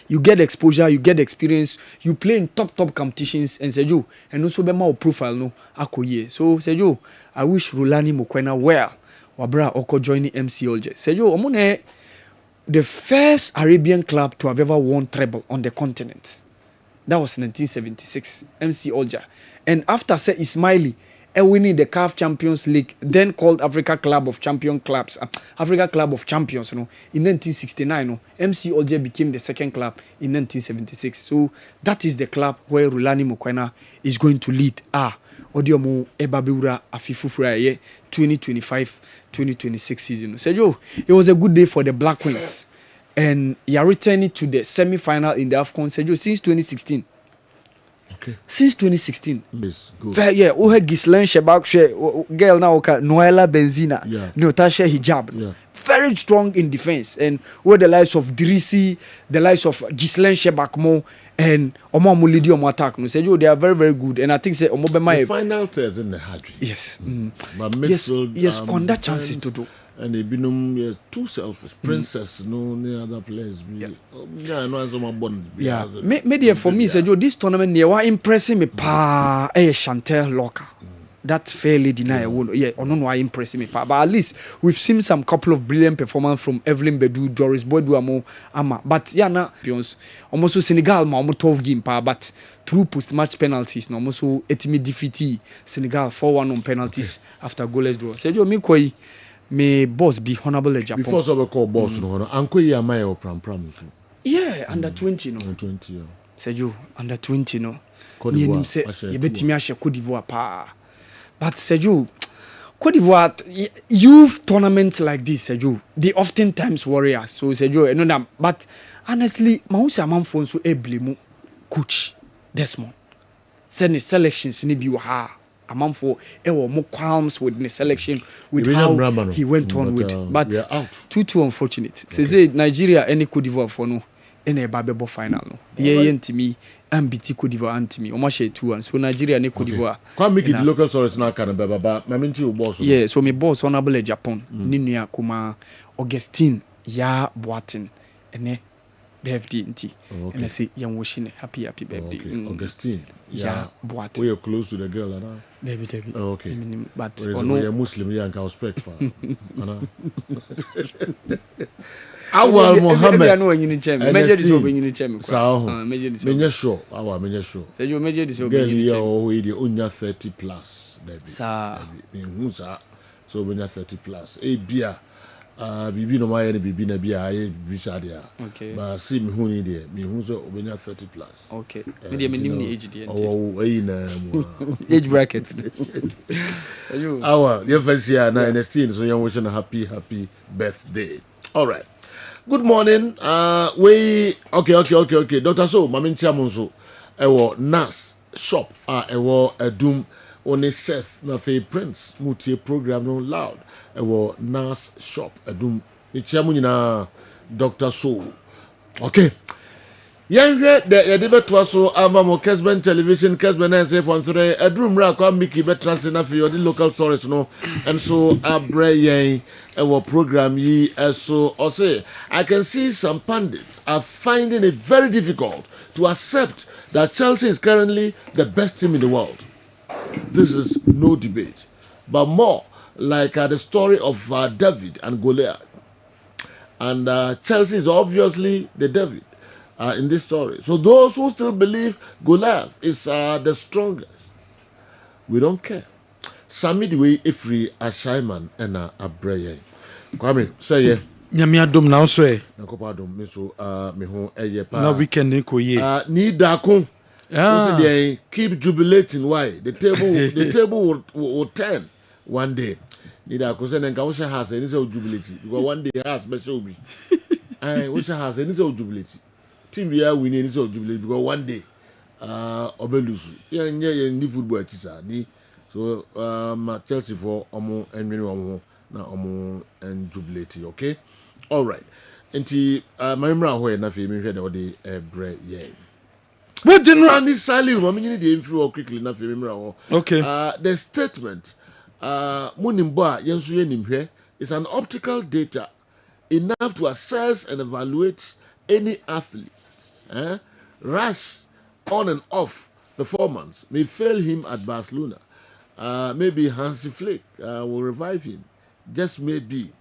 you get exposure, you get experience, you play in top competitions, and Sejo, and also be more profile no akoye. So Sejo, I wish Rulani Mukwena well. Wabra oko joining MC Olje. Sejo, omune the first Arabian club to have ever won treble on the continent. That was 1976, MC Olja. And after say Ismaili, winning the CAF Champions League, then called Africa Club of Champion Clubs, Africa Club of Champions, in 1969, MC Olja became the second club in 1976. So that is the club where Rulani Mukwena is going to lead. Odiomo Ebabiura Afifufura 2025-2026 season. Sergio, it was a good day for the Black Wings. And you are returning to the semi-final in the AFCON, Sergio, since 2016. Okay. Since 2016. Yes, good. Yeah, Gislen Shebak, girl now, Noela Benzina, Notasha Hijab. Yeah. Very strong in defense. And where the likes of Drisi, the likes of Gislen Shebakmo, and Omo Mulidi Omo attack. No, Sergio, they are very, very good. And I think say Omo Bema. The final third in the Hadri. Yes. But Midfield, yes, squander chances to do. And they been too selfish. Princess, no other players. Yeah, no as my bond. Yeah. Media for me, Sergio, this tournament they were impressing me. Chantel Laka. That fairly deny why impressing me. But at least we've seen some couple of brilliant performances from Evelyn Bedu, Doris Boydouamo, Ama. But almost Senegal ma 12 game but through post-match penalties, no almost etimi defeat Senegal 4-1 on penalties after goalless draw. Sergio Mikoi may boss be honorable at Japan. Before we call boss no Anko Yamayo pram. Yeah, under 20 no. Under 20 yeah. Sergio under 20 no. Cote d'Ivoire. You betimi ashe Cote d'Ivoire pa. But Sergio, Cote d'Ivoire, youth tournaments like this, Sergio, they oftentimes worry us. So Sergio, but honestly, Mausa Manfon so able coach Desmond. Send the selections in the a month for more qualms with the selection with how he went on with. But 2-2 unfortunate. Say Nigeria any Cote d'Ivoire for no any Babebo final no. Yeah, to me. Ambiti Cote d'Ivoire anti me. Omashe 2-1. So Nigeria ne Cote d'Ivoire. Can't make it the local source now can be baba. My mention you boss. Yeah, so me boss honorable Japan. Ninia kuma Augustine ya Boatin ene birthday nti. And I say young wishing happy birthday. Okay. Augustine ya Boatin. We are close to the girl now. David. Oh, okay. But we are Muslim yeah and respect for. Awal Mohammed. I know when you check. Major is over you check. Major sure. Our major sure. So you major is over. Girl here already unya 30 plus. Baby. So when 30 plus. Bia. Bibi no my bibi na bia bisa dia. Okay. But see me hu ni there. Me hu so obenya 30 plus. Okay. Me dey me age there. Age bracket. Our your first year na NST so you wishing a happy birthday. All right. Good morning. Okay. Dr. So, Mamin Chamonso, ewo Nas shop, ewo Edum, one Seth, na fe Prince, mutie program no loud, ewo Nas shop, Edum Ichiamu nyina Dr. So. Okay. Yanhwe de yede to so amba mo Kessben television Kessben 9.3 adrum ra kwa Mickey betrase na fi the local stories no and so abre yen our program yi so or say I can see some pundits are finding it very difficult to accept that Chelsea is currently the best team in the world. This is no debate, but more like the story of David and Goliath. And Chelsea is obviously the David in this story. So those who still believe Goliath is the strongest, we don't care. Sami the way Ifri Ashaiman and Abreye. Kwame, say yeah. Nyame adom na so e. Nakopa adom me so me ho eye pa. Na weekend ko ye. Ni dako. They keep jubilating. Why? The table will turn one day. Ni dako say nka wo has any say jubilate because one day has special be. Wo has any say jubilate. Team we are winning is jubilate because one day obelusu ye ni football kisa ni so Chelsea for omo enwini omo na omo en jubilate. Okay, all right. Enti mamra ho na fe mi hwe na ode bre ye what general Sandy Saliu mami ni dey influ quickly na fe mamra ho. Okay, the statement munimbo a yenso ye nimhwe is an optical data enough to assess and evaluate any athlete. Rush on and off performance may fail him at Barcelona. Maybe Hansi Flick will revive him. Just maybe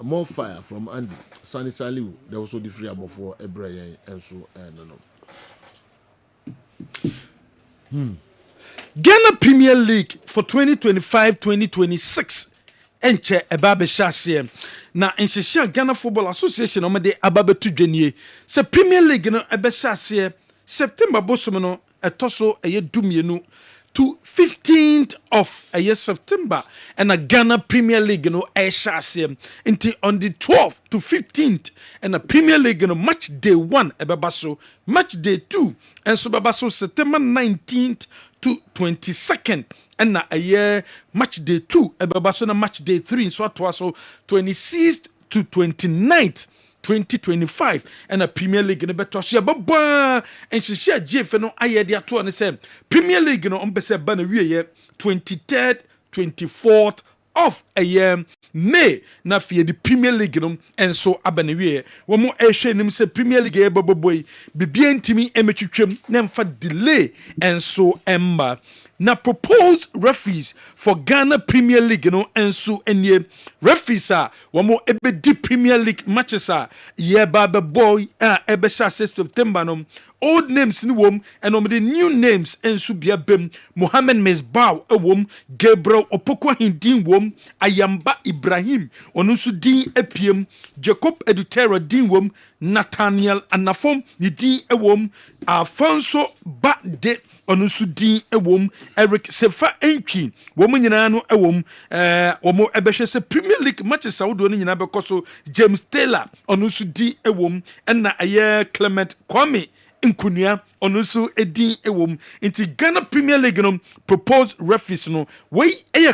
more fire from Andy. Sani Saliu, there was also the free about for Ebrahim and so no. Ghana Premier League for 2025-2026. Enche ebabe shasiem. Na enhyehyɛ Ghana Football Association omede ababe tudwanie. Se Premier League no ebe shasiem September bosom no etoso eye dumienu to 15th of September and a Ghana Premier League no shasiem until on the 12th to 15th and a Premier League no match day 1 ebebaso match day 2 and so bebaso September 19th to 22nd and a year match day 2 ebebaso na match day 3 so atwaso 26th to 29th 2025 and a Premier League no beto so baba and she share GF no aye dia to ne say Premier League no on bese ba na wie 23rd 24th of a year May na fie the Premier League no and so abana wie wo mo ehwe nim say Premier League e boboboy bibia ntimi emetwetwem na mfa delay and so emba na proposed referees for Ghana Premier League no and so enye referees wo mo ebedi Premier League matches ye baba boy ebe September no old names ni wom and the new names and so bia bem Mohamed Mesbah wom Gabriel Opokwa Hindin wom Ayamba Ibrahim onu so din epiem Jacob Edutera din wom Nathaniel Anafom ni din wom Alfonso Bade onu so din wom Eric Sefa Enki wom nyina no wom wom ebehwe se Premier League matches awodo no nyina bekoso James Taylor onu so din wom na aye Clement Kwame Nkunia onusu edin ewom inti Ghana Premier League no proposed referees no we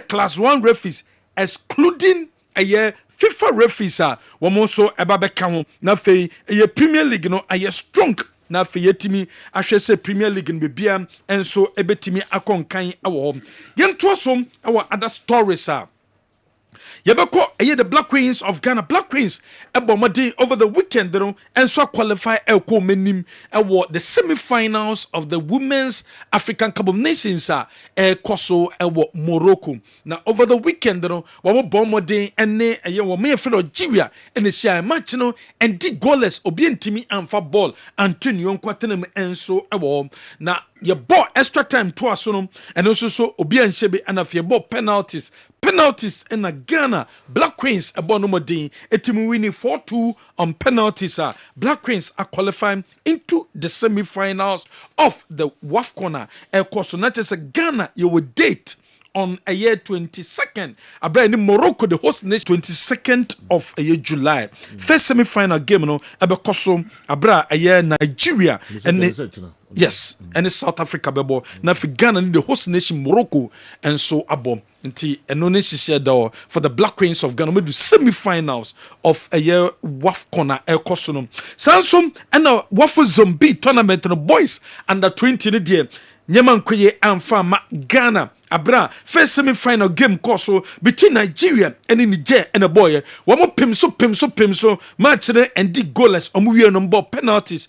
class 1 referees excluding FIFA referees womo so eba beka ho na fei Premier League no strong na fei yetimi ahwe se Premier League no bebia enso ebetimi akonkan awo yento so awo other stories Yabako the Black Queens of Ghana. Black Queens ebomade over the weekend and so qualify elko menim the semi-finals of the Women's African Cup of Nations koso Morocco. Now over the weekend wamo bomode ene wo me feel Nigeria and the share match no and di goalless obi ntimi amfa ball Antonio Nkwatenem enso na ye ball extra time to aso and also so obi anhye and afie ball penalties in a Ghana Black Queens abonomodin etimi winning 4-2 on penalties. Black Queens are qualifying into the semi-finals of the WAFCON. Of course, not just Ghana you will date on a year 22nd. Abra ni Morocco the host nation 22nd of a year July. First semi-final game no abekoso abra a year Nigeria and yes, and South Africa bebo. Na fi Ghana the host nation Morocco and so abo. Nti enone share door for the Black Queens of Ghana. We do semi-finals of a year WAFCON ekoso no. Samsung and a Waffle Zombie tournament no boys under 20 ni die. Nyeman kweye amfa ma Ghana. Abra first semi-final game course between Nigeria and Niger and a boy. One more pimso match and the goalless on we number penalties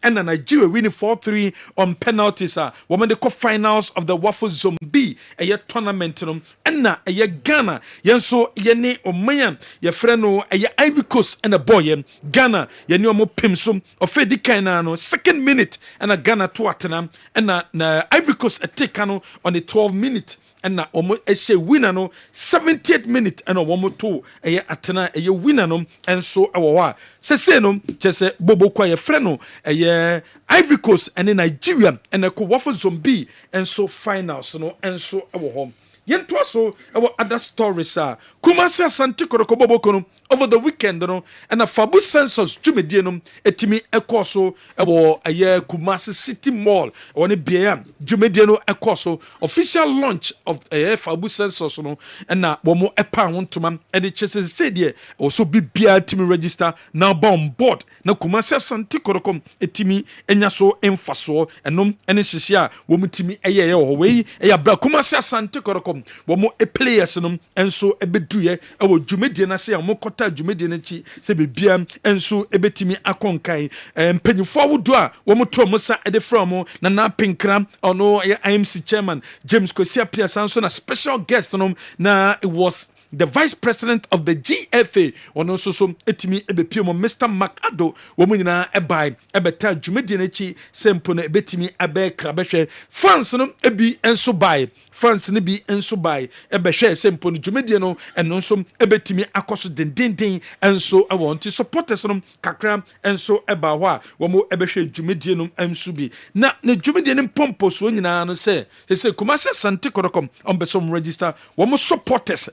and Nigeria winning 4-3 on penalties. Woman the finals of the Waffle Zombie a year tournament and na a year Ghana yenso yene omayan ye freno a year Ivory Coast and a boy Ghana ye ni omo pimso ofedi kaina no second minute and a Ghana to atenam and na Ivory Coast a take on the 12 minute and na omo ese winner no 70th minute and omo to eye atena eye winner no enso ewowa se no chese bobo kwa ye freno eye Ivory Coast and Nigeria and ko Waffle Zombie enso finals no enso ewo hom yento so ewo other stories Kumasi Asante Kotoko bobo no over the weekend no and a Fabu Census Jumedie no etimi ekoso ewo eye Kumasi City Mall woni bia Jumedie no ekoso official launch of Fabu Census no and na womo epa wontoma and the chese say there also be bia timi register now on board na Kumasi Asante Kotoko etimi enya so emfaso enom ene hihia womu timi eye wo we eya bra Kumasi Asante Kotoko womo players no enso ebeduye ewo Jumedie na say amokota Jumedie na chi se bebia enso ebetimi akonkan mpanyifo awodo a womo to mosa ede from na pinkram ono IMC chairman James Kosia Pia Sanso na special guest no na it was the vice president of the GFA ono so etimi ebepio Mr. Macado womu nyina ebai ebeta Jumedie na chi sempo na ebetimi abe krabehwe fans no ebi enso bai France ni bi enso bai ebehwe sempo no Jumedie no eno nso ebetimi akoso dendenden enso ewonti supporters no kakra enso eba ho a womo ebehwe Jumedie no enso bi na Jumedie no pompo so nyina no se Kumasi Asante Kotoko ombesom register womo supporters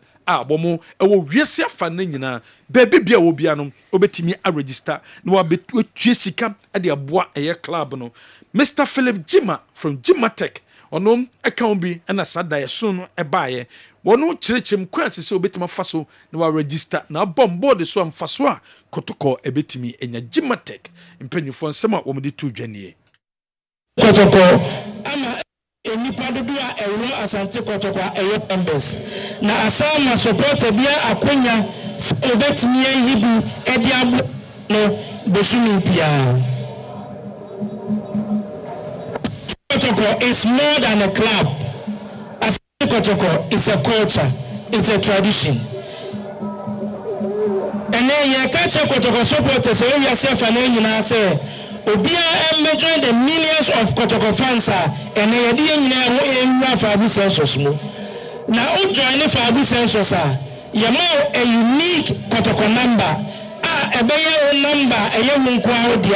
womo ewo wiase afa na nyina baby bia wo bia no obetimi a register na wa betue sika de aboa eye club no Mr. Philip Jima from Jima Tech ono account bi na sada ye so no ebaye wono chirechem kwanse se obetima faso na wa register na bombo so amfaso a Kotoko ebetimi enya Jima Tech mpanyufo nsema wo mde tu dwane Kotoko ama enipa dodo a ewo Asante Kotoko eyo members na asama support bia akonya obetimi yibu edi abu no besumi pia Kotoko is more than a club. Asante Kotoko is a culture, it's a tradition. And then you catch a Kotoko supporters, so you yourself and then you say, Obia join the millions of Kotoko fans, and then you know Fabu Census. Now, join the Fabu Census, you know a unique Kotoko number. A bayer number, a young crowd,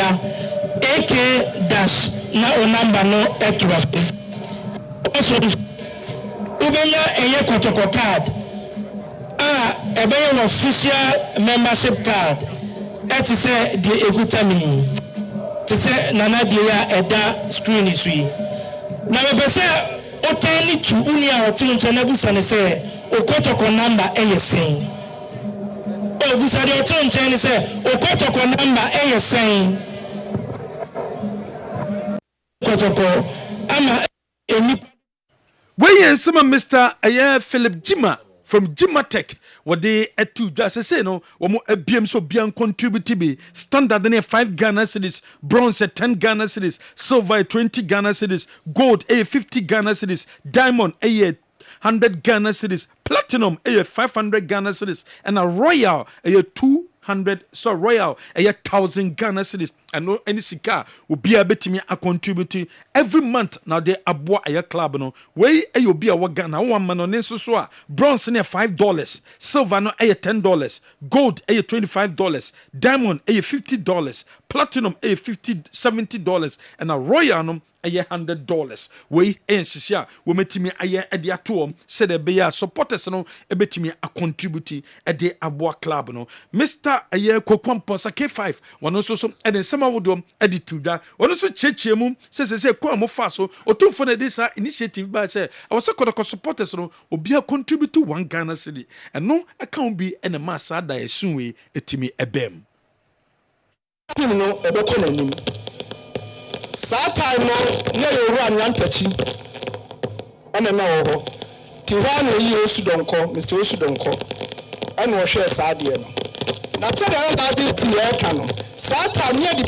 AK dash. Na o number no etwa also ubenya eye Kotoko card ebe official membership card et say the egutami to say nana dia eda screen is we na be say o tell to unia o tinche na busa ne say o Kotoko number eye sen o busa de o tinche ne say o Kotoko number eye sen Where you some Mr. Philip Jima from Jima Tech what they to just say no womo abiem so bian contribute be standard in 5 Ghana cedis, bronze 10 Ghana cedis, silver 20 Ghana cedis, gold 50 Ghana cedis, diamond 100 Ghana cedis, platinum 500 Ghana cedis, and a royal 200 so royal 1,000 Ghana cedis ɛno ɛne sika obi a betimi a contribute every month na de aboa ɛyɛ club no wei ɛyɛ obi a wɔ Ghana wo ama no ne nso so a bronze ne $5 silver no ɛyɛ $10 gold ɛyɛ $25 diamond ɛyɛ $50 platinum ɛyɛ $70 and a royal no ɛyɛ $100 wei ɛyɛ nhyehyɛ a wɔmɛtumi ayɛ ɛde ato sɛ de bɛyɛ supporters no ɛbɛtumi a contribute ɛde aboa club no Mr. ɛyɛ Kokwamponsa K5 wɔno nso so ɛde nsɛm awodoɔ ɛde to dwa wɔno nso kyerɛkyerɛ mu sɛ kɔ mo fa so ɔtomfo no de saa initiative ba sɛ ɛwɔ sɛ kɔdɔkɔ supporters no obiara contribute to $1 Ghana cedi ɛno ɛka wo bi ɛna ma saa da ɛso wei ɛtumi ɛbɛm team no ɛbɛkɔ n'anim saa time no na yɛwura nwantakyi ɛna na wɔ hɔ ti hɔ na yi Osudonko Mr. Osudonko ɛna ɔhwɛ saa deɛ no na sɛ deɛ ɛda de ti yɛka no saa time ne de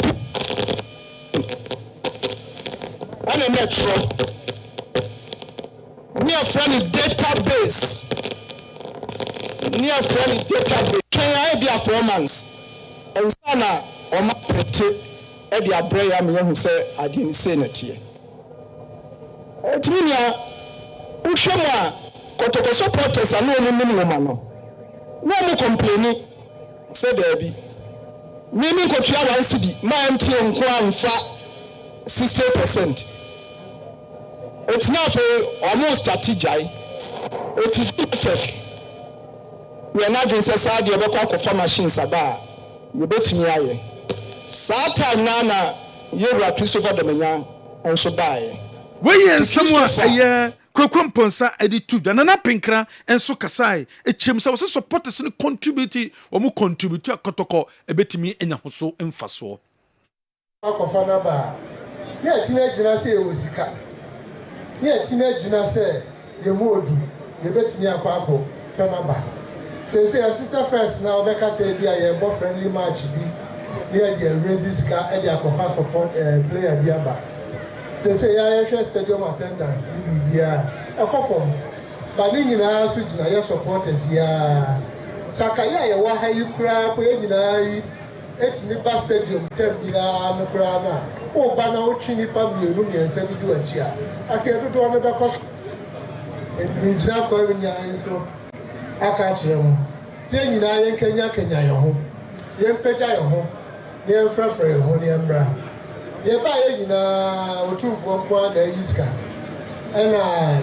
ɛna na ɛtwerɛ ne yɛfrɛ no database twɛn ayɛ bi a 4 months ɛnsa na ɔma pɛte ɛde abrɛ ya me yɛhu sɛ adeɛ ne sei na teɛ ɛtumi nea wohwɛ mu a kɔtɔkɔ supporters a ne ɔno nim nwoma no na ɔmo complaini sɛ daabi mimi nkɔtua 1 cedi ma ɛmtie nko amfa 60%. Ɛtina afei ɔmo strategy ɔti we na dwen sɛ saa deɛ bɛkɔ akɔfa machines aba a yɛbɛtumi ayɛ saa time na yɛwura Christopher Domenya nso baeɛ wɔyɛ nsɛm a ɛyɛ Kokwamponsa ɛde to dwa na penkra nso kasae ɛkyɛm sɛ wɔsɛ supporters no contribute wɔn contribute akɔtɔkɔ ɛbɛtumi anya ho so mfasoɔ akɔfa na ba ne ɛtina gyina sɛ ɛwɔ sika ne ɛtina gyina sɛ yɛmu odu yɛbɛtumi akɔ pɛma ba sɛ antisa first na ɔbɛka sɛ bi a yɛbɔ friendly match bi ne yɛde raise sika ɛde akɔfa support player bi aba sɛ yɛhwɛ stadium attendance ne biribiara ɛkɔ fam ba ne nyinaa so gyina yɛ supporters yaa saka yɛ a yɛwɔ ha yi koraa po yɛ nyinaa yi ɛtumi ba stadium tam biara no koraa no a woba na wotwe nnipa mmiɛnsa bi di w'akyi a akeɛ dodoɔ no bɛkɔ so ɛtumi gyina kɔre nyinaa nso aka akyerɛ mu sɛ nyinaa yɛnkanya yɛn ho yɛmpagya yɛn ho na yɛmfrɛfrɛ yɛn ho na yɛmmra yɛba yɛ nyinaa otumfoɔ mpo a na ayi sika ɛna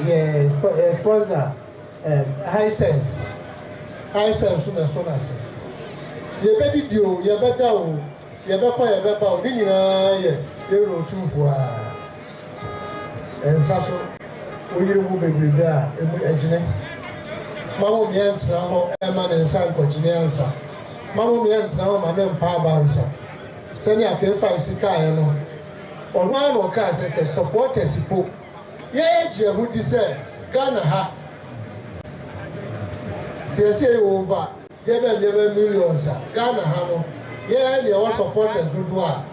yɛ sponsor Hisense so na so na se yɛbɛdidi o yɛbɛda o yɛbɛkɔ yɛbɛba o ne nyinaa yɛ yɛwura otumfoɔ a nsa so oyere mu bebrebe a emu agyine mamu mmea ntena hɔ ɛma ne nsa nkɔgyine ansa mamu mmea ntena hɔ ma ne mpa aba ansa sɛnea K5 sikaeɛ no ɔno ara na ɔkaa sɛ supporters po yɛgye ɛho di sɛ Ghana ha yɛsɛ yɛ over yɛbɛ millions a Ghana ha no yɛyɛ deɛ ɛwɔ supporters dodoɔ a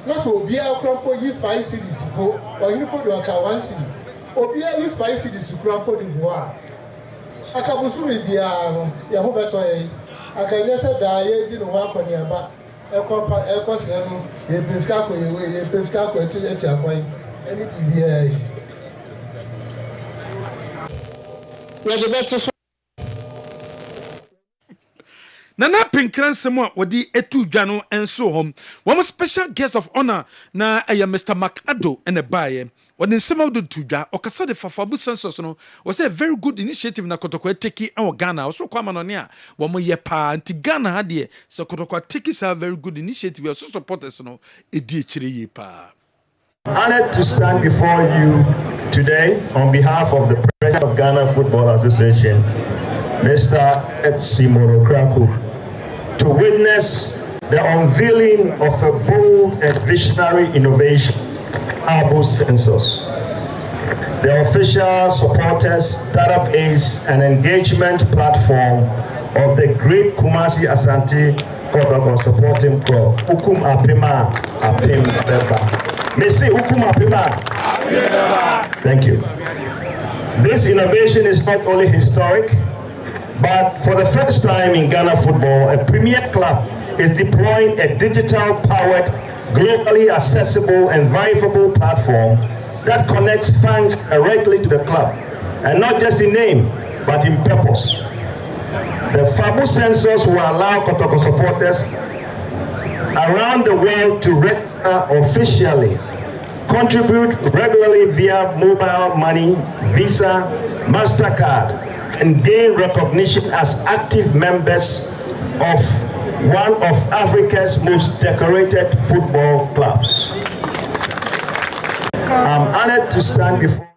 na sɛ obiara kora mpo yi 5 cedis po ɔhene po de ɔka 1 cedi obiara yi 5 cedis kora mpo de boɔ a akabosome biara no yɛho bɛtɔ yɛn akanyɛ sɛ daa yɛdi ne ho akɔneaba ɛkɔ srɛ no yɛpɛ sika akɔ yɛwei yɛpɛ sika akɔ ati akwan ɛne biribiara yi yɛde bɛte so Nana Pinkran Semo, what the Etu Jano and so home. One special guest of honor na Mr. McAddo and a buyer. When in some of the Tuja, or Casade for Fabu Census was a very good initiative na Kotokwe Teki our Ghana, also come on here. One more year pa anti Ghana had ye, so Kotokwe Teki is a very good initiative. We also support us no a Dietary pa. Honored to stand before you today on behalf of the President of Ghana Football Association, Mr. Etsi Monokraku, to witness the unveiling of a bold and visionary innovation, Herbal Census. The official supporters, database and engagement platform of the great Kumasi Asante Kotoko supporting club, Ukum Apima Apim Beba. Messi Ukum Apima. Thank you. This innovation is not only historic, but for the first time in Ghana football, a premier club is deploying a digital-powered globally accessible and verifiable platform that connects fans directly to the club, and not just in name, but in purpose. The FABU sensors will allow Kotoko supporters around the world to register officially, contribute regularly via mobile money, Visa, MasterCard, and gain recognition as active members of one of Africa's most decorated football clubs. I'm honored to stand before.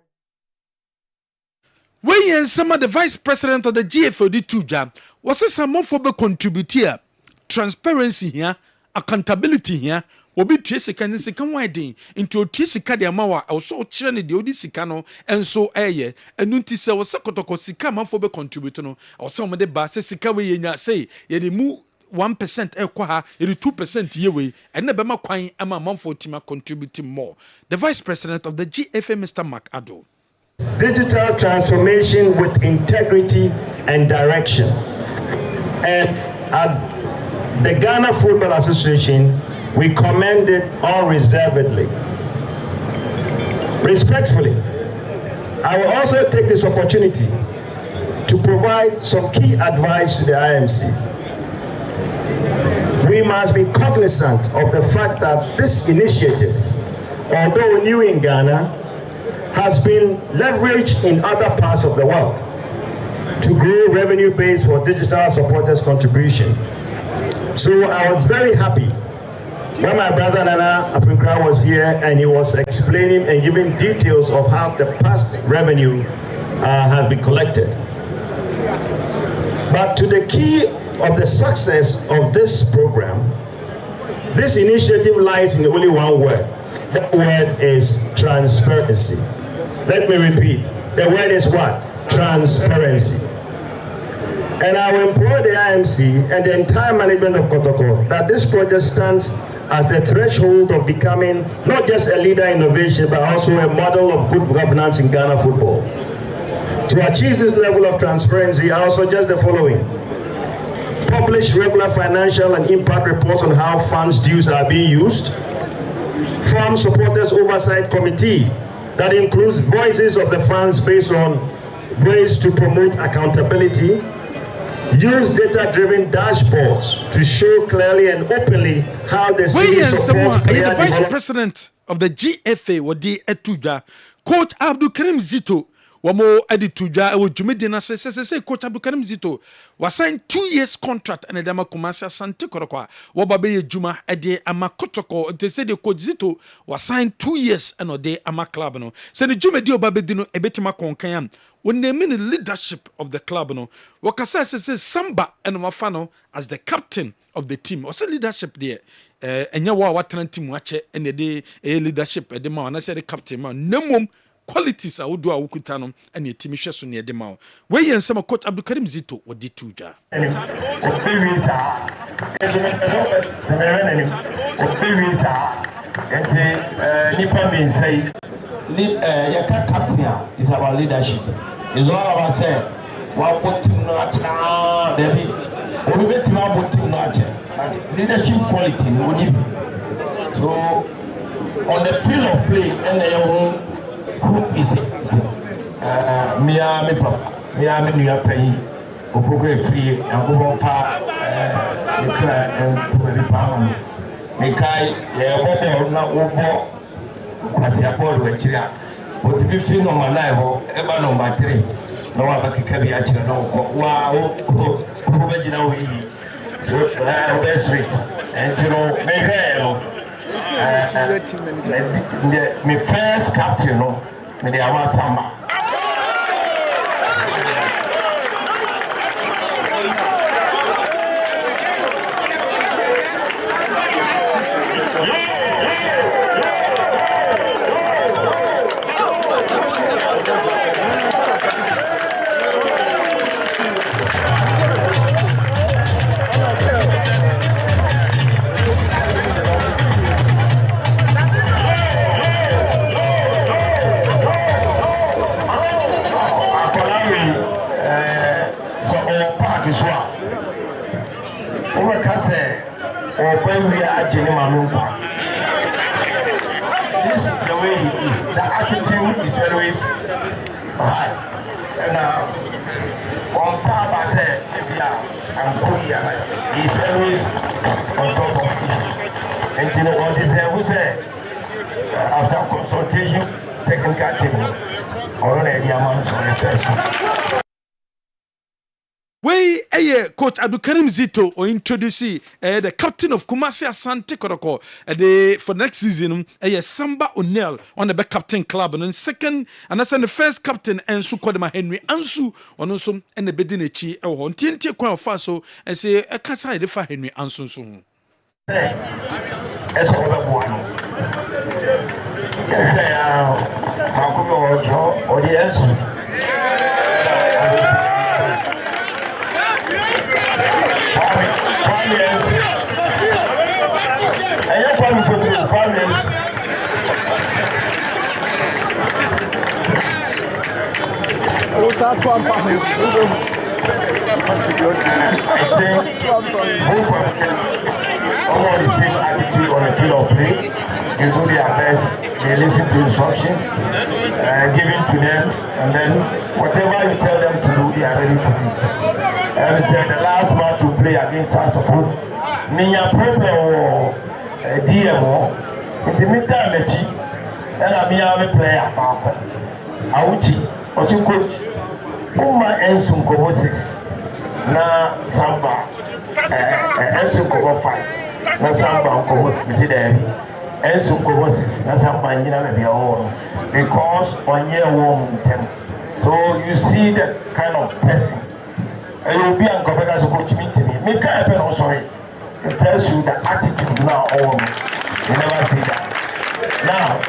When some of the vice president of the GFOD Tuja was a some for the contributor, transparency here, accountability here. Obi tiesika ne sika widen into tiesika de amawa also kire ne de odi sika no enso eye enunti se wo sekotoko sika manfo be contribute no also mo de ba se sika we yenya say ye de mu 1% ekwa ha ye 2% ye we ene be ma kwan ama manfo tima contribute more. The vice president of the GFA, Mr. Mark Ado. Digital transformation with integrity and direction. And at the Ghana Football Association, we commend it unreservedly. Respectfully, I will also take this opportunity to provide some key advice to the IMC. We must be cognizant of the fact that this initiative, although new in Ghana, has been leveraged in other parts of the world to grow revenue base for digital supporters' contribution. So I was very happy when my brother Nana Aprinkra was here and he was explaining and giving details of how the past revenue has been collected. But to the key of the success of this program, this initiative lies in only one word. That word is transparency. Let me repeat. The word is what? Transparency. And I will implore the IMC and the entire management of Kotoko that this project stands as the threshold of becoming not just a leader in innovation, but also a model of good governance in Ghana football. To achieve this level of transparency, I also suggest the following. Publish regular financial and impact reports on how funds dues are being used. Form supporters oversight committee that includes voices of the fans based on ways to promote accountability. Use data-driven dashboards to show clearly and openly how the city supports player the vice president of the GFA Wadi Etuja, Coach Abdul Karim Zito, Wamo Edituja, Jumedina says, Coach Abdul Karim Zito was signed 2 years contract and Edama Kumasa Sante Korokwa, Wababe Juma Ede Amakotoko. They said the Coach Zito was signed 2 years and Ode Amaklabano. Send the Jumedio Babedino Ebetima Konkayam. When they mean the leadership of the club, no, Wakasa says Samba and Wafano as the captain of the team. Also leadership there. And you what team watch and the day leadership at the man. I said the captain man. No qualities I would do a Wukutano and your team is near the mouth. Where you and some Coach Abdul Karim Zito or Dituja. Your captain is about leadership. It's all about saying, what team not Debbie? We bet him about team not leadership quality. So, on the field of play, and who is it? Miami Papa, Miami New York Pay, who progress free and go far, and probably pound. Mekai, yeah, not as a board with Chira, but to be seen on my life, ever number 3. No one back can be actually no. Wow, original way. So, best rate. And you know, my first captain, no, me the Awasama. attitude is always high. And on Papa said, he's always on top of issues. And you know what is there who said, after consultation, technical team, already a month on the first one. Wey coach Abdulkarim Zito or introduce the captain of Kumasi Asante Kotoko for next season Samba O'Neil on the back captain club and then second and that's the first captain Ensu Kodema Henry Ansu on also and the Bedinechi on TNT Kwa Faso and say a casa de fa Henry Ansu so. Eso one. Audience. All the same attitude on the field of play. They do their best. They listen to instructions given to them, and then whatever you tell them to do, they are ready to do. As I said, the last match we play against Sassuolo, Minya problem or DMO, in the meantime, and I'm a player. Auchi, or you coach, Puma Ensum Kobo 6, na Samba, Ensum Kobo 5, na Samba Kobo 6, Ensum Kobo 6, na Samba Nina, because 1 year warm them. So you see that kind of person. And you'll be uncomfortable as a coach meeting. Me can't happen also. It tells you the attitude now on. You never see that. Now,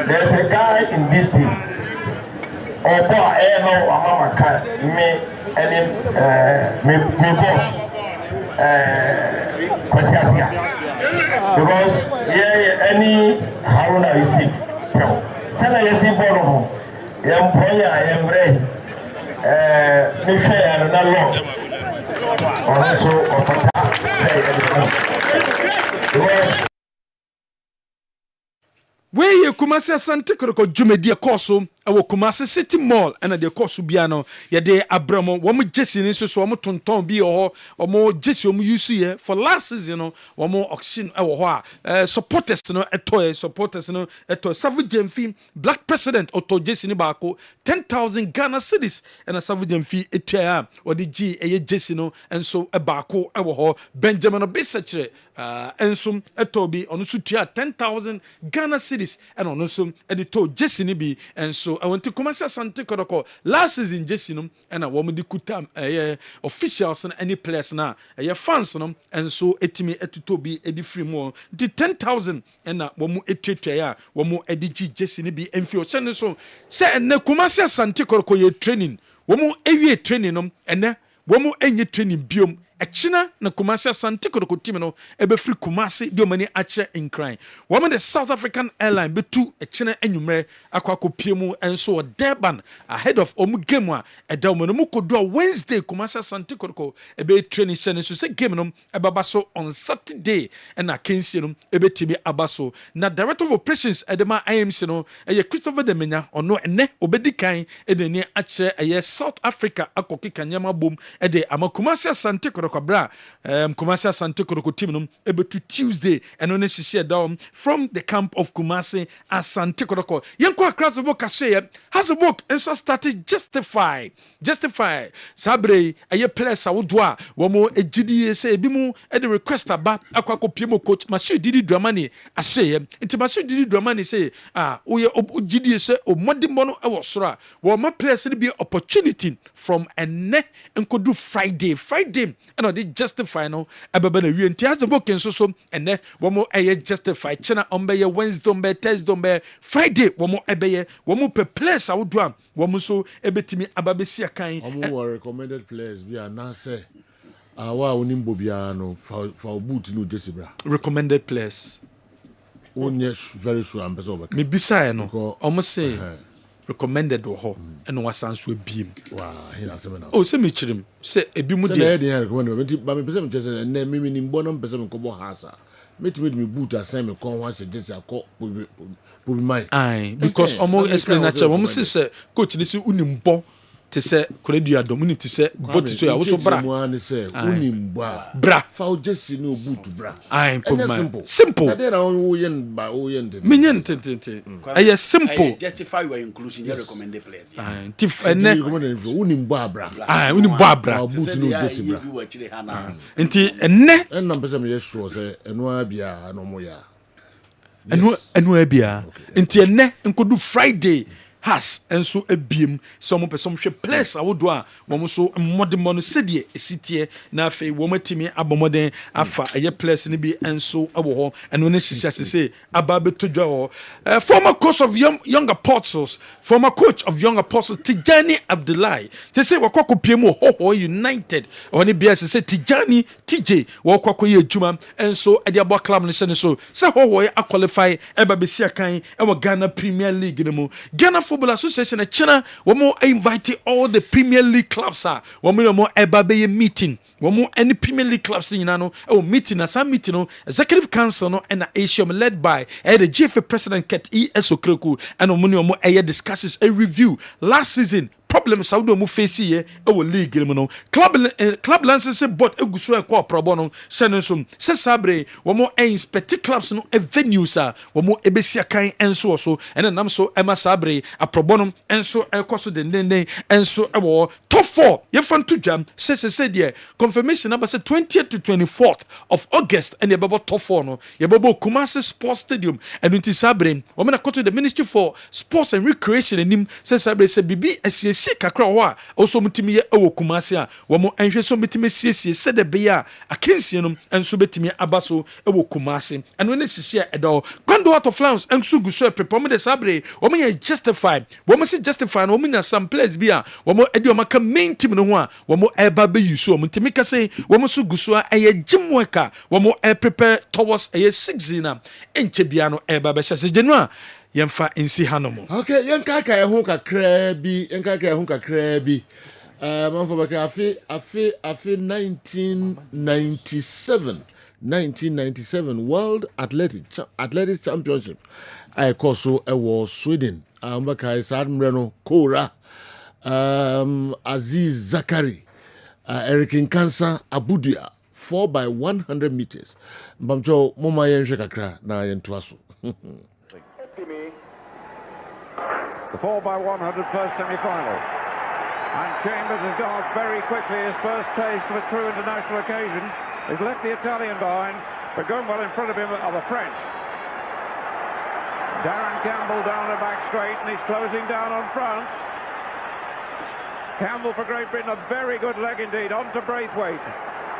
there's a guy in this team. Oh boy, I know Mama can me and me boss. Because any Haruna you see, send you see Bono. Employer, Embrace, Michael, and Law. Also, Where Kumasi Asante Kotoko Jumedi Koso, our Kumasi City Mall, and the Kosu Biano, Yade Abramo, one with Jesse in so one tonton be or more Jesse you see for last season, or more auction our supporters no a toy, supporters no a toy, Savage fee, Black President or to Jesse Nibako, 10,000 Ghana cities, and a Savage fee a or the G a Jesse no, and so a Bako our Benjamin Obisachere, and some a Toby on Sutia 10,000 Ghana cities. And also editor Jesse Nibi and so I went to Kumasi Asante Kotoko last season Jesse and a woman di kutam officials and any players na fans and so etimi etutobi edi free more the 10,000 and na womu etwetwa ya womu edigi Jesse Nibi enfio chane so say na Kumasi Asante Kotoko ye training womu ewie training and womu enye training biom Echina na Kumasi Asante Kotoko team no ebe free Kumasi di omani ache in crying. Woman the South African airline be two echina enyumere akwa kopiemu enso Durban ahead of omu game wa eda omo no kodo Wednesday Kumasi Asante Kotoko ebe training channel so say game no ebabaso on Saturday and na Kensi no ebe tibi abaso na director of operations edema IMC no eye Christopher Demenya ono ene obedi kan edeni ache eye South Africa akokika nyama bom ede ama Kumasi Asante Kotoko Kabra, Kumasi Asante Kotoko team no to Tuesday and on share down from the camp of Kumasi Asante Kotoko. Yanko across the book has a book and so started justify Sabre a place Saudwa Wamo a GDA say Bimu at the request about Aquaco Pimo coach Masu Didi Dramani I say into Masu Didi Dramani say we GDA say o Modimono Awasra well my place will be opportunity from a net and could do Friday and I did justify no ababana wi enti has the book and so and then one more justify china on be Wednesday on be Thursday on be Friday one more ebeye one more per place I would do one more so ebetimi ababesi akan one recommended players we are now say wa onimbo bia no for boot no Jessibra recommended players onye very sure am person me bisa no almost say recommended ho and was answer beam wow he has seven oh say me chirim say ebi mu dey recommended ba me person just say na me nimbo no person ko bo hasa Meet me boot assign me con once just a call will be mine. Aye, because almost explain that almost say coach this unimbo to say Koredia Dominic to say but to also bra. Bra. Foul just no boot bra. Aye, simple. Then I own by own. Minion tente. Aye simple. Justify your inclusion you recommend the players. Aye. Tif ene unimbo bra. Aye, unimbo bra. Boot no this bra. Enti ene and number some yes sure say eno bia no mo ya. Eno bia. Enti ene nkodu Friday has enso ebiem some person hwe place awodo a wo so modemo no sedie esitie na afei wo matimi abomoden afa eye place ne bi enso awo ho eno ne hihia sese aba betodwa ho former coach of young apostles Tijani Abdullahi sese wakoko piemu ho United oni bia sese Tijani TJ wakoko ye adwuma enso ade abo club ne so se ho ye qualify eba besi akan e wo Ghana Premier League ne mu Ghana Football Association China womo invite all the Premier League clubs womo eba be meeting womo any Premier League clubs nyina no meeting as meeting no executive council no and Asia led by the GFA president Ket ES Okreku and womo discusses a review last season problems how do mu face here league no club license board eguso e kwa probo no sene so se sabre womo inspect clubs no venues womo ebesi akan enso so ene nam so ema sabre aprobo no enso ekoso den enso ewo top 4 ye fan to jam se there confirmation number say 20th to 24th of August and ye babo top 4 no ye babo Kumasi Sports Stadium and unti sabre womo na to the Ministry for Sports and Recreation enim se sabre se bibi esie kakra wa also mutimi ye ewo Kumasi a womo enhwe so mutimi siesie se de be a akensie no enso betimi abaso ewo Kumasi eno ne hihia edo kwando out of lands enso guso prepare me de sabre womo ye justify womo se justify no womo nya some players bi a womo edi omaka main team no ho a womo eba be use womo timi ka say womo so guso a eye gymworker womo prepare towards eye 6 na enche bia no eba be hye January yemfa insi hanomo. Okay, yenka ka ehun kakra bi. Manfo baka afi 1997 World Athletics Championship. I koso ewo Sweden. Ambaka isadmre no Kora. Aziz Zakari. Eric Nkansa Abudia 4x100 meters. Mbamcho moma yenhwe kakra na yentoaso. The 4x100 first semi-final. And Chambers has gone off very quickly. His first taste of a true international occasion. He's left the Italian behind, but going well in front of him are the French. Darren Campbell down the back straight, and he's closing down on France. Campbell for Great Britain, a very good leg indeed, on to Braithwaite.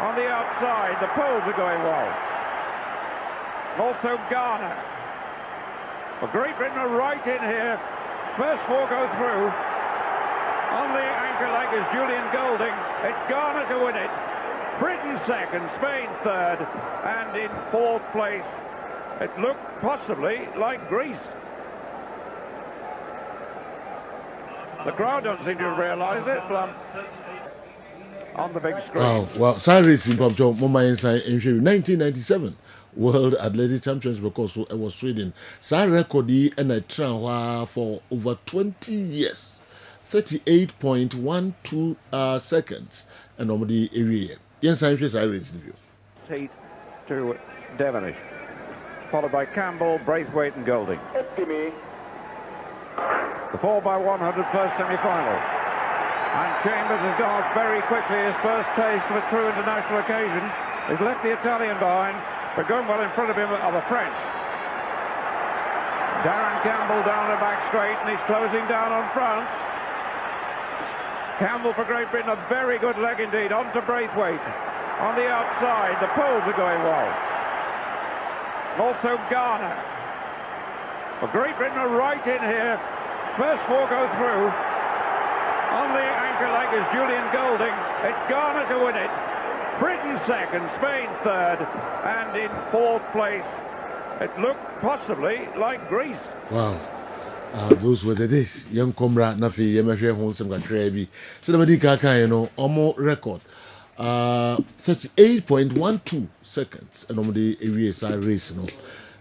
On the outside, the poles are going well. Also Ghana. For Great Britain are right in here. First 4 go through. On the anchor leg is Julian Golding. It's Ghana to win it. Britain second, Spain third, and in 4th place, it looked possibly like Greece. The crowd don't seem to have realised it, but on the big screen. Well, sorry, Simpom Mama inside in 1997 World Athletics Championship because it was Sweden. Sa record and I try for over 20 years, 38.12 seconds, and over the area. Yes, I'm sure I raised the view. Tate to Devonish, followed by Campbell, Braithwaite, and Golding. The 4x100 first semi-final. And Chambers has gone off very quickly. His first taste of a true international occasion. He's left the Italian behind, but going well in front of him are the French. Darren Campbell down the back straight, and he's closing down on France. Campbell for Great Britain, a very good leg indeed, on to Braithwaite. On the outside, the poles are going well. Also Ghana. For Great Britain are right in here. First 4 go through. On the anchor leg is Julian Golding. It's Ghana to win it. Britain second, Spain third, and in 4th place, it looked possibly like Greece. Wow. Those were the days. Young comrade Nafi Yemeshe Honsem Kakrebi. So the Medika, omo record. 38.12 seconds and on the areas race no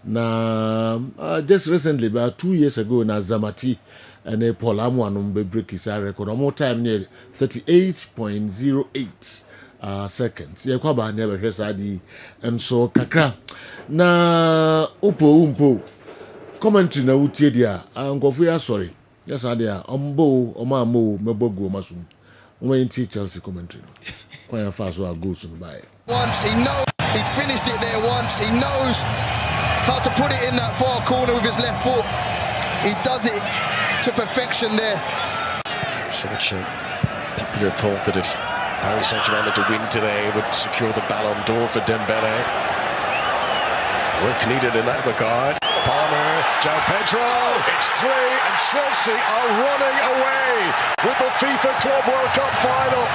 na just recently about 2 years ago na Zamati and Paul Amwan be break his record more time near 38.08 seconds ye kwaba never hwesa adi and so kakra na umpo commentary na utie dia ankofu ya sorry yes adia ombo omamo mebogu omasum When Chelsea commentary. Quite fast so goes by. Once he knows he's finished it there once. He knows how to put it in that far corner with his left foot. He does it to perfection there. So much people had thought that if Paris Saint-Germain had to win today, would secure the Ballon d'Or for Dembele. Work needed in that regard. Palmer, João Pedro, it's 3 and Chelsea are running away with the FIFA Club World Cup final.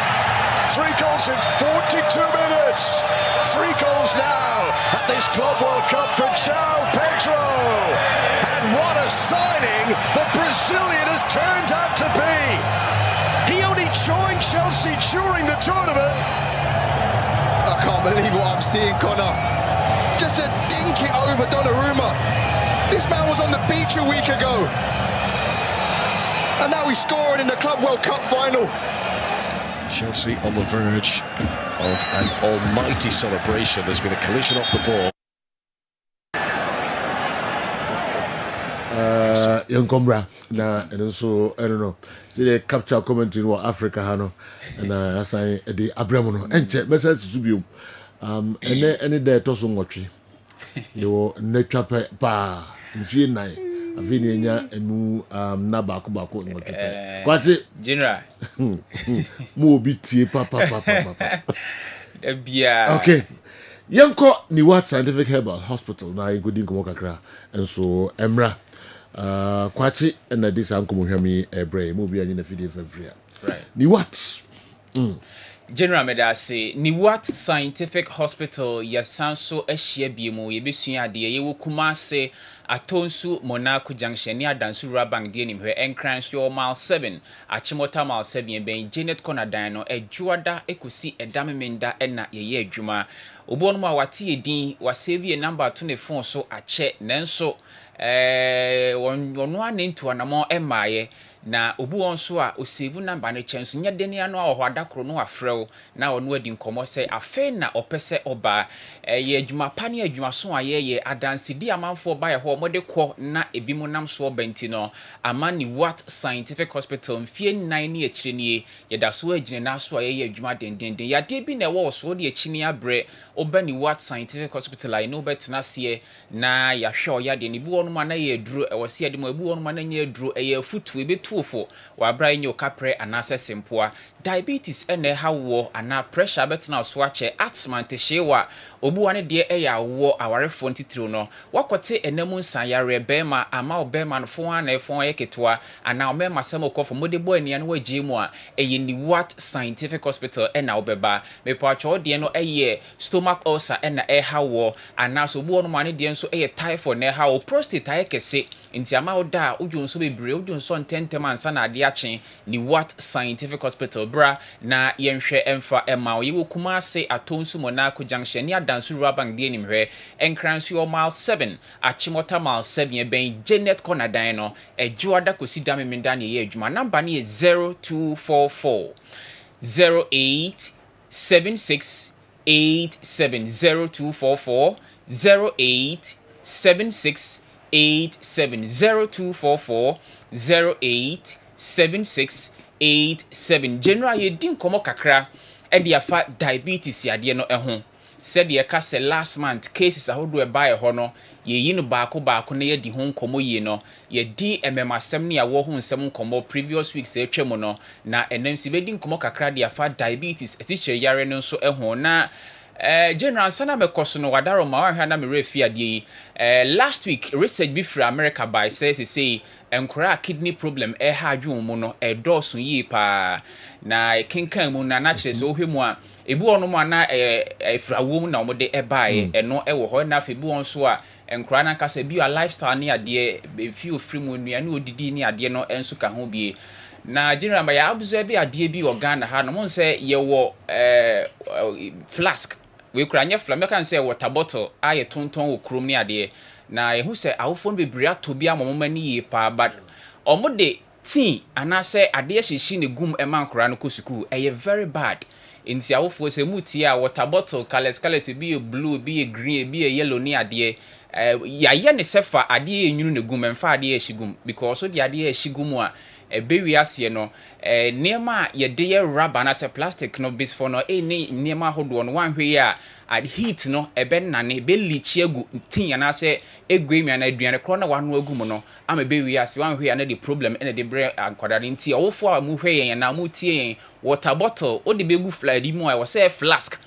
3 goals in 42 minutes. 3 goals now at this Club World Cup for João Pedro. And what a signing the Brazilian has turned out to be. He only joined Chelsea during the tournament. I can't believe what I'm seeing, Connor. Just a dink it over Donnarumma. This man was on the beach a week ago. And now he's scoring in the Club World Cup final. Chelsea on the verge of an almighty celebration. There's been a collision off the ball. Yankombra na and also I don't know. See the capture commentary in Africa hano and I say the Abramono enche message subium any day toso ngotwe yo netwa pa mfie nine afini enya enu na bako ngotwe pa kwati general mu obi tie pa bia okay yanko ni what scientific herbal hospital na igodi nkomo kakra enso emra kwachi na this ankomo hwami ebre mu bia nyina fidie fafria right ni what General Medase ni what scientific hospital yasanso ahia biemu yebesua ade yewo Kumase Atonsu Monaco Junction ni adansu Rabang die nimhwe enkranso mile 7 achimota mile 7 ben Janet Konadan no ejuada ekosi edamemenda na yeye adwuma obo no ma wate edin wasave number to ne phone so ache nenso wonu anentu anamo emaye na obu onso a osevu number ne chenso nya deni ano a ho adakro no afrew na onu adi nkomo se afe na opese oba ye adwuma pa ne adwuma so ayeye adansidi amanfo ba ye ho mode kɔ na ebimu nam so obenti no amani what scientific hospital mfie 9 ne akire nie ye da so agine na so ayeye adwuma dendenden ya de bi na wo so de akini abre obani what scientific hospital ai no betena se na ya hwe ya de ne bi wonu ma na ye duro e wo se de mo ebi wonu ma na nye duro e ye futu ebi tuofo wa bra nyo kapre anase sempoa diabetes ene hawo ana pressure betena so ache asthma tehyewa obuwane de eya wo awarefo ntitiro no wakote enamu nsan yare bema ama obema no fo ana efo yeketoa ana omema sem okofo modebo ania no wagye mu a eye ni what scientific hospital ena obeba mepo acho de no eye stomach ulcer ena hawo ana so obuwo no mane de nso eye typhoid na hawo prostate ayekese nti ama oda udwonso bebre udwonso ntentem ansa na ade ache ni what scientific hospital bra na yenhwe emfa ema yewo Kumase Atonsu Monaco Junction ni adansu Rabang die nimhwe enkransu mile 7 achimota mile 7 ben Janet Konadan no ejuada kosi memenda ne ye adwuma number ne 0244 0876870244 0876870244 087687 general ye din komo kakra e dia fa diabetes yade no ho said ye ka se last month cases ahodo e bae ho no ye yi no baako na ye di ho nkomo yi no ye di ememasem ne ya wo ho nsem nkomo previous weeks e twem no na enam si be di nkomo kakra dia fa diabetes esiche yare no so ho na general sana mekoso no wadaro ma wa hwa na me refi ade last week research bi fra America by say enkora kidney problem ha adwon mu no dosu yi pa na kinkan mu na naturally so hwemu a ebu ono mu na efrawom na omode ebae eno ewo ho na fe bu onso a enkora na kasa bi a lifestyle ne ade be fi ofri mu nua ne odidi ne ade no enso ka ho bie na general ma ya observe ade bi o Ghana ha no mo say ye wo flask we kura nya flask me kan say water bottle aye tonton wo krom ni ade na ye hu say awofo be bria to bi amomma ni ye pa but omo de tea anase ade hyeshi ne gum ema nkora no kosuku eye very bad nti awofo say muti a water bottle color bi blue bi green bi yellow ni ade ya ne sefa ade enwunu ne gum emfa ade hyeshi because so de ade hyeshi gum a ebewi ase no niema ye de ye rubber na se plastic no bis for no ni niema hodo no wanhwe ya at heat no ebe nane be lichi egu tin na se egwe mi na aduane kro na wano agu mu no ama bewi ase wanhwe ya na the problem ene de bre ankodare nti awofo a mu hwe yen na mu tie water bottle o de begu fladi mu a wo se flask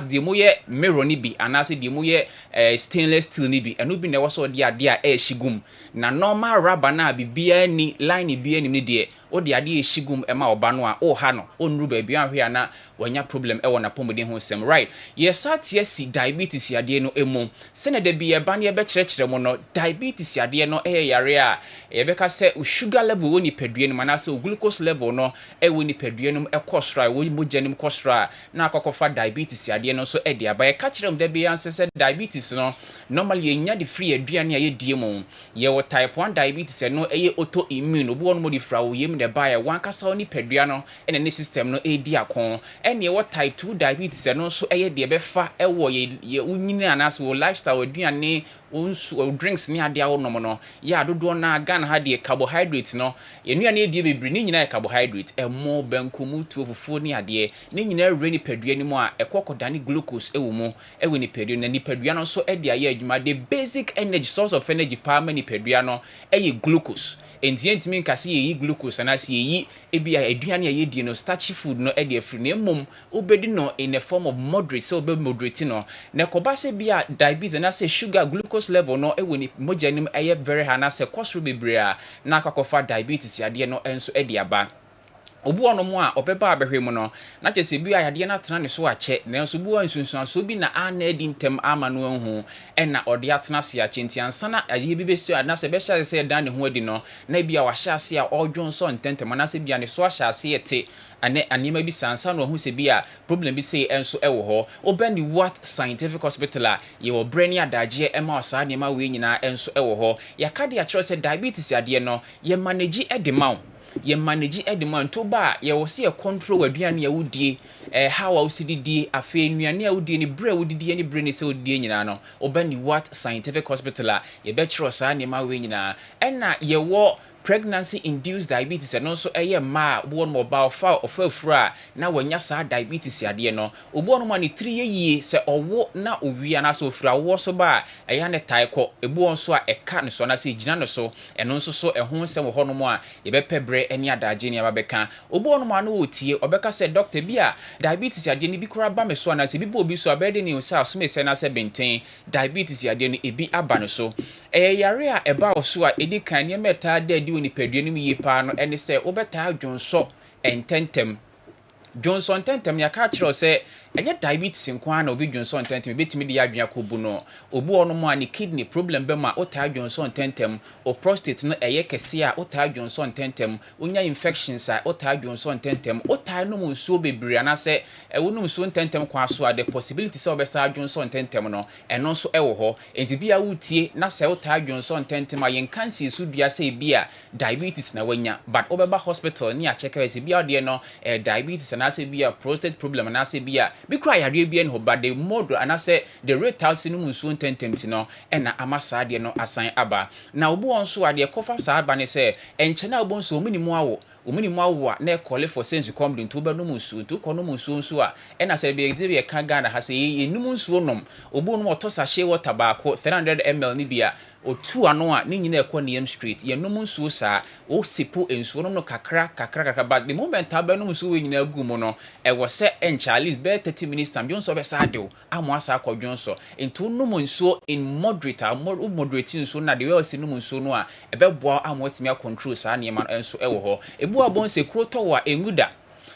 di mo ye mirror ni bi anase di mo ye stainless steel ni bi enu bi na wo so de ade a ehigum na normal rubber na bibia ni line bibia ni de o de ade ehigum ema oba no a o ha no onru ba bia hwe ana wanya problem e wona pomodin ho sem right yes atie si diabetes ade no emu se na de bi e ba ne be kyerɛkyerɛ mo no diabetes ade no yare a ye be ka se sugar level woni padue no manase glucose level no woni padue no ekosra woni mojanim kosra na akokofa diabetes ade no so ede aba ye ka kyerɛ mo de bi anse se diabetes no normally enya de free aduane a ye die mo ye wo type 1 diabetes no autoimmune obo no mo di fra wo yem de ba ye wan kasa oni padua no ene ne system no edi akon ene wo type 2 diabetes no so eye de be fa wo ye unyini anas wo lifestyle aduane o drinks ni ade awo no no ya dodo na Ghana ha de carbohydrate no enuane edi bebre ni nyina carbohydrate emo bankumu tu fufu ni ade ni nyina reni padua ni mu a ekokodane glucose ewo mu ewe ni padua na ni padua no so ede aye adwuma the basic energy source of energy power mani padua no eye glucose entientimi nkase yi glucose na se yi ebia aduane aye die no starchy food no ede afri na mum obedi no in a form of moderate so be moderate no na kobase bia diabetes na se sugar glucose level no ewe ni mojanim eye very high na se kosro bebrea na akakofa diabetes ade no enso ede aba obu ono mu a obeba abehwe mu no na chese bi ayade na tena ne so ache na enso bu ansunsun so bi na ana edi ntem ama no hu ena ode atena se ache nti ansa na aye bi besu na se be hya se dan ne ho adi no na bi a wahya ase a odwon so ntentem na se bia ne so ahya ase yete ane anima bi sansa no hu se bia problem bi se enso ewo ho obani what scientific hospital a ye wo brain adaje ema osa anima we nyina enso ewo ho yakade a kire se diabetes ade no ye manage edema ye manage edema to ba ye wo se ye control aduane ya wudie how a usididi afa nnuane a wudie ni bre wudidi ni bre ni se wudie nyina no obani what scientific hospital a ye be kire osa anima we nyina ena ye wo pregnancy induced diabetes and also ma won mobile file of afra na wanya sa diabetes ade no obo no ma ni 3 ye se owo na owia na so fra wo so ba ne taiko ebu onso a eka ne so na se gina no so eno nso so ehon se wo ho no mo a ye be pebre eni adaje ni ababeka obo no ma no otie obeka se doctor bi a diabetes ade ni bi kura ba me so na se bi bo bi so abede ni so asome se na se benten diabetes ade ni ebi aba no so yare a eba oso a edi kan ne meta da ni padua ni ye pa no ene se obeta adwonso ententem Johnson tentem ya ka kire se eye diabetes nkwa na obi Johnson tentem betimi de adwia kobu no obu ono mo ani kidney problem be ma ota Johnson tentem o prostate no eye kese a ota Johnson tentem onya infections a ota Johnson tentem ota no mu nsuo bebre ana se wonu nsuo tentem kwa so a the possibility se obesta Johnson tentem no eno so ewo ho enti bia wutie na se ota Johnson tentem a yen cancer su bia se bia diabetes na wanya but obeba hospital ni a check se bia de no diabetes na se bia prostate problem na se bia bi kra yare bia no but the mode and say the rate house no munso ntentemti no na amasa de no asan aba na obu onso ade kofa sa aba ne se enche na obu onso ominimu awo na e call for sense come into be no munso to ko no munso nso a na se be de be ka Ghana ha se enum nso nom obu no otosa she water ba ko 300 ml ni bia otu ano a ni nyina ekọ niem street ye no munso sa o sipo enso no kakra but the moment aba no munso we nyina agu mu no e wo se enchali be 30 minutes time jonso be sa de amo asa akọdwonso entu no munso in moderate moderate nso na de we osi no munso no a e be boa amo atimi control sa ne man enso e wo ho ebu abon se kroto wa enguda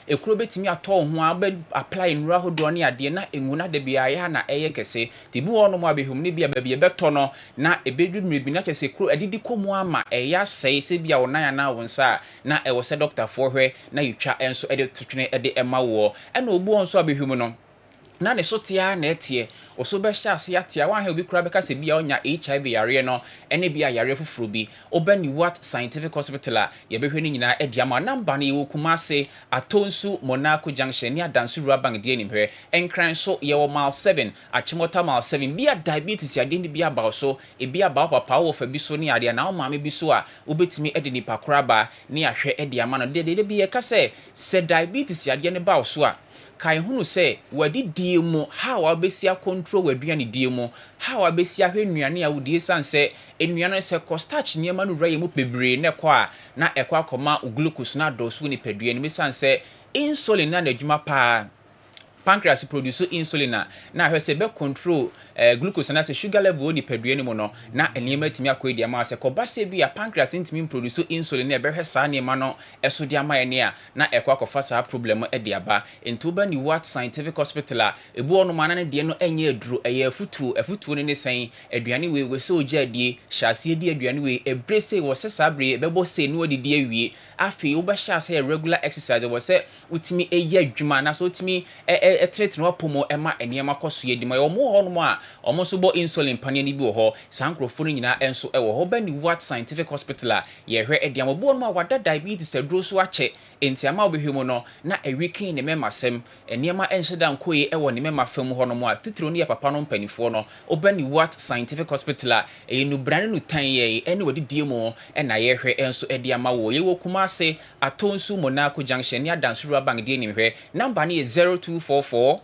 ekuro betimi atɔ ho a be apply nura hodo ne ade na enguna de bia ya na eye kese ti bu ono mo abehum ne bia ba bia beto no na ebedu mrebi na kyese ekuro adidi komu ama eya sei se bia wonan na wonsa na ewo se doctor for hwe na yitwa enso ede twetwene ede ema wo na obu onso abehum no na ne so tia na etie oso be hya ase atia wan ha obi kura be ka se bia onya HIV yare no ene bia yare fufuro bi obani what scientific hospital a ye behwe ni nyina edi ama number na ye Kumase Atonsu Monaco Junction ni adansu rubang die ni hwe enkran so ye wo mile 7 achimota mile 7 bia diabetes ya den bia ba so e bia ba papa wo fa bi so ni ade na wo maame bi so a obetimi edi ni pakura ba ni ahwe edi ama no de bia ka se diabetes ya de ne ba so a kai hunu se wadi diemu how abesia control waduane diemu how abesia hwe nuane a wudie sanse enuane se costarch niema no raye mu bebre ne kwa na ekwa akoma glucose na dosu ni pedue ni sanse insulin na adwuma pa pancreas produce insulin na hwe se be control glucose na se sugar level ni pedue ni mo no na eniema timi akoidi ama se kobase bi a pancreas ntimi produce insulin na be hwe sa niema no eso di ama ene a na ekwa kofa sa problem e di aba entuba ni what scientific hospital a ebu ono manane de no enye aduru eye afutu ne sen aduane we se oja die hyase di aduane we ebrese wo se sabre bebo se no odidi awie afi wo be hyase regular exercise wo se utimi eye adwuma na so utimi treat no apomo ema eniema koso ye di ma omo ho no a omo so bo insulin pane ni bi wo ho sankrofo no nyina enso e wo ho ba ni what scientific hospital a ye hwe ediamo bo no a wada diabetes aduro so ache entiama obehwemo no na ewikin ne memasem eniema enhyeda nkoyi e wo ne memafam ho no mo a titiro ne papa no mpanifo no oba ni what scientific hospital a enu brane no tan ye ene wodi diemo e na ye hwe enso ediama wo ye wo Kumase Atonsu Monaco Junction ni adansuru abang die ni hwe number ne 0244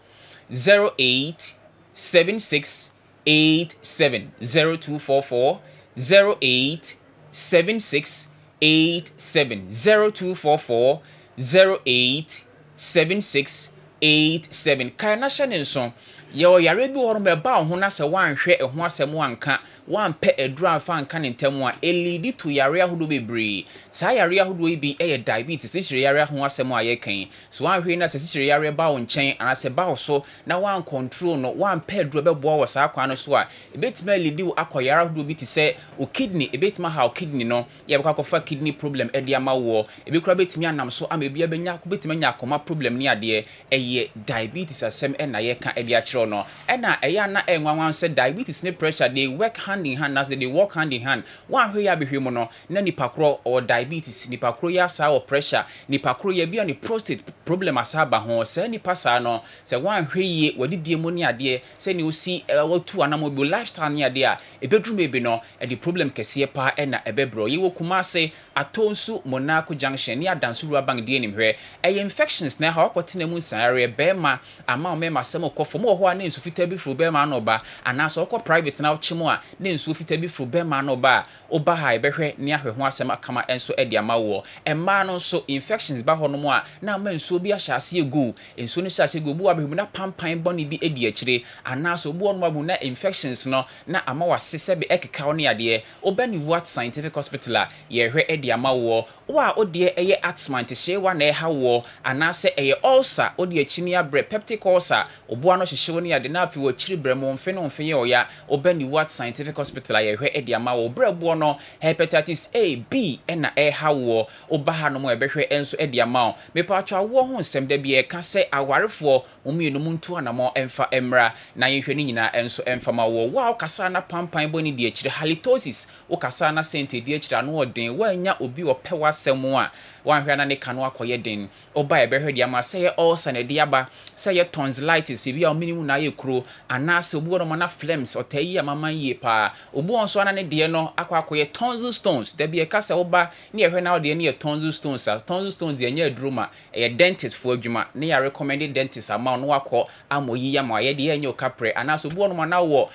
08 7687 0244 08 7687 0244 08 7687 kana shanenso yo yare bi woro me ba ho na se wanhwe eho asem wanka wampe edura afa anka ne ntemu a elidi to yare ahodo bebre sa yare ahodo bi e diabetes sihire yare ho asem a ye kan so wanhwe na se sihire yare ba wo nchen ana se ba wo so na wan control no wampe edura bebo wo sa akwa no so a ebetima elidi wo akoyare ahodo bi ti se o kidney ebetima ha o kidney no ye bekwa kofa kidney problem e dia ma wo ebekura betimi anam so ama bia benya ko betima nya akoma problem ni ade eye diabetes asem e na ye kan e dia no ena eya na enwanwan se diabetes ne pressure they work hand in hand as they walk hand in hand wan hwe ya behwemo no na nipakro or diabetes nipakro ya sa or pressure nipakro ya bia ni prostate problem asaba ho se nipa sa no se wan hwe ye wadidie mu ni ade se ni osi watu anamobi lifestyle ni ade a ebedrum ebe no e the problem kese pa ena ebebro ye wo Kumase Atonsu Monaco Junction ni adansuru abang die ni hwe infections na ha wakotena mu nsare bema ama mema semo kofo mo ho na nsu fita bi fru be ma no ba anaso okọ private na ochimo a na nsu fita bi fru be ma no ba oba ha ebehwe ni ahwe ho asem akama enso edi ama wo emma no so infections ba ho no mo a na ma nsu bi ahyase egu nsu no hyase egu bu abehum na pampan boni bi edi akire anaso bu no mabu na infections no na ama wasese be ekeka oni ade oba ni what scientific hospital a ye hwe edi ama wo wa odie eye advertisement hyewa na ha wo anase eye ulcer odie chini abre peptic ulcer obo ano hyehyɛ ni ade na afi wo chiri bremo mfe no mfe ye oya obani what scientific hospital ye hwe edi ama wo brebo no hepatitis A B na ha wo obaha no mo ebehwe enso edi ama me pa atwa wo ho nsem da bi e ka se awarefo omienu muntu anamo emfa emra na ye hwe ni nyina enso emfa ma wo wa okasa na pampan boni di akire halitosis okasa na sente di akire ano odin wa nya obi opewa semu a wanhwe na ne kanu akoye den oba ebehwe di ama se ye ulcer na di aba se ye tonsillitis bi a minimum na ye kuro anase obu no na phlegms otayi amama ye pa obu onso na ne de no akoye tonsil stones da bi e ka se oba ne ehwe na de ne ye tonsil stones a tonsil stones ye nya adruma e dentist for adwuma ne ya recommended dentist ama no akọ amoyi ya ma ye de ye nya okapre anase obu no na wo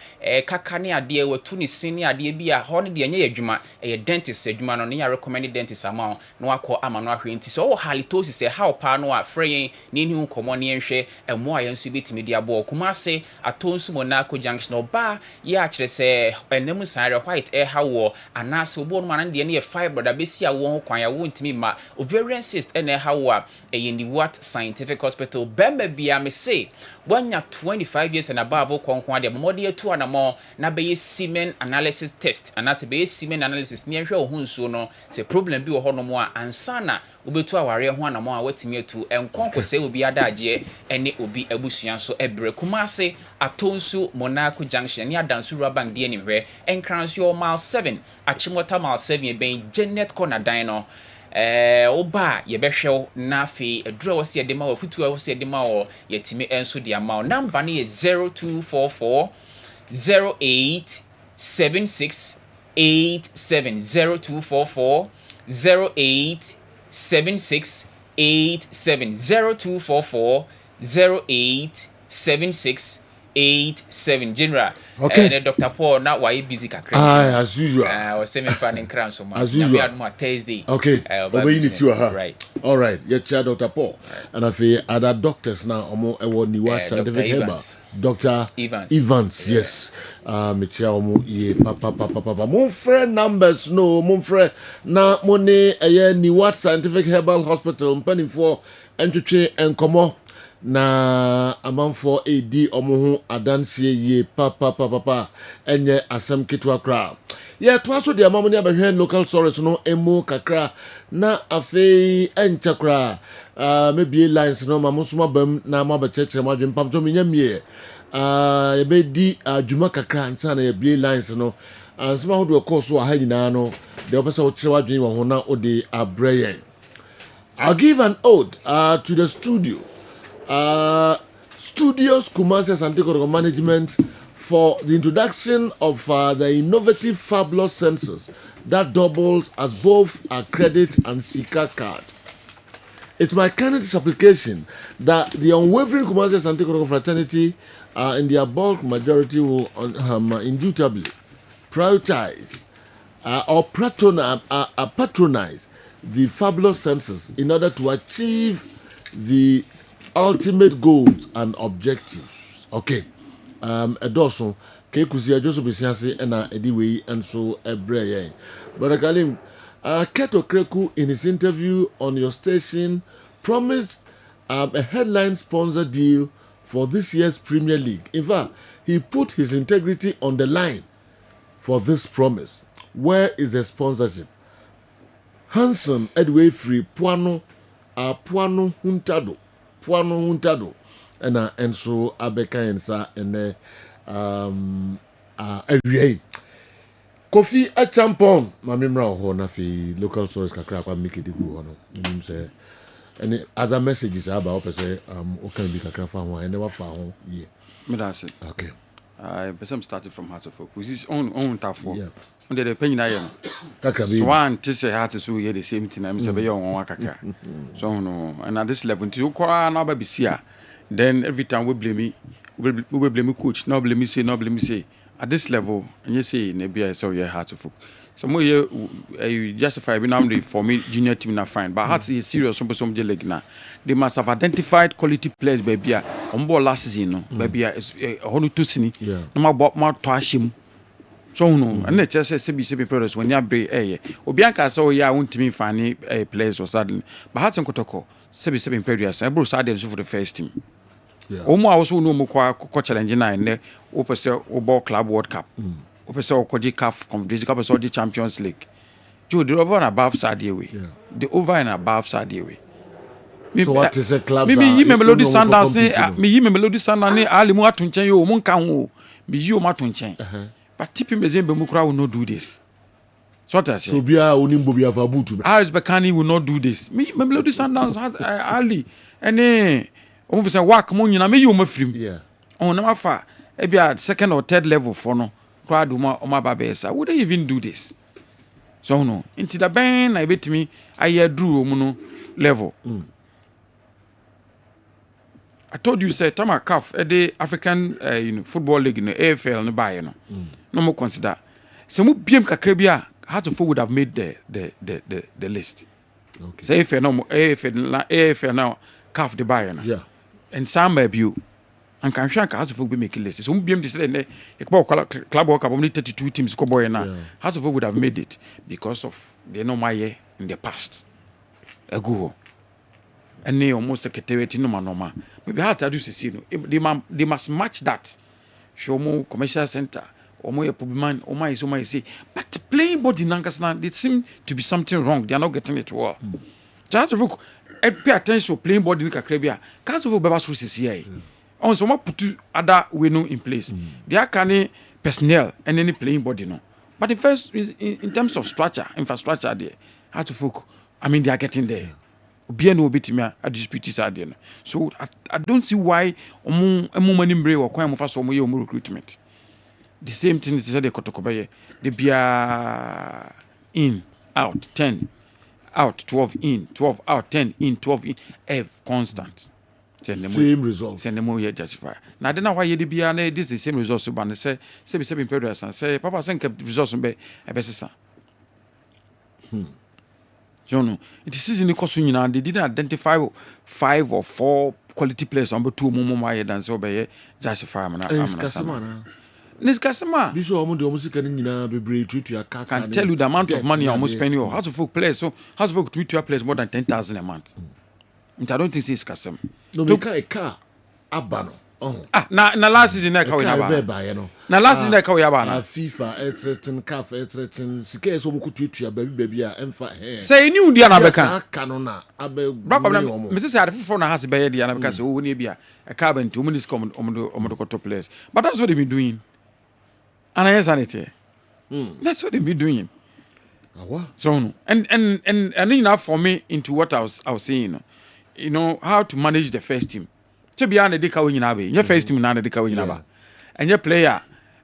kaka ne ade watu ne sin ne ade bi a ho ne de nya adwuma e dentist adwuma no ne ya recommended dentist ama no akọ ama no ahwe nti so halitosis how pa no a frey ni hu komo ne nhwe emo a yenso betimi dia bo Kumase atonsu Monaco junction oba ye a kire se enemu sare white hawo anase obo no man de ne fiber da besi a wo kwan ya wo ntimi ma ovarian cyst ene hawo a eyindi what scientific hospital bemba bia me say wanya 25 years and above konkon ade bomode atu anamo na be semen analysis test anase be semen analysis ne hwe ohun so no se problem bi wo hono mo a ansana obetu aware ho anamo a watimi atu enkonko se obi adaje ene obi abusua so ebre Kumase atonsu Monaco junction ne adansu rubber de anihwe enkranso mile 7 achimota mile 7 ben Janet corner dan no oba ye behwew na fi edura wo se ye de ma wo futu wo se ye de ma wo yetimi enso de ama number ne 0244 08 76 87 0244 08 76 87 0244 08 76 87 general. Okay. Dr. Paul now why busy kakra. As usual. Was semi fan in crown so much. As usual. Thursday. Okay. Obey you to her. Right. All right. Yeah, chair Dr. Paul. And I feel other doctors now omo ewo ni what scientific Herbal. Dr. Evans. Yes. Me chair omo ye papa. Mon friend numbers no. Mon friend na money eye ni what scientific Herbal hospital mpani for entwetwe enkomo. Na amanfo edi omo adansie ye papa enye asem ketwa kra ye to aso de amamoni abehwe local source no emu kakra na afei encha kra mebie lines no mamosoma bam na mabechechere madwen pam to menyamie ye be di adwuma kakra nsa na ye bie lines no ansema hodo course wa ha nyina no de opesa wo kire wadwen wo ho na ode abrayen. I'll give an ode to the studio. Studios Kumase Santikoro Management for the introduction of the innovative fabulous sensors that doubles as both a credit and Sika card. It's my candid supplication that the unwavering Kumase Santikoro fraternity in their bulk majority will indubitably prioritize or patronize the fabulous sensors in order to achieve the ultimate goals and objectives. Okay. Edoso ke kusia Joseph Bisiase na ediwe and so ebreye. Brother Kalim, Keto Kreku in his interview on your station promised a headline sponsor deal for this year's Premier League. In fact, he put his integrity on the line for this promise. Where is the sponsorship? Handsome Edway Free Puano Huntado and so abeka ensa ene awie Kofi Achampon mamimra ho na fi local source kakra kwa make it go no nim say any other messages about person o can be kakra fa ho ene wa fa ho ye me that say okay person started from heart of folk which is own tafo under the penny na ye kakra be so one to say heart so ye the same thing am say be yon wa kakra so no and at this level until kora na ba bisia then every time we blame coach no blame me say at this level and you say na bia so ye heart of folk so mo ye you justify be now for me junior team na fine but heart is serious some je league na they must have identified quality players baby on ball last season no baby is honu to sini na ma to ahim so no and the chess say players when you bre obi anka say ya wontimi fani players or suddenly but heart nkotoko say players bro sad for the first team omo also no mo kwa challenge na ne o pese o ball club world cup o pese o koji CAF Confederation Cup so the Champions League Joe the over and above Saturday the over and above Saturday so what is a club me yi Melody Sundowns me yi Melody Sundowns ali mu atunchen yo mo nka ho me yi o ma atunchen but tipi mezembe mu kura will not do this so what I say so bia onimbo bia fa butu Aris Bekani will not do this me Melody Sundowns ali any o say work mo nyina me yi o mafrim on na mafa e bia second or third level for no kura do ma o ma ba be would they even do this so no into the ben na betimi ayadru o mu no level I told you say Tama CAF the African football league in the AFL no buy no more consider so mu biem kakra bia how to would have made the list Say if if now calf the buyer. Yeah. And some you and can shank House of Folk be making lists. So be this club work only 32 teams go boy now. House of Folk would have made it because of the no my year in the past. A go. And they almost secretariat no. Maybe how to do this, they must match that. Show more commercial center or more man or my so my say. But playing body Nankasna, they seem to be something wrong. They are not getting it well. Just look, pay attention playing body in Caribbean. Can't of Baba CCA. On some put other we know in place. They are canny personnel and any playing body no. But in terms of structure, infrastructure there, how to folk. I mean, they are getting there. Bien will be to me a dispute is at so I don't see why money break or crime of us or more recruitment. The same thing is the Kotokobaye. They be in, out, 10, out, 12 in, 12 out, 10 in, 12 in, constant. Same results. Send them more yet justify. Now I don't know why you be this is the same results to ban say 7 periods and say Papa send kept results be a best. John, it is in the costume and they didn't identify 5 or 4 quality players on 2 more than so by justify. This customer, this almost can tell you the amount of money almost spending your house of folk players. So house of folk to players more than 10,000 a month. I don't think it's customer. No, make a car abano. Na last season na kawe na. Na last season na kawe na. FIFA etretin CAF etretin sike so mukututua baby a emfa he. Say new dia na beka. Aka no na abe. Me say ade for na has be dia na beka say o ne bia a car bent o munis come omodo top players. But that's what they been doing. And I sanity. That's what they been doing. So and enough for me into what I was saying. You know how to manage the first team. To be on the deca when you have your first team and the deca when you have. And your player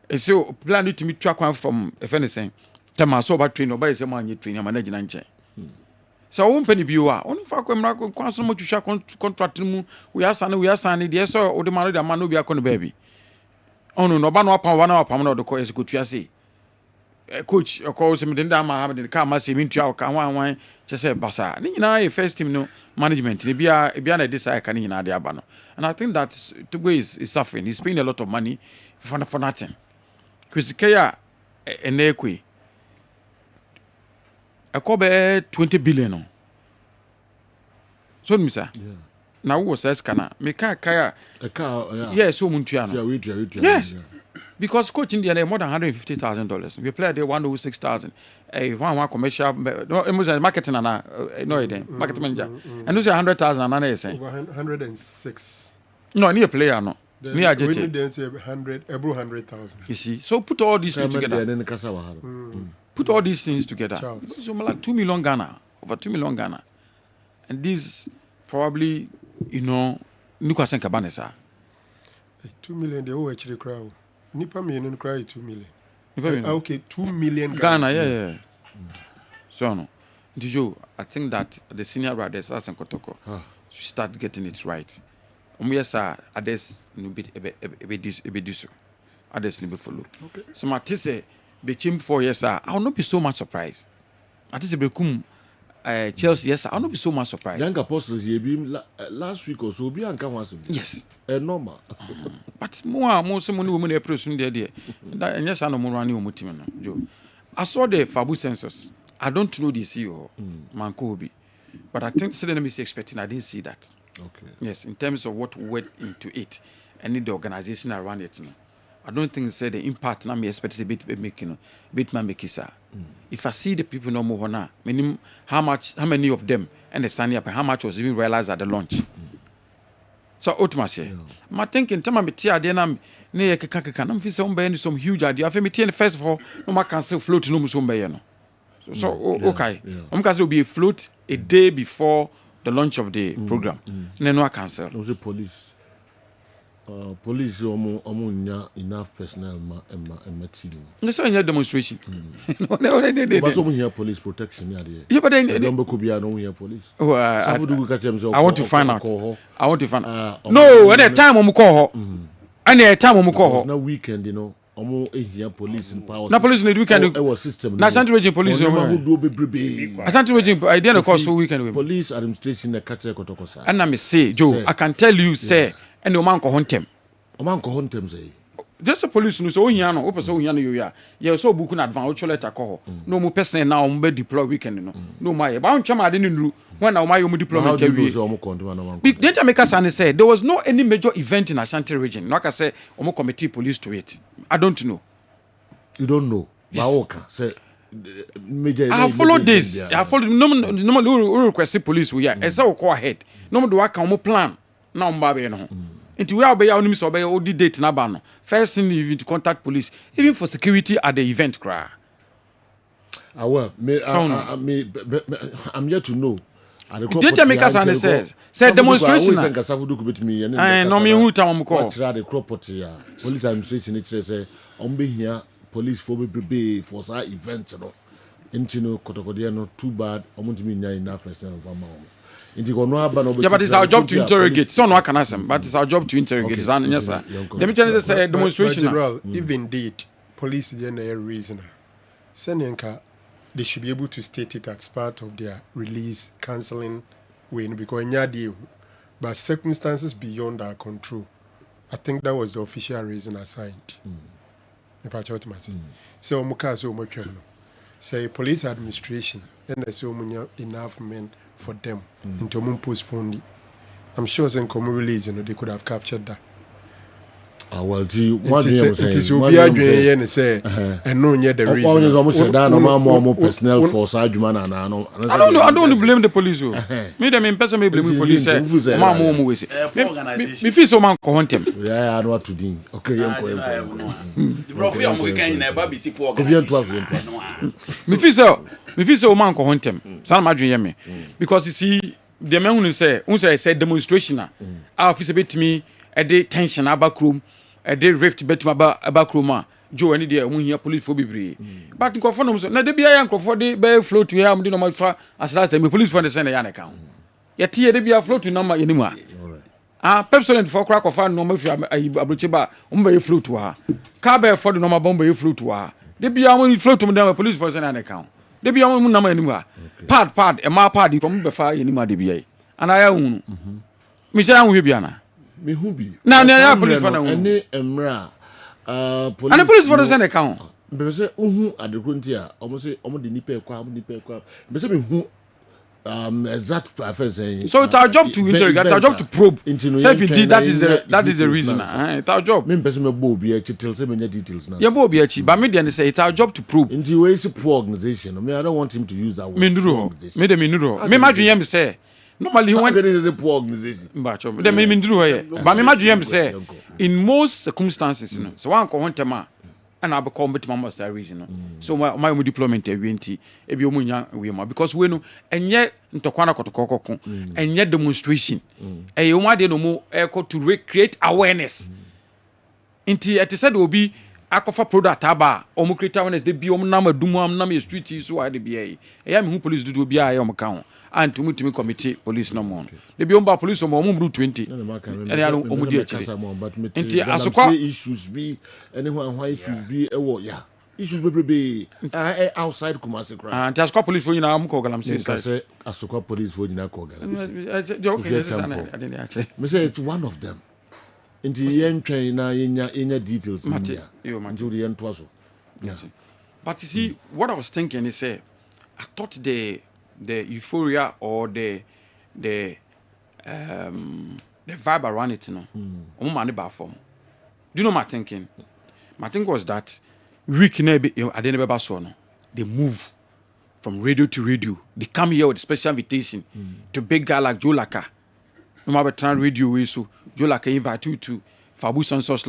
is so planned to meet track one from if anything. Tama so bad train or by someone you train your manager and check. So one penny viewer, only for so much to share contract we are signing the SO or the man that man will be a con baby. Oh no, ban up 1 hour per the course could you say. Coach, of course, I'm having the car must even to our one just say Bassa. You know, first team no management. Be a desire can in Adiabano. And I think that Togo is suffering. He's paying a lot of money for nothing. Chris Kaya and Equi. I call 20 billion. So, Missa. Now, who says Kana? Make a car. Yes, so Muntiano. Yes. Because coach in the more than $150,000. We play there $106,000. One commercial, no, it was marketing and marketing manager. And those are 100,000 and I say. Over 106. No, near player no. Near JT. We need 100,000. You see, so put all these things together. Put all these things together. So like 2 million Ghana, over 2 million Ghana, and this probably, you know, Nukasen Kabanesa. 2 million. They all actually crowd. Nipa million cry 2 million. Okay, 2 million Ghana, yeah. So no, did you? I think that the senior riders at Kotoko should start getting it right. Yes, sir. Others no bit this. Others no be follow. Okay. So my say be chim 4 years, sir. I will not be so much surprised. I say be come Chelsea, yes, I'll not be so much surprised. Young apostles here last week or so be yes, normal. But more someone women are pressing there. And yes, I know more running Joe. I saw the Fabu census. I don't know the CEO, Mankobi, but I think suddenly is expecting. I didn't see that. Okay. Yes, in terms of what went into it, and the organization around it. I don't think say the impact na me expect a bit making sir. If I see the people no more now, meaning how many of them and the signing up, how much was even realized at the launch. So ultimately, my thinking tell me tia de na ne kaka na mfi say some huge idea. I me tia first of all, no ma cancel float no so no. So okay. Cancel will be a float a day before the launch of the program. No cancel. It was the police. Police enough personnel and my team. That's why you demonstration. But some here police protection. Yeah, but then number could be I don't hear police. I want to find out. No, at the time I'm call her. And the time I'm call her. No weekend, omo ehia police in power. Na police need weekend. Our system. Na Ashanti region police. Ashanti region I didn't cause weekend. Police administration na catch kotokosa. And I say, Joe, I can tell you say and no man ko hontem. O man ko hontem say. Just a police no so ohia no, o person ohia no you ya so book na advance o cho letter ko. No mo person now o be deploy weekend no. No my ba on chama de nru when na o my deployment we. Didn't make us say there was no any major event in Ashanti region. Like I say, o committee police to it. I don't know. You don't know. Baoka say major. I have followed this. I have followed no request police we are. Say go ahead. No do aka o plan na o ba be no. Into we obey our names obey all the date na ba no. First thing you to contact police even for security at the event cry. Well, I'm yet to know. Didn't make us understand? Say demonstration. And no me who time call. The property police administration it say on be here police for be for sa event no. Into no kotokode no too bad omuntimi nya enough person of amount. Yeah, but it's our job to interrogate. So no can ask them, but it's our job to interrogate. Yes, sir. Let me tell you say demonstration. If indeed police then a reason, Senenka, they should be able to state it as part of their release cancelling way because deal, but circumstances beyond our control. I think that was the official reason assigned. So muka say police administration and there's so many enough men for them into postponed it. I'm sure some common release they could have captured that. Well, it is Obi and say and no the reason. Almost more personnel force I don't blame the police. Me them in person may blame the police. Me feel so man ko hontem. Yeah, I know what to do. Okay, bro, fi am weekend na ba bi si po me feel so man ko hontem. San ma dwen me because you see the men who say demonstration a officer betimi e dey tension abakrom e dey rift betimi abakrom Joe any there who here police for be but nkofo no so na de bia ya nkofo de be float we am de no ma fa as last time police for the send ya na kan ye tie de bia float number yenimu pepsolent for crack of no ma fi abroche ba be float wa ka be for the number bomb be float wa de bia won float mu de police for send ya na kan de bia won number yenimu pad e ma pad from be fa yenimu de bia and I hu mi say hu bia na me hu bi na police for na hu any emra police and the police for the send account be say hu adekunti a omo say omo de nipa ekwa be say me hu exact saying so it's our job to interrogate, it's our job to probe. So if indeed that is the reason, it's our job. Me person me bo obi e tell say me details now. Yeah, bo obi e but me dey say it's our job to probe. Into way is poor organization. I don't want him to use that word. Me madwin me say normally when it is a poor organization. But me madwin say in most circumstances, you know, so one ko hontema and I become bit mama say reason, so my deployment e wienti e bi omunya we ma because we no enye ntokwana kotokoko enye demonstration e o ma de no mo e to recreate awareness inti it said obi akofa product aba o mo create awareness de bi o nam adumu am nam street so wa de bi e ya me hu police dudu obi a ya o mo kan and to me committee police no more de bi o mba police o mo 20 and ya o mo di akire inti asokwa issues be anyone why issues be e wo ya issues be outside Kumasi crime and asokwa police for nyina am ko galam say asokwa police for nyina ko galam okay me say it's one of them inti yen twen na yenya details Mate, but you see what I was thinking is I thought the euphoria or the vibe around it, you know, do you know my thinking? My thinking was that week they move from radio to radio. They come here with a special invitation to big guy like Joe Laka. No matter turn radio way so Joe Laka invite you to Fabu Sensors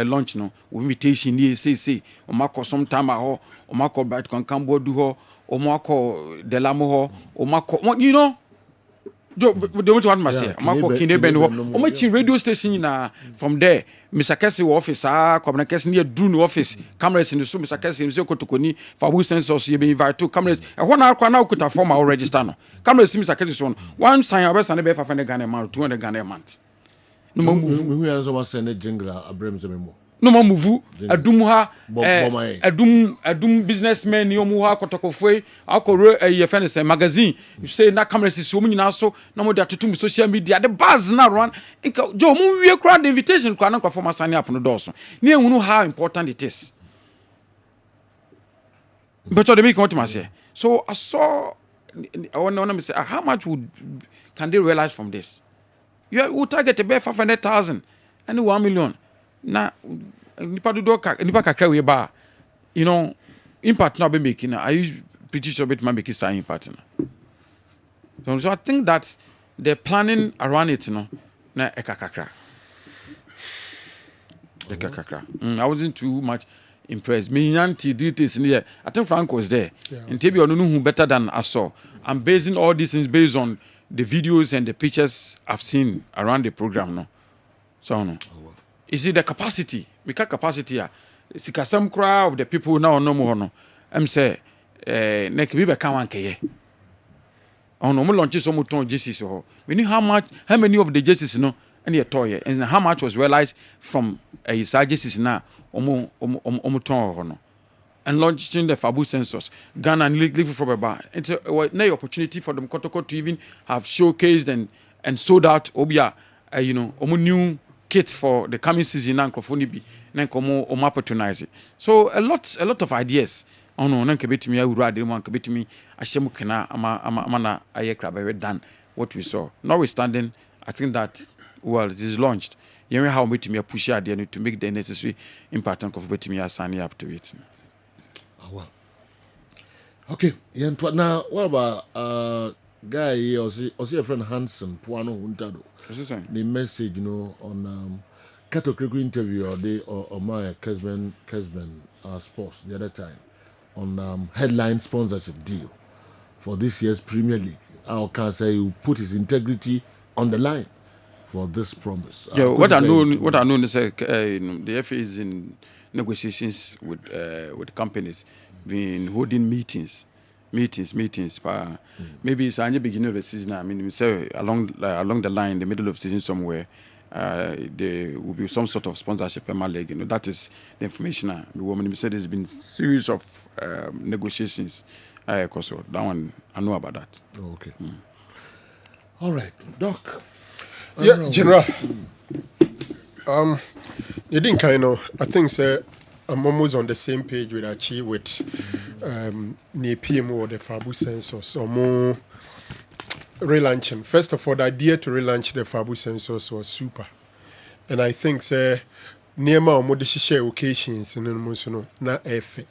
launch no with invitation here say o mako sometime ho o mako bright kan cambo do ho o mako delamo ho o mako you know do want to say o mako Kessben ho o machi radio station na from there Mr. Kessben office come Kessben near Drew office cameras in the so Mr. Kessben say kotokoni Fabu Sensors you be invite to cameras e ho na akwa na okuta form a register no cameras Mr. Kessben one sign abesa na be 500 Ghanaian man 200 Ghanaian man. No, we are so send a jingle Abrams memo. no ma move adum ha adum businessmen ni omu ha kotokofoi akore ye fene say magazine you say na camera sisi omu nyina so na mo de atotum social media the buzz na run inka jo omu wie crowd invitation kwa na kwa form sign up no doso ni ehunu how important it is but they make what to say so I saw I want to say how much can they realize from this you will target about 500,000 and 1 million na nipa do nipa kakra we ba you know impact na be making I use pretty sure bit man make it impact na so I think that the planning around it na ekakakra I wasn't too much impressed me yanti details in there I think Franco was there and Tebi onu who better than I saw I'm basing all these things based on the videos and the pictures I've seen around the program no so no you see the capacity make capacity sika some crowd of the people now no more no say nek bi be kan wan keye on no launch so muton jerseys so we know how many of the jerseys no and your toy and how much was realized from a jerseys now omo ton no and launching the Fabu sensors Ghana and League for Baba it's a opportunity for them Kotoko to even have showcased and sold out obia you know omo new kit for the coming season and crofoni bi na komo opportunize it. So a lot of ideas ono na nkebetimi awuru ade mo nkebetimi ahyem kena ama na ayekra be done what we saw notwithstanding I think that well it is launched you know how betimi push ade to make the necessary impact on betimi assign up to it. Well. Okay, now what about guy also your friend Hansen Puano Huntado. The message, you know, on Kato Kriku interview or my Kessben Sports the other time on headline sponsorship deal for this year's Premier League. How can I say you put his integrity on the line for this promise? Yeah, what I know is the FA is in negotiations with companies, been holding meetings. Maybe it's only beginning of the season. I mean, we say along the line, the middle of the season somewhere, there will be some sort of sponsorship Premier League. You know, that is the information. The woman said there's been series of negotiations. So that one I know about that. Oh, okay. All right, Doc. Yeah, General. You didn't kind of. I think sir, I'm almost on the same page with Achi with the PMO or the Fabu sensors or more relaunching. First of all, the idea to relaunch the Fabu sensors was super, and I think sir, near my modisha occasions in the na efe.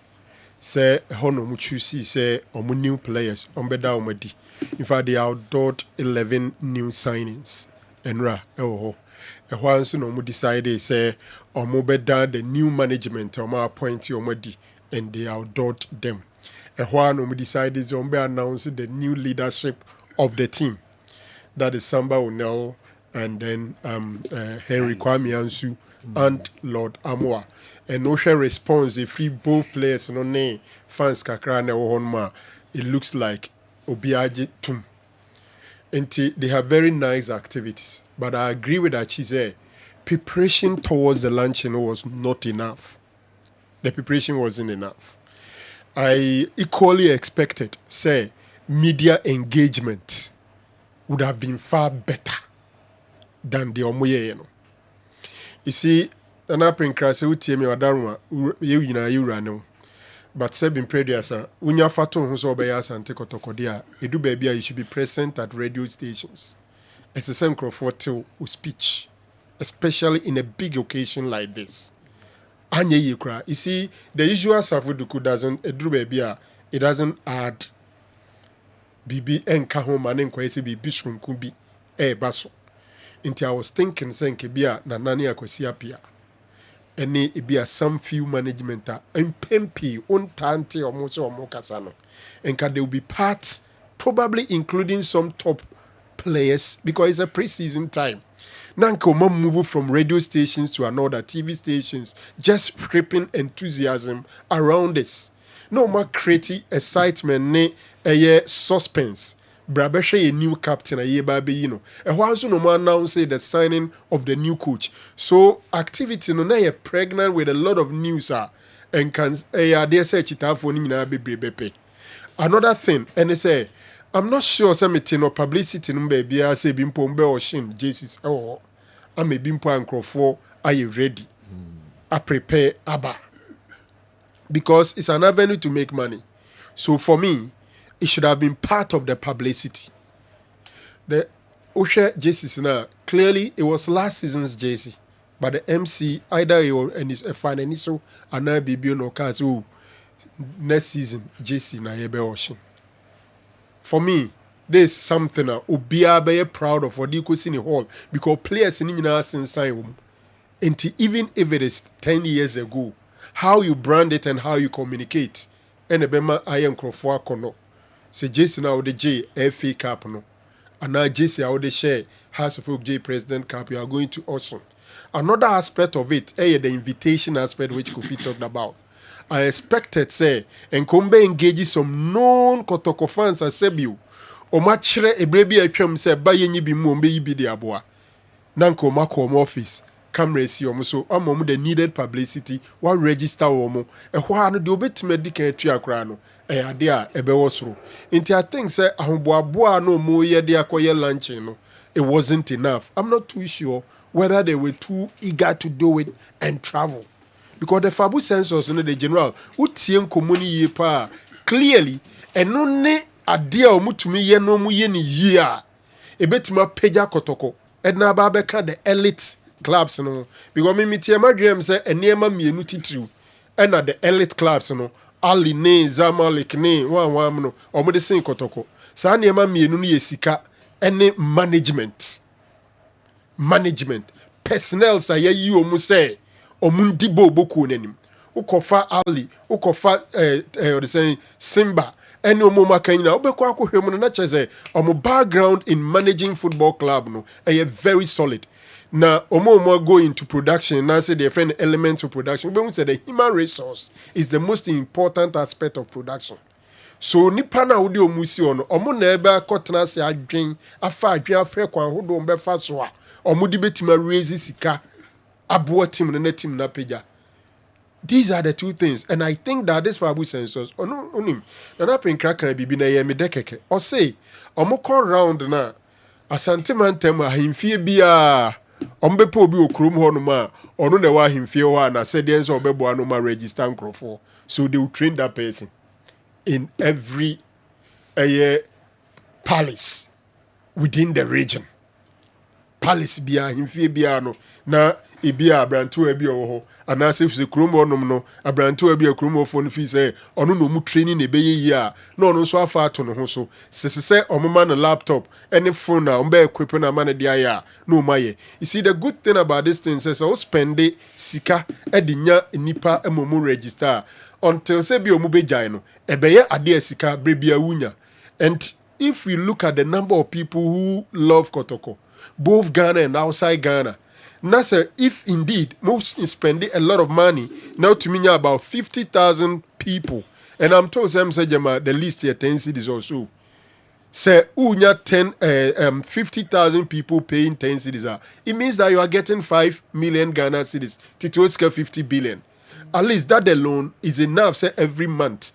Say hono mu choose say omu new players ombeda omadi. In fact, they outdoored 11 new signings. Enra eho. Ehwan so no mu decide say omu beda the new management omu appoint omadi and they outdoored them. Ehwan no mu decide is ombe announce the new leadership of the team. That is Samba Onel and then Henry Kwame Ansu and Lord Amoa. And no share response if we both players no name fans kakra na ma it looks like Obiaji Tum. And they have very nice activities. But I agree with that she preparation towards the launching was not enough. The preparation wasn't enough. I equally expected, say, media engagement would have been far better than the Omoye, you know. You see, an apple crass, you tell me, Adarma, you ran. But Sebin Prediasa, Unya Faton who's obeas and Tekotokodia, Edu baby, you should be present at radio stations. It's the same Crawford to speech, especially in a big occasion like this. Anya Yukra, you see, the usual Safuduku doesn't, Edu baby, it doesn't add BB and Kahom and Enquasi be Bishrum Kubi, basso. Until I was thinking, saying Kibia, Nanania Kosiapia. And it be a some few management and pempi on tante or moso or mokasano. And can they will be part, probably including some top players, because it's a pre-season time. Nanko move from radio stations to another TV stations, just creeping enthusiasm around this. No more creating excitement, ne a suspense. Brabesha a new captain a year baby, you know. And once no more announce the signing of the new coach. So activity no na pregnant with a lot of news and can they say chita for ni na be bepe. Another thing, and they say, I'm not sure something or publicity no baby I say bimpo mbe or shin Jesus or I may bimpo and crofo. Are you ready? I prepare Abba. Because it's an avenue to make money. So for me, it should have been part of the publicity. The Osha jerseys now, clearly it was last season's jersey. But the MC, either it was a financial and now be no cars next season jersey na yebe ocean. For me, there's something Obia be proud of what you could see in the hall because players in the since time. And even if it is 10 years ago, how you brand it and how you communicate. And the Bema Iron Crofua Kono. Say Jason out the J FA Cup no. And now JC out the share House of Folk J President Cup. You are going to Ocean. Another aspect of it, the invitation aspect which Kofi talked about. I expected say and Kombe engages some known Kotoko fans as Sebiu. O machre ebrebi atwam say ba yenyi bi mu ombe yibi de aboa. Nanko makom office. Camera si so amom the needed publicity one register omo ehwa no de obetime di kan atu akra no ade a ebewo soro nti I think say ahoboaboa no mo ye de akoye lunching no it wasn't enough. I'm not too sure whether they were too eager to do it and travel because the fabu sensors no the general utie nkomuni ye pa clearly eno ne ade a omutumi ye no mu ye ni ye a ebetima pagya kotoko edna ba beka the elite clubs no because me tie my dream say enema mienu titiriu and the elite clubs no Ali ne Zamalek ne wan no omo de sin kotoko sa enema mienu no yesika ene management personnel sa ye yi omu say omundi boku nanim ukofa Ali ukofa or say Simba ene omo makan na obekọ akohwem no na cheze omo background in managing football club no very solid. Now, omo go into production. Now, say the different elements of production. But we say the human resource is the most important aspect of production. So, nipa na udi omusi ono. Omo na ebe akotena se adwen afa kwan hodo mbe fa so a. Omo di betima raise sika abo team na team na pagya. These are the two things, and I think that this fabu sensors onim na pen kraka bibi na ye me dekeke. O say omo call round na asante man tem ahimfie bia ombepo obi okrom ho no ma ono na wa himfie ho na said the answer obebo no ma register nkrofo so they will train that person in every palace within the region palace bia himfie bia no na ebia abranto abi ho ana se fi krom onom no abranto abi krom ofo no fi say ono no mu training na ebeye yi a na ono so afa ato no ho so se omoma no laptop any phone na omba equip na man dia ya no maye. You see the good thing about this thing says so spend it sika edinya nipa emomu register until say bi omu bejai no ebeye ade sika brebia wunya. And if we look at the number of people who love Kotoko both Ghana and outside Ghana, Nasa, if indeed most spending a lot of money, now to me about 50,000 people, and I'm told them say the list here 10 cities or so. Say unya 50,000 people paying 10 cities. It means that you are getting 5 million Ghana cedis. Titoska 50 billion. At least that alone is enough. Say every month.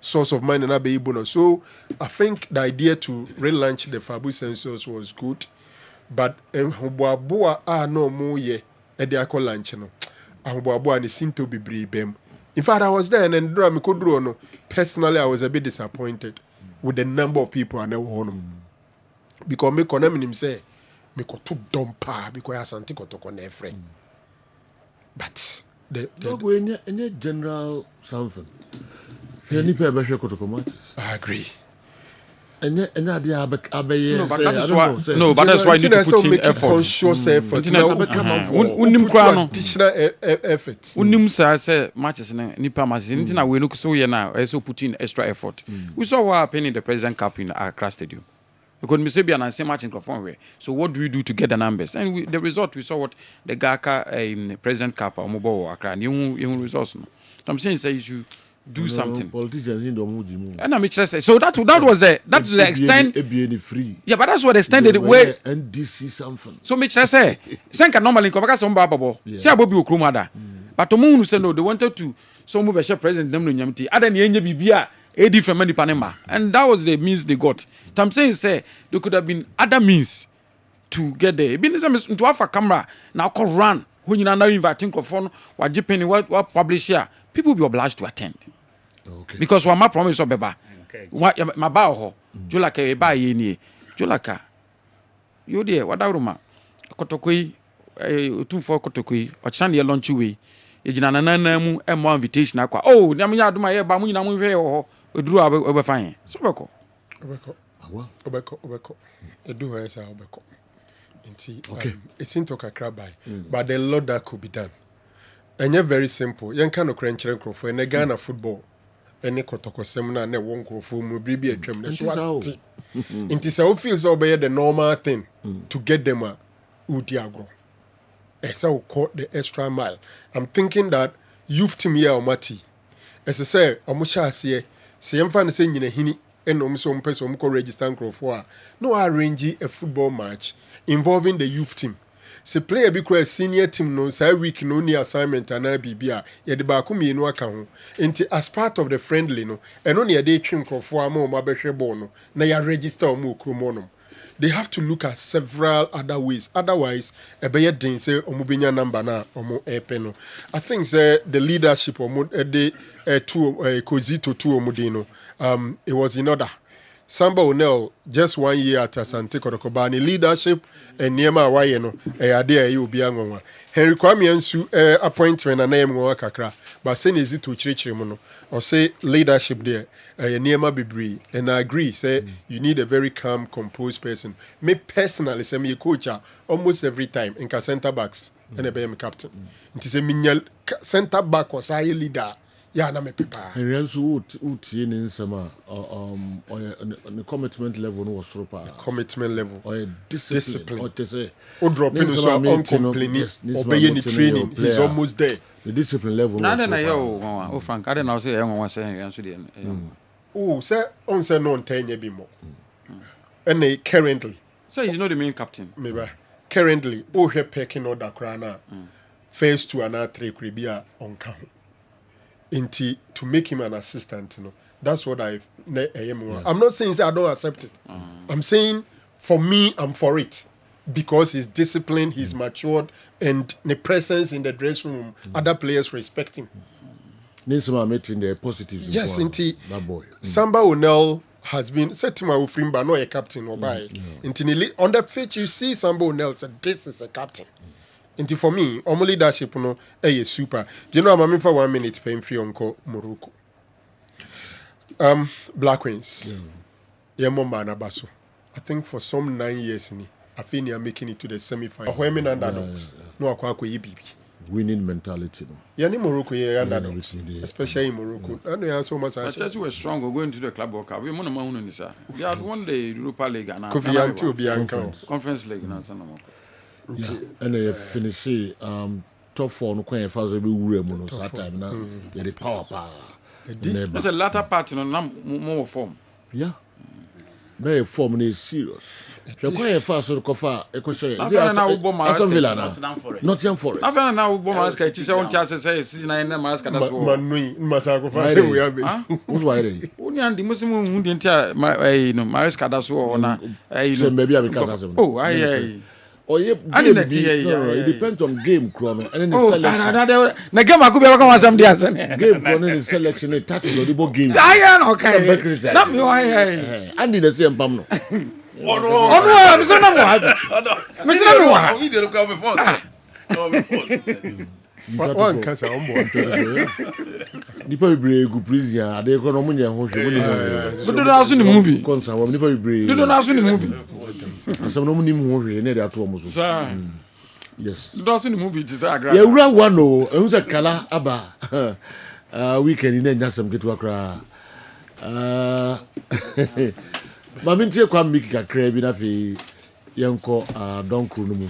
Source of money and be so I think the idea to relaunch the Fabu sensors was good. But ahoboaboa no mo ye e de akọ lunch no ahoboaboa ne seem to be bribem. In fact I was there and then me kodro no personally I was a bit disappointed with the number of people I know on because me konem nim say me ko to dompa because asante kotoko na efre but the any general something any pay be kotoko matches. I agree. No, but that is why you need to put in effort. Conscious effort. Effort. Unim say matches nipa matches. Anything that we look so here now, also put in extra effort. We saw what happened in the President Cup in Accra Stadium. Because we say be an same match in Conform. So what do we do to get the numbers? And the result we saw what the Gaka in the President Cup or Mobile Accra. You results. I'm saying say do something. Politicians in the mood. And I'm interested. So that was the extent. Free. Yeah, but that's what the extent that way. And this is something. So me say, senka normally come back some babo. See abobi okromada. But to mo say no, they wanted to some move a president them no nyamti. Other than yenye bibia a different many panema. And that was the means they got. I'm saying say there could have been other means to get there. Been to have a camera now call run when you now inviting phone what Japan what publish here. People be obliged to attend. Okay. Because what my promise of beba. What my bao Jolaka e ba ye ni. Jolaka. You there what that room? Kotokoi for Kotokoi or Chandy launch we. Ejina na mu e mo invitation akwa. Oh, na me ya do my e ba mu nyina mu hwe ho. Oduru obe fine. So beko. Obeko. Edu ho esa obeko. Okay. It's into Kakra by. But a lot that could be done. And you're very simple. You can't crunch and crop for a Ghana football. Any Kotoko seminar, ne won't go for Mubribi a tremendous. It is how feels obey the normal thing to get them a Udiagro. As I caught the extra mile. I'm thinking that you've team here or Mati. As I say, Omusha say, I'm fine saying in a hini and some person who register and for no arrange a football match involving the youth team. Se player because senior team no say week no ni assignment and bibia ye de ba kumi no aka ho enti as part of the friendly no eno ne dey twim krofo ama ma behwe ball no na ya register omo okromo no. They have to look at several other ways. Otherwise, a better thing say omubinya number na omo epe no. I think say the leadership omo the Kozito to omudino it was in order. Samba O'Neill, just 1 year at Asante Kodokobani leadership and Niema Wayeno, a day you be young. Henry Kwame Nsu appointment and name Kakra, but send is it to Chichimono or say leadership there, Niema Bibri, and I agree, say you need a very calm, composed person. Me personally, say me coach almost every time in center backs and a BM captain. It is a minial center back was a leader. Yeah, na me pepa. And also would in summer or the commitment level no was super. Commitment level or discipline. Or to say, drop in so uncomplaining. Obeying the training. He's almost there. The discipline level. No, Frank. I don't know. Say, I want to say, oh, sir, on say no 10 years more. And currently. So he's not the main captain. Maybe currently, oh, he pecking order crana. Phase 2 and 3 could be on count. To make him an assistant, you know, that's what I am. I'm not saying I don't accept it. I'm saying for me, I'm for it because he's disciplined, he's matured, and the presence in the dressing room, other players respect him. Nisma meeting the positives. Yes, indeed. That boy. Samba O'Neill has been said to my Ufrimba, no a captain or by. On the pitch, you see Samba O'Neill said, this is a captain. Into for me, omo leadership no super. You know, I'm for 1 minute paying for Uncle Morocco. Black Queens. Yemomba na baso. I think for some 9 years I think they are making it to the semi-final. Women underdogs. No akwa yibibi. Winning mentality. Yeah, ni Morocco underdogs. Especially in Morocco. And they are so much. Manchester were strong going to the Club World Cup. We won the They had won the Europa League and Conference League. Yeah, and they finish top 4 no kwan fa so be wura mu no that time na the power. There's a latter part no more form. Yeah. Very form is serious. So kwan fa so ko fa e ko share. Nottingham Forest. After now we bomb Alaska, it is on chance say 69 na Alaska that's all. Manui masa ko fa say we have. Who's why dey? Oni and the Muslim hu dey ntia Alaska that's all na. So maybe I be cast. Oh, aye. Or it depends on game chrono and then the selection. Na game aku be come some dia sen. Game chrono the selection the tactics of the game. Okay. Na me why. And the same pam no. Oh, me say na mo happy. Me say na me wa. We dey come before. One kasa ombo. Nipa be go prison ya dey ko no mo nya ho hwe mo ni. Do na so ni mu bi. Konsa wo nipa be. Do na so ni mu bi. Asem no mo ni mu ho hwe na dey ato mo so. Yes. Do na so ni mu bi ti say agra. Ya wura one o, ehun say kala aba. Weekend ni nya sam ketu akra. Ma mi ntie kwa miki kakra bi na fe yenko donkro no mu.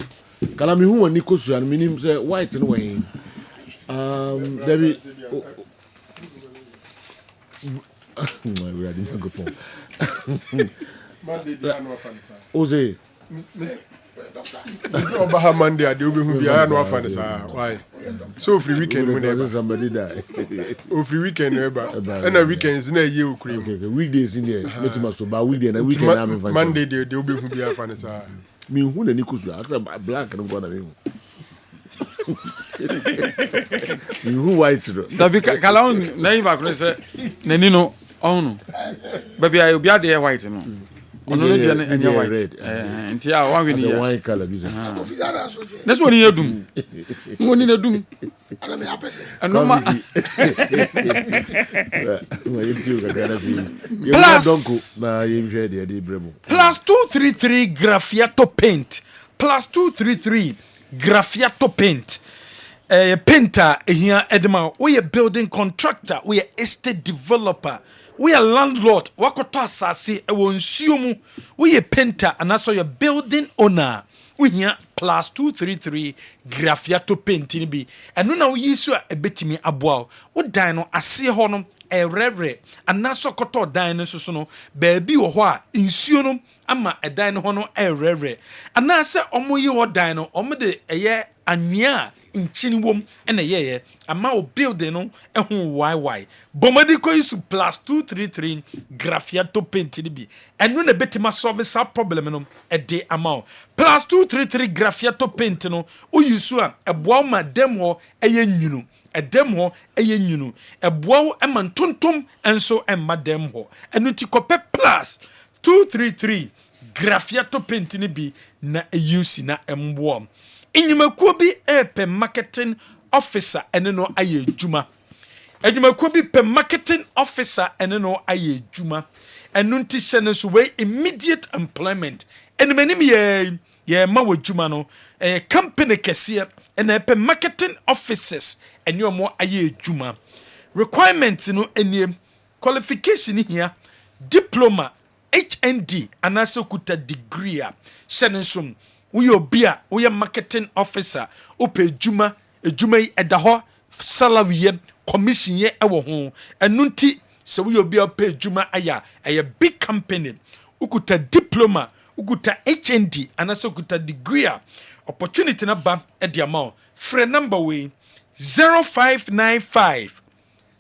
Kala mi hu woni kosu an minim say white no wen. Debi We are the good point. Monday, the annual fan. Jose. Miss Obaha Monday, I do be annual fan. Why? So free weekend whenever somebody die. Oh, free weekend and a weekends in a year. Weekdays in there. Not much about weekday and weekend. Monday, they'll be fan. Me who the Nikusu after black and one of him. Who white? Dabi kalon na yi ba ko se nani no onu. Baby I obi ade white no. Ono no dia na white. Nti a one we ni. Wine color bi. Na so ni edum. Woni na dum. Ana me apese. Ano ma. Plus 233 Graffiato paint. Plus 233 Graffiato paint. Painter here Edema. We a building contractor. We a estate developer. We a landlord. Wakoto asase e won nsuomu. We a painter and also your building owner. We here plus 233 Graffiato paint ni bi. Eno na we yisu a betimi aboa. Wo dan no ase ho no erere anaso koto dan no so no baabi wo ho a nsuo no ama edan no ho no erere anase omoyi wo dan no omde eye anwea nchini wom ena yeye ama o building no ehun yy bomadi ko isu plus 233 Graffiato paint ni bi enu na betima solve sa problem no e de ama plus 233 Graffiato paint no o yusu a eboa ma dem ho eye nyunu edem ho eye nyunu eboa wo ema ntontom enso emma dem ho enu ti kope plus 233 Graffiato paint ni bi na yusi na emboa Inyumakuo bi pe marketing officer ene no aye juma. Enyumakuo bi pe marketing officer ene no aye juma. Enu nti hye so we immediate employment. Ene manim ye ma wo juma no company kese ene pe marketing officers ene omo aye juma. Requirements no eniem qualification here diploma HND anase kuta degree a hye so we obia we marketing officer ope ejuma yi edaho salary ye commission ye ewo ho enunti se we obia ope ejuma aya a big company ukuta diploma ukuta HND anase ukuta degree opportunity na ba e dia ma free number we 0595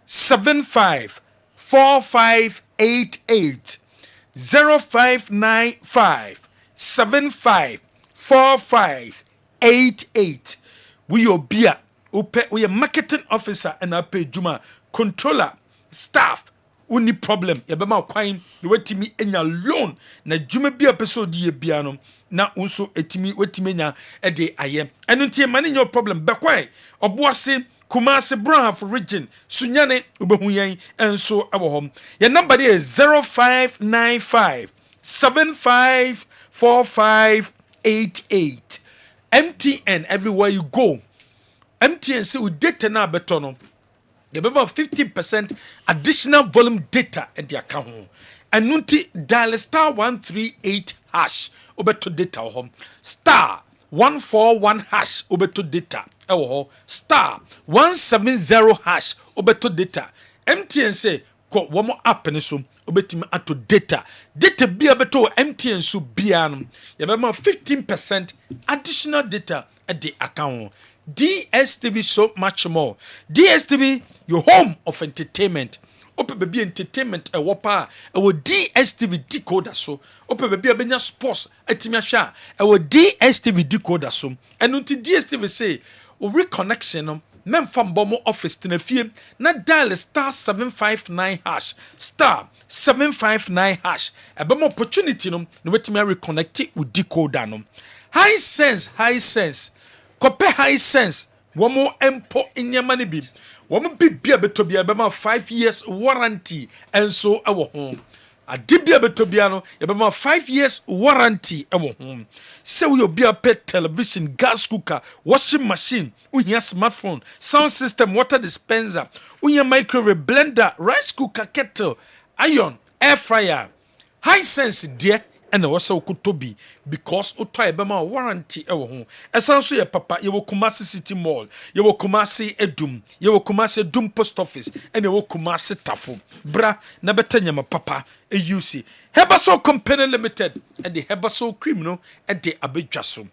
75 4588 0595 75 4588 we obia we marketing officer and a pay juma controller staff uni problem yebema kwan no wetimi enya loan na juma bia episode ye bia no na unso etimi wetimi enya ede aye eno ntie mane nyo problem bekwan oboase Kumasi Brown for region sunyane ubehu yen enso ewo hom your number there is 0595 754588 MTN everywhere you go. MTN say with data na betono. The about 50% additional volume data in the account. And nunti dial star 138 hash obeto data home. Star 141 hash obeto data. Star 170 hash obeto data. MTN say ko womo app ni so obetimi ato data bia beto MTN so bia no yebema 15% additional data at the account. DSTV so much more. DSTV your home of entertainment. Ope baby entertainment e wopa e wo DSTV decoder so ope baby abenya sports etimi ahwa e wo DSTV decoder so enu nti DSTV say o reconnection no memfa mbomo office tenafie na dial star 759 hash star 759 hash ebema opportunity no na wetimi reconnect with decoder no high sense kope high sense womo empo inyama ne bi womo bibia betobia ebema 5 years warranty enso ewo ho adibia betobia no ebema 5 years warranty ewo ho se we obia pet television gas cooker washing machine unya smartphone sound system water dispenser unya microwave blender rice cooker kettle iron air fryer high sense dear ɛna wɔsɛ wokɔtɔ bi because wotɔ a ɛbɛma warranty ɛwɔ ho ɛsan so yɛ papa yɛwɔ Kumasi City Mall yɛwɔ Kumasi Edum yɛwɔ Kumasi Edum Post Office ɛna yɛwɔ Kumasi Tafo bra na bɛtɛ nyama papa ɛUC Herbal Company Limited ɛde Herbal cream no ɛde abɛdwa so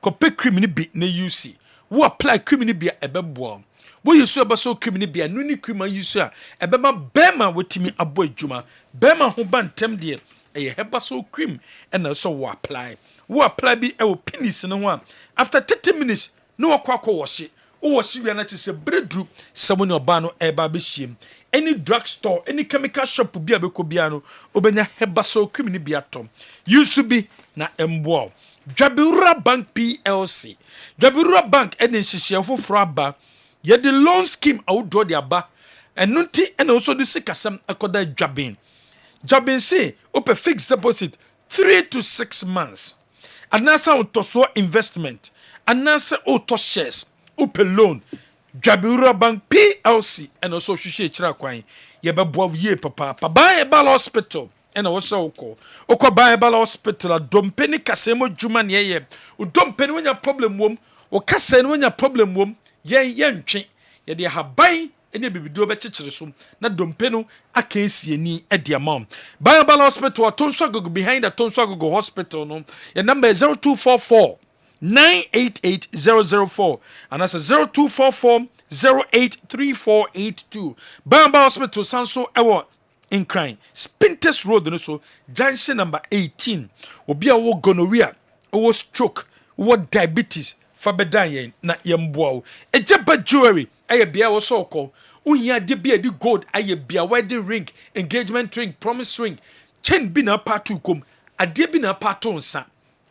kɔpɛ cream no bi na UC wo apply cream no bi a ɛbɛboa wo yusu Herbal cream no bi a no ni cream a yusu a ɛbɛma bɛma wotimi abɔ adwuma bɛma ho ba ntɛm deɛ ɛyɛ Herbal cream ɛna so wo apply bi ɛwɔ penis no ho a after 30 minutes no wakɔ wɔhye wo wɔhye wi na te sɛ bredru sɛ wo ne ɔba no ɛba bɛhyiem any drugstore any chemical shop bi a bɛkɔ bia no obɛnya Herbal cream no bi atɔ yusu bi na ɛmboa Dwabewura Bank PLC Dwabewura Bank ɛne nhyehyɛ foforɔ aba yɛde loan scheme awodɔ de aba ɛno nti ɛna wo so de sikasɛm ɛkɔda dwabin say open fixed deposit 3 to 6 months anasa utoso investment anasa uto shares open loan Dwabewura Bank PLC and also hwehwe kyira kwan yɛbɛboa ye papa Herbal Hospital ɛna wɔsɛ wokɔ Herbal Hospital a dompeni kasɛmo dwuma ne yɛ dompeni wonya problem wom wo kasɛ ne wonya problem wom yɛntwe yɛde haban ene bibido bɛkyekyere so na dompe no aka esieni ɛde amount Herbal Hospital Tonso Agogo behind the Tonso Agogo Hospital no your number is 0244 988004 and that's 0244 083482 Herbal Hospital Sanso ewo in crime Spintex Road no so junction number 18 obi a wo gonorrhea wo stroke wo diabetes fabedan yen na yemboa wo ejeba jewelry aye bia wo so ko uhia de bia di gold aye bia wedding ring engagement ring promise ring chain bi na patu kom ade bi na patu nsa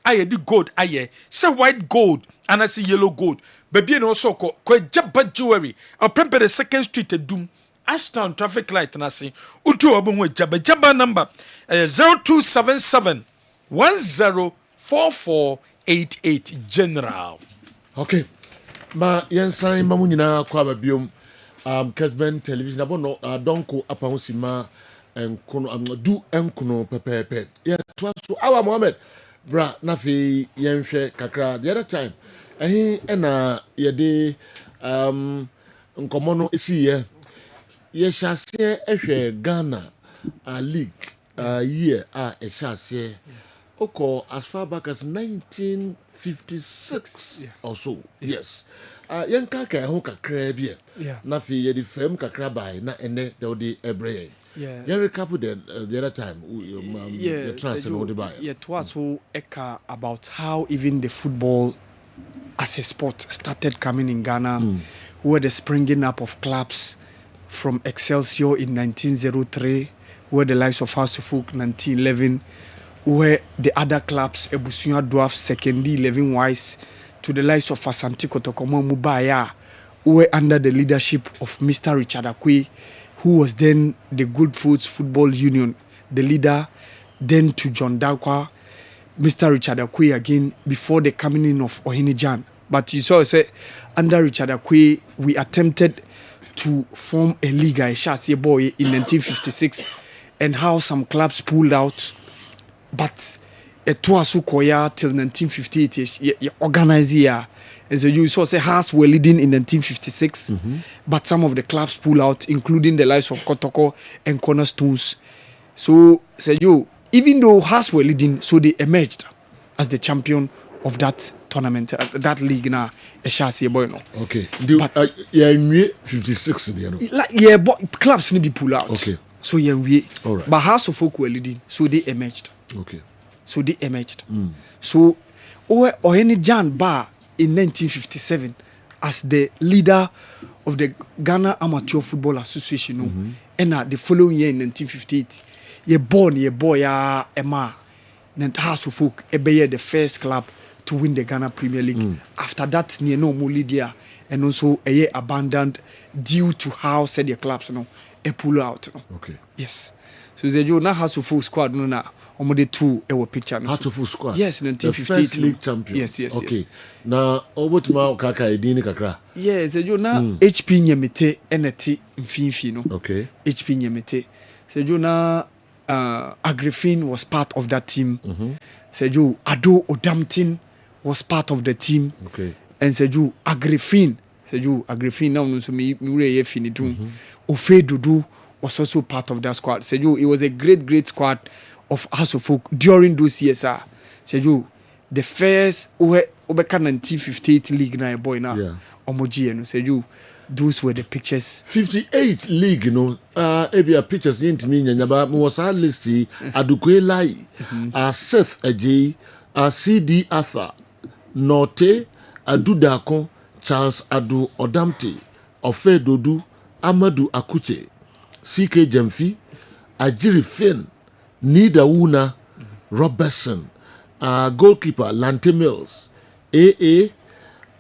aye di gold aye say white gold and I see yellow gold baby no so ko ejeba jewelry opempe the 2nd street edum Ashtown traffic light na say utu obo ho ejeba number 0277 104488 general. Okay. Ma yensan mamu nyina kwa babiom Kessben television abono donko apa ho sima enkono du enkono pepepe. Ya twaso awa Mohammed bra na fe yenhwe kakra the other time. Ehi ena yede nkomo no esi ye hyase ehwe Ghana league year hyase Oko as far back as 1956 or so. Yes. Yanka ka ho kakra bia. Na fi ye di fam kakra bai na ene de odi ebre. Yeah. You recap the other time the transfer no bai. Yeah, to us who eka about how even the football as a sport started coming in Ghana, where the springing up of clubs from Excelsior in 1903, where the likes of House of Folk 1911, where the other clubs, Ebusunya Dwarfs, Sekendi, 11 Wise, to the likes of Asante Kotokomo Mubaya, were under the leadership of Mr. Richard Akwe, who was then the Good Foods Football Union, the leader, then to John Dakwa, Mr. Richard Akwe again, before the coming in of Ohinijan. But you saw, say, under Richard Akwe, we attempted to form a league, in 1956, and how some clubs pulled out. But it was Koya till 1958, you organize here. And so you saw say Hearts were leading in 1956, but some of the clubs pull out, including the likes of Kotoko and Cornerstones. So say you, even though Hearts were leading, so they emerged as the champion of that tournament, that league now. Okay. Yeah, in 56, yeah, but clubs need to pull out. Okay. So yeah, all right. But Hearts of Folk were leading, so they emerged. Okay. So they emerged. So Ohene Jan Ba in 1957 as the leader of the Ghana Amateur Football Association. And the following year in 1958, ye boy Emma House of Folk ebe the first club to win the Ghana Premier League. After that, near no more leader, and also a year abandoned due to how said the clubs a pull out. Okay. Yes. So the Joe now House of Folk squad no Omode 2 our picture. House of Folk squad. Yes, 1958. The first league champion. Yes. Okay. Now obotuma kaka edini kakra. Yes, the Joe now HP Nyemete NT mfinfi no. Okay. HP Nyemete. The Joe now Agrifin was part of that team. Seju Ado Odamtin was part of the team. Okay. And Seju Agrifin now so me re finitum. Ofe Dudu was also part of that squad. Seju, it was a great squad of House of Folk during those years. Seju, the first Obe 1958 league na boy now. Omoji no Seju. Those were the pictures. 58 league, you know. Ebia pictures into me nyaba was a list Adukwe Lai, Seth Ajay, CD Arthur, Norte, Adudakon, Charles Adu Odamte, Ofe Dodu, Amadou Akuche, CK Jemfi, Ajiri Finn, Nida Wuna, Robertson, goalkeeper Lante Mills, AA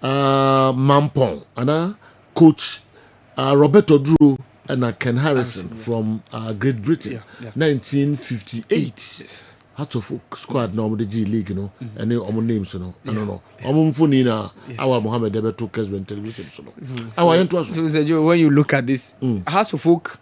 Mampong, coach Roberto Drew and Ken Harrison from Great Britain, 1958. Yes. Hearts of Folk squad now the G League, you know, and they names, you know. I don't know. Our Mohammed Debeto Kessben television, so when you look at this, Hearts of Folk,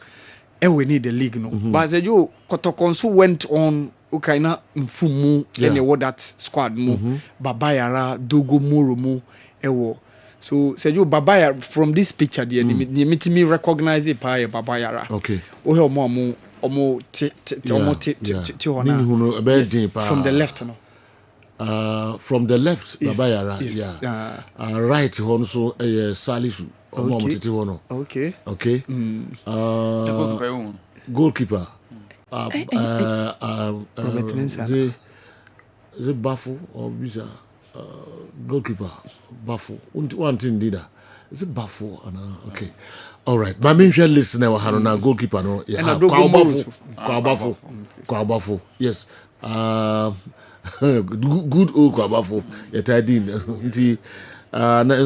we need the league, no. But Sejo Kotokonsu went on Ukaina Mfumu and that squad mu Babayara Dogo Murumu ewo. So Seju Babaya from this picture there, me recognize it by Babayara. Okay. Omo from the left, no. From the left, Yes. Babayara, Yes. right, also Salisu. Okay. Okay. Goalkeeper. Robert Mensah. Is it Bafu or Bisa? Goalkeeper Bafu. One thing did that. Is it Bafu? Okay. All right. My main listener was now goalkeeper. No. Kwabafu. Yes. Good old Kwabafu. Yet I didn't.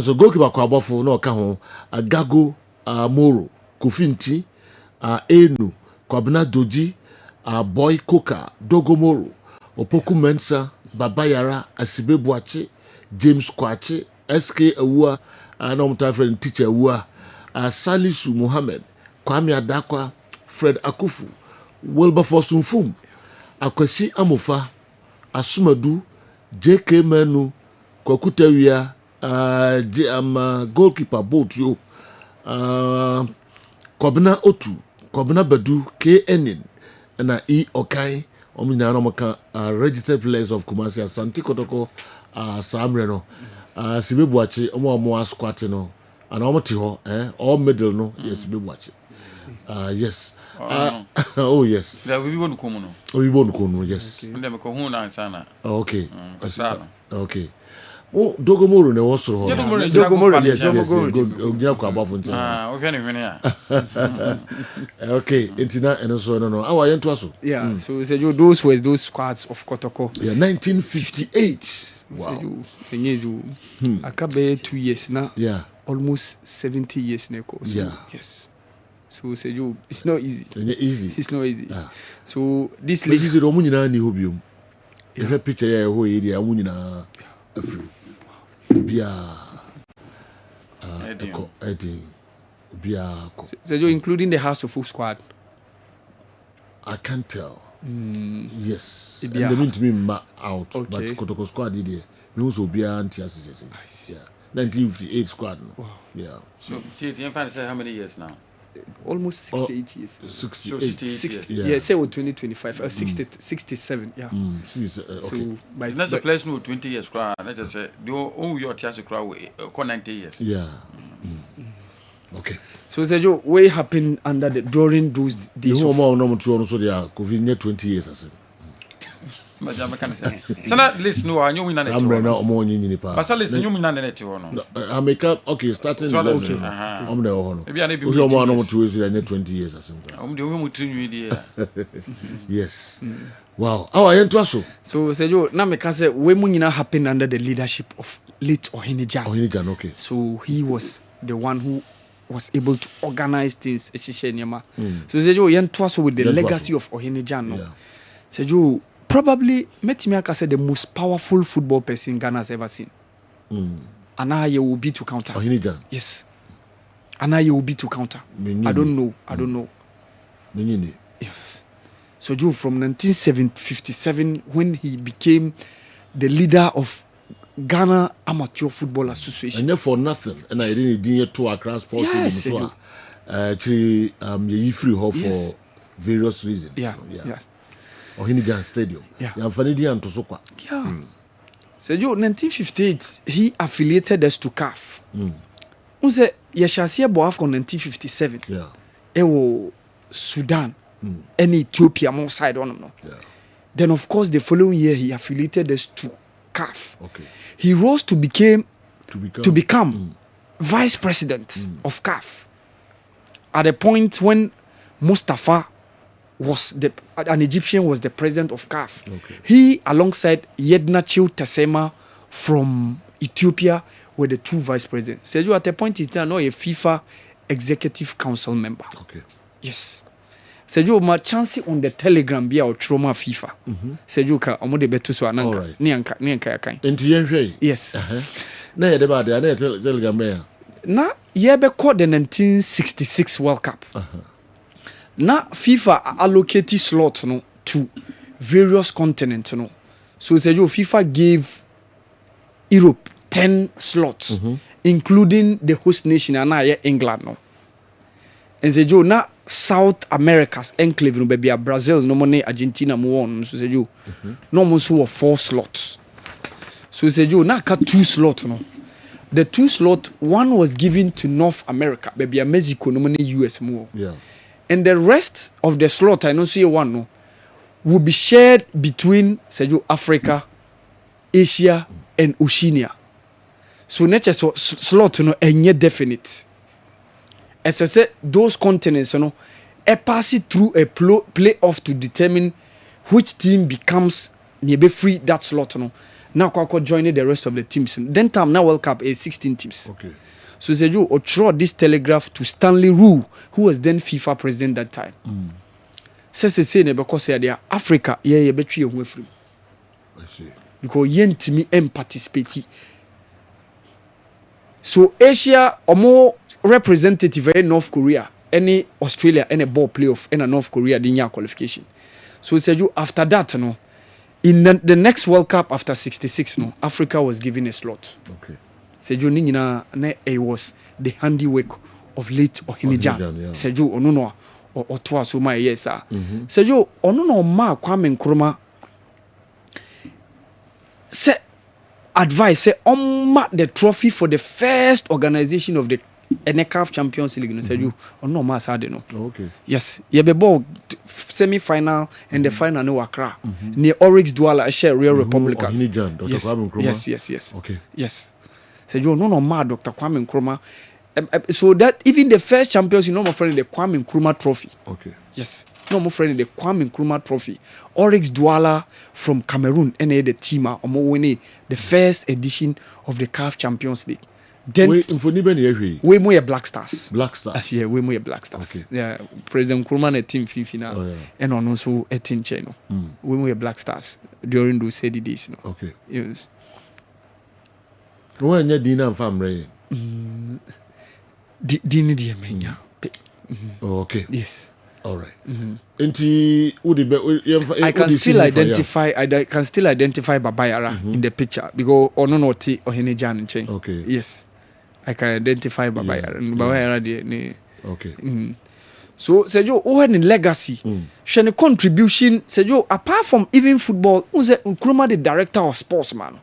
So goalkeeper Kwabafu no kaho. Gago Moro. Kufinti. Enu. Kwabna Doji. Boy Koka. Dogomoro. Opoku Mensa. Babayara, Asibe Boache, James Kwache, SK Awua, my friend teacher Awua, Salisu Muhammad, Kwame Adakwa, Fred Akufu, Wilberforce Mfum, Akwesi Amofa, Asumadu, JK Menu, Kwakutewia, goalkeeper boat yo, Kobina Otu, Kobina Badu, K. Enin, and E. Okai. Registered players of Kumasi Santi Kotoko Samreno Sibibuachi Omo squatino and Omotiho all middle no yes Bibuachi yes oh yes there we won't come we won't come yes okay okay oh Dogomoro ne was so Dogomoro yes go above okay intina and so no our yentu aso so those were those squads of Kotoko 1958 wow akabe 2 years now almost 70 years now so yes so it's not easy it's not easy so this league is omu nyina ni hobium e picture ya ho area omu nyina afri bia Eddie bia so you including the House of Folk squad. I can't tell. Yes. And they mean to me out, but Kotoko squad did it. Me also bia anti assist. Yeah. 1958 squad. Wow. Yeah. So 58 you find say how many years now? Almost 68 years. 60 yeah, say 2025 67 yeah. Okay. So but that's the place no 20 years crowd. Let's just say the own your tias crowd 90 years. Yeah. Okay. So Sejo, what happened under the during those days? You know more so they are COVID 20 years as but I'm can say. Sana list no anyo win na net. I'm no more nyini pa. But list nyo win na net no. I make up okay starting so okay. I'm there ho no. E bia na bi you more no 20 years as de we mu trinwi dia. Yes. Wow. Our yentu aso. So Sejo, na make say we mu nyina happen under the leadership of late Ohinijan. Ohinijan, okay. So he was the one who was able to organize things. So Sejo yentu aso with the legacy of Ohinijan no. Sejo probably Metimiaka said the most powerful football person Ghana has ever seen. And you will be to counter. Ohinijan. Yes. And you will be to counter. I don't know. Yes. So Joe, from 1957, when he became the leader of Ghana Amateur Football Association. And for nothing, and I didn't to Accra Sports Stadium. Actually, you free for various reasons. Yes. Or Hinigan Stadium. Yeah. And to Sokwa. Yeah. So Joe, 1958, he affiliated us to CAF. Who said Yeshasi Boaf from 1957? Yeah. Ewo Sudan and Ethiopia on side on them. Yeah. Then of course the following year he affiliated us to CAF. Okay. He rose to become vice president of CAF. At a point when Mustafa was an Egyptian was the president of CAF. Okay. He alongside Yednachil Tesema from Ethiopia were the two vice presidents. Sergio at a point in time now a FIFA executive council member. Okay. Yes. Sergio my chance on the telegram be our trauma FIFA. Sergio ka omo de beto so ananka. Ni anka yakan. Enti yenhwe. Yes. Na ye de ba de na telegram me. Na ye be called the 1966 World Cup. Na FIFA allocated slot no to various continents no. So Sergio FIFA gave Europe 10 slots including the host nation and England no. And Sergio na South America's enclave no baby Brazil no money Argentina mo on so Sergio no mo so 4 slots. So Sergio na ka 2 slots no. The 2 slots, one was given to North America baby Mexico no money US mo. Yeah. And the rest of the slot I know see one no will be shared between Sergio Africa, Asia and Oceania. So nature slot no enye definite. As I said, those continents, you know, pass it through a playoff to determine which team becomes be free that slot. You know. Now, Kwako joining the rest of the teams. Then time now World Cup is 16 teams. Okay. So Sergio throw this telegraph to Stanley Rue, who was then FIFA president that time. Say because they are Africa, yeah, betray you free. I see. Because yentimi participate. So Asia or more representative in North Korea, any Australia, any ball playoff, and a North Korea dinya qualification. So Sergio after that, no, in the next World Cup after 66, no, Africa was given a slot. Okay. Sergio Nina it was the handiwork of late Ohinijan. Yeah. Sergio Onono or twice my yes, sir. Sergio Onono ma Kwame Nkrumah say advice say the trophy for the first organization of the NCAF Champions League. No Sergio no ma sade no. Okay. Yes, you be ball semi-final and the final no Accra. Near Oryx Douala share Real Republicans. Yes. Okay. Yes. Sergio no ma Dr. Kwame Nkrumah. So that even the first champions, you know, my friend, the Kwame Nkrumah Trophy. Okay. Yes. No, my friend, the Kwame Nkrumah Trophy. Oryx Douala from Cameroon, and the team are winning the first edition of the CAF Champions League. Then we more Black Stars. Black Stars. Yeah, we more Black Stars. Okay. Yeah, President Nkrumah a team FIFA now, and also a team channel. We more Black Stars during those days. No. Okay. Yes. When you dinner family. Dini di menya. Okay. Yes. All right. I can still identify. I can still identify Babayara in the picture because Ononoti or Henejan and chain. Okay. Yes, I can identify Babayara. Babayara okay. So Sergio, who had in legacy, she had a contribution. Sergio, apart from even football, who's Nkrumah the director of sports man.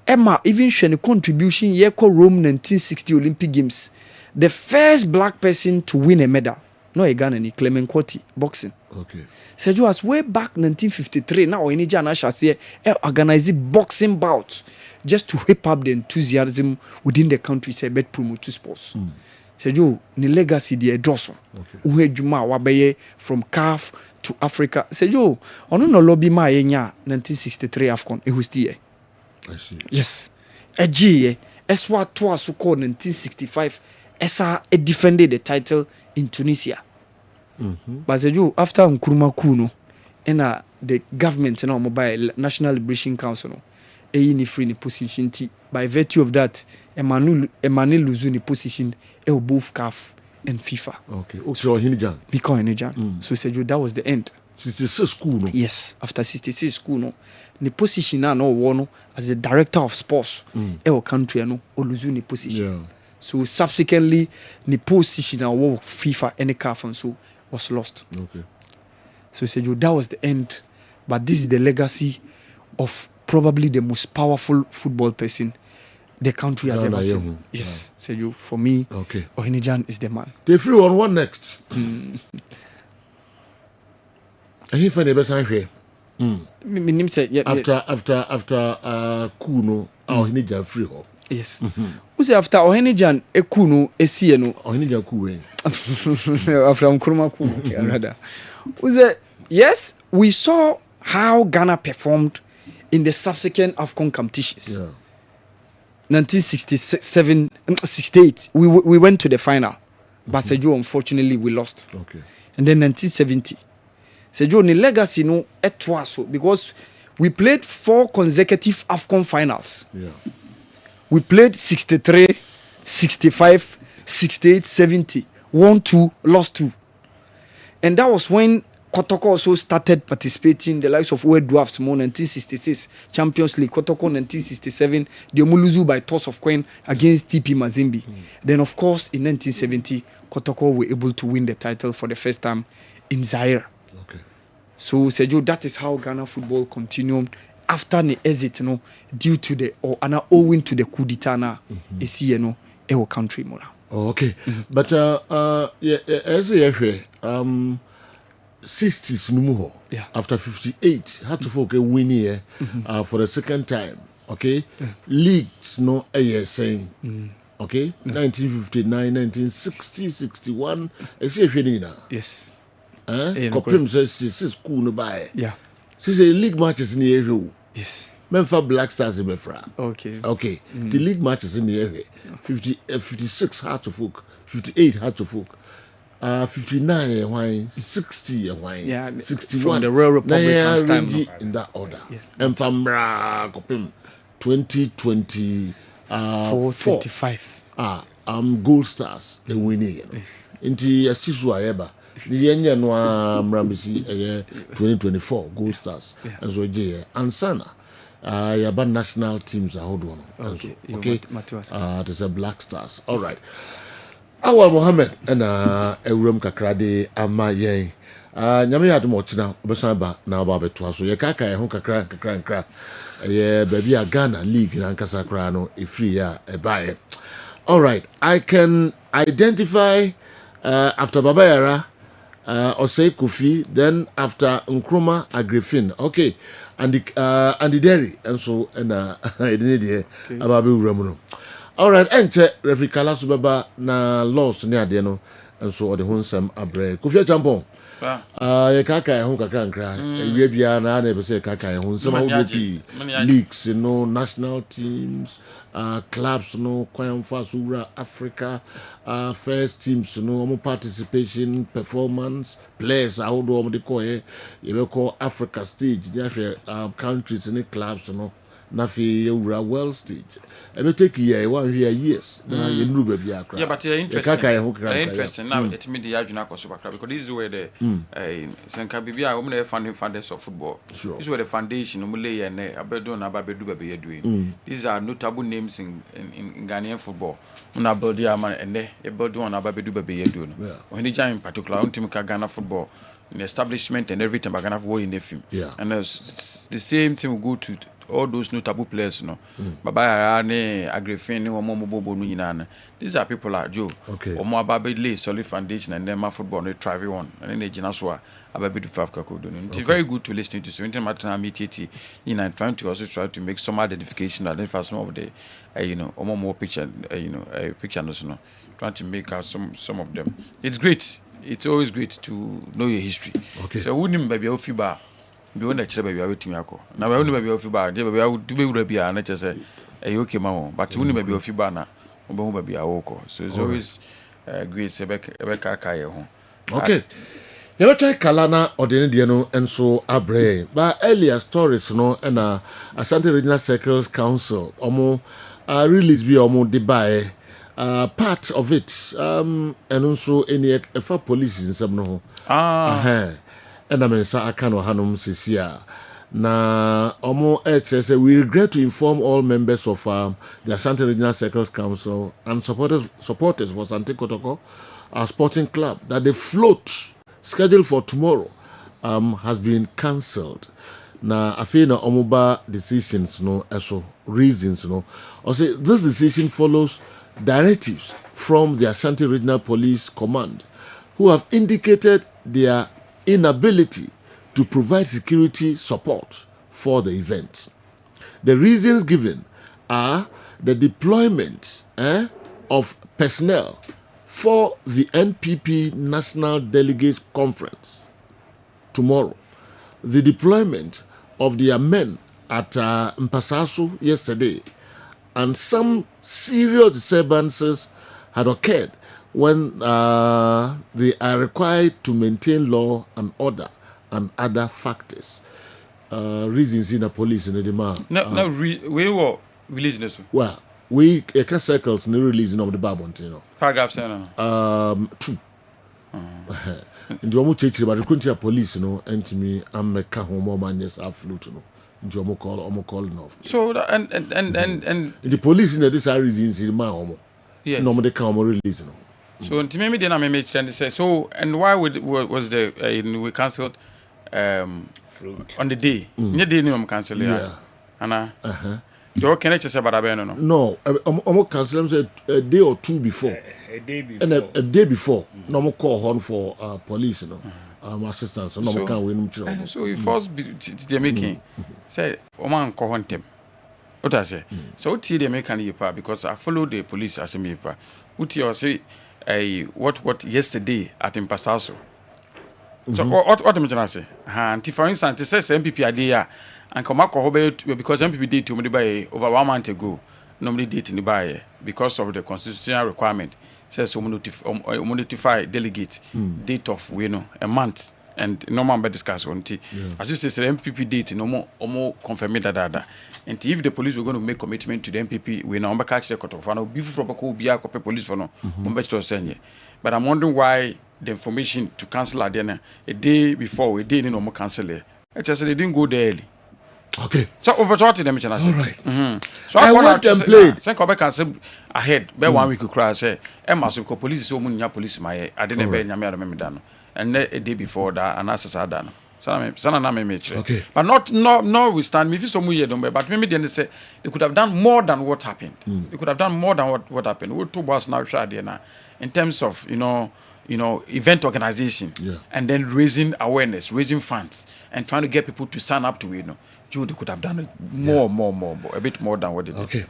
Emma even she had a contribution. Yeko Rome 1960 Olympic Games, the first black person to win a medal. No, a Ghanaian, Clement Kwoti, boxing. Okay. Sergio, as way back 1953, now in Ghana, shall say, organizing boxing bouts just to whip up the enthusiasm within the country, say, bet promote to sports. Sergio, ni legacy the Edoso. Uhe Juma Wabeye from CAF to Africa. Sergio, ono no lobby ma yenya 1963 AFCON, it was the I see. Yes. A G, Eswa Toa so called 1965, Esa defended the title in Tunisia. But Sergio, after Nkrumah Kuno, and the government and mobile National Liberation Council, ni free position by virtue of that, Emmanuel Luzu ni position, both CAF and FIFA. Okay. So Hinijan. Because Hinijan. So Sergio, that was the end. 66 school, no? Yes, after 66 school, no. The position now, no one as the director of sports, our country, no, Oluzu the position. Yeah. So subsequently, the position of FIFA and the CAF and so was lost. Okay. So Sergio, that was the end. But this is the legacy of probably the most powerful football person the country has ever seen. Yes, Sergio, for me, okay, Ohinijan is the man. They free on one next. And he find the best here. After Kuno, Ohinijan free home. Yes. Who's after Ohinijan Ekuno Esieno? Ohinijan Kuwe. After Nkrumah Kuno, rather. Yes, we saw how Ghana performed in the subsequent AFCON competitions. Yeah. 1967, 68, we went to the final. But Sergio, unfortunately, we lost. Okay. And then 1970. Sergio, the legacy, no, it was so because we played 4 consecutive AFCON finals. Yeah. We played 63, 65, 68, 70. Won 2, lost 2. And that was when Kotoko also started participating, the likes of World Dwarfs, 1966, Champions League, Kotoko 1967, the Omuluzu by toss of coin against TP Mazembe. Then, of course, in 1970, Kotoko were able to win the title for the first time in Zaire. Okay. So, Sergio, that is how Ghana football continued after the exit, due to the, or owing to the coup d'etat na, our country, Mora. Oh, okay. But, as a 60s Numuho, after 58, had to focus win here for the second time. Okay, leagues no saying. Okay, 1959, 1960, 61. Is it yes. Kopim says school no buy. Yeah. She say league matches in the area. Yes. Memphis Black Stars in Befra. Okay. Okay. The league matches in the area. 56 hard to folk. 58 hard to folk. 59 wine, 60 wine, 61 from the Royal Republic time in that order. And from 2024 Gold Stars the winning. Into Sisu Ayeba. The Yenya no Mramisi 2024 Gold Stars as well and Sana. Yaba national teams are hold on. Okay. There's a Black Stars. All right. Awal Mohammed and Ewuram Kakrade ama yen. Nyame yadom ochina obesan ba na ba beto aso ye kaka ho kakra ye baby a Ghana league na nkasa kra no e free ya e bae. All right, I can identify after Babayara Osei Kofi, then after Nkrumah Agrifin. Okay, and the dairy and so and idene ababe uramu. All right, enche referee Kala Subaba na loss ni ade no enso ode ho nsam abre. Kofi Champon. Ye kaka ho kakra nkra. Ewie bia na be say kaka ho nsam obi leagues, national teams, clubs Kwam Fasura Africa, first teams participation, performance, players how do they call you call Africa stage, there countries in clubs Nafi world stage. I will take year 1 years. Yeah, but interesting. Now it made the Ajuna Kosoba because this is where the Sanka Bibia women founders of football. Sure. This is where the foundation Umule and Abedon Ababedu Baby doing. These are notable names in Ghanaian football. Unabodiama and Ebodon Ababedu Baby doing. When the giant in particular on Team Ghana football. In establishment and everything, but Ghana football in the film. Yeah. And the same thing will go to all those notable players, Baba Arane, Agrifin, Omo. These are people like Joe. Okay. Omo Ababe lay solid foundation and then my football they thrive on. And then they Jinaswa Ababe do Fafka Kodun. It's very good to listen to. So in terms of trying to also try to make some identification, identify some of the Omo more picture, picture trying to make out some of them. It's great. It's always great to know your history. Okay. So wouldn't baby Ofiba be on the baby I waiting yako. Now I only baby Ofiba, baby I would do Rabia and just say a okay mama, but only baby Ofiba na baby Awoko. So it's always great Sebeka Kaya home. Okay. You try Kalana or the Indiano and so Abre. But earlier stories and Ashanti Regional Circles Council release be omo Dubai part of it and also any efa police in some no and I mean sa aka no hanom sisia na omo say we regret to inform all members of the Ashanti Regional Circles Council and supporters for Asante Kotoko, our sporting club, that the float scheduled for tomorrow has been cancelled. Na afi na omoba decisions no eso reasons no. Or say this decision follows directives from the Ashanti Regional Police Command, who have indicated their inability to provide security support for the event. The reasons given are the deployment of personnel for the NPP National Delegates Conference tomorrow, the deployment of their men at Mpasasu yesterday, and some serious disturbances had occurred when they are required to maintain law and order and other factors. Reasons in the police in the demand. We were releasing this. Well, we can circles no releasing of the Babon, you know. Paragraph 2. In the Omu but the country police, you know, and to me, I'm a home man, yes, I flew to know. Into Omo calling off. So and the police in this are reasons in my home. Yes. No, they can't release, you know. So to me, then I may say so. And why was the we cancelled on the day? The day we cancelled. Yeah. Anna. So can I just say about that? No, I'm cancel them a day or two before. A day before. And a day before, no more call horn for police, you know, assistance. So no more can win. So you first they making say, "Oman call horn them." What I say? So what they making you because I follow the police as a me pa. What you say? What yesterday at Mpasaso. So what am I say? And for instance, it says MPP idea and come because MPP did to me by over 1 month ago. Normally date in the buy because of the constitutional requirement. Says so notify delegates date of a month and normal by discuss on tea. As you say, MPP date no more confirm that. And if the police were going to make commitment to the MPP, we now catch the cut off. And before be police for no, but I'm wondering why the information to cancel a day before we didn't no more cancel it. I just said they didn't go there early. Okay. So opportunity them all right. So I want them played. Say come cancel ahead. Be 1 week crash say massive police so munya police my I didn't be nyame remember that. And a day before that and as I done. Okay. But not withstand me if so much but maybe they say they could have done more than what happened. They could have done more than what happened. We two boss now in terms of event organization and then raising awareness, raising funds and trying to get people to sign up to it. They could have done it more, a bit more than what they did. Okay.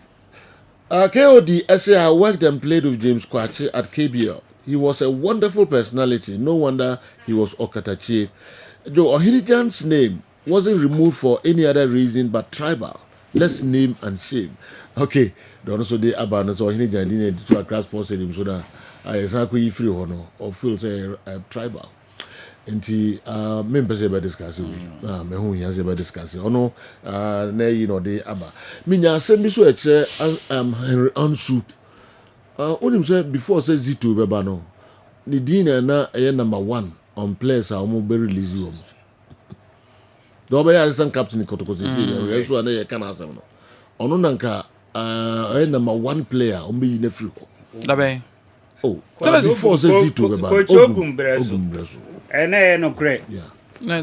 KOD SA worked and played with James Kwachi at KBL. He was a wonderful personality. No wonder he was Okatachi. Joe Ohinijan's name wasn't removed for any other reason but tribal. Let's name and shame. Okay. Don't also the abandon so Ohinijan didn't to a class post him so that I exactly free or feel say tribal. Nti members about discussing me hu yan about discussing ono na de aba me nya asem bi so e kire Henry Ansu onim say before say Zito beba no the din na number 1 on players a mo be release you do be assistant captain Kotoko say so na ye kana asem no ono nanka number 1 player on be na free dabe before say Zito beba Ogum no great. Yeah. No,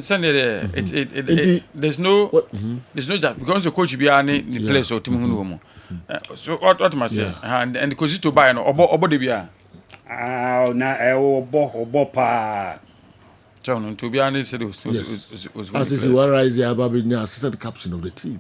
there's no job because the coach be the place or team so what must say and the coach to buy no obo de bia na obo pa John to be honest was as one rise the assistant captain of the team.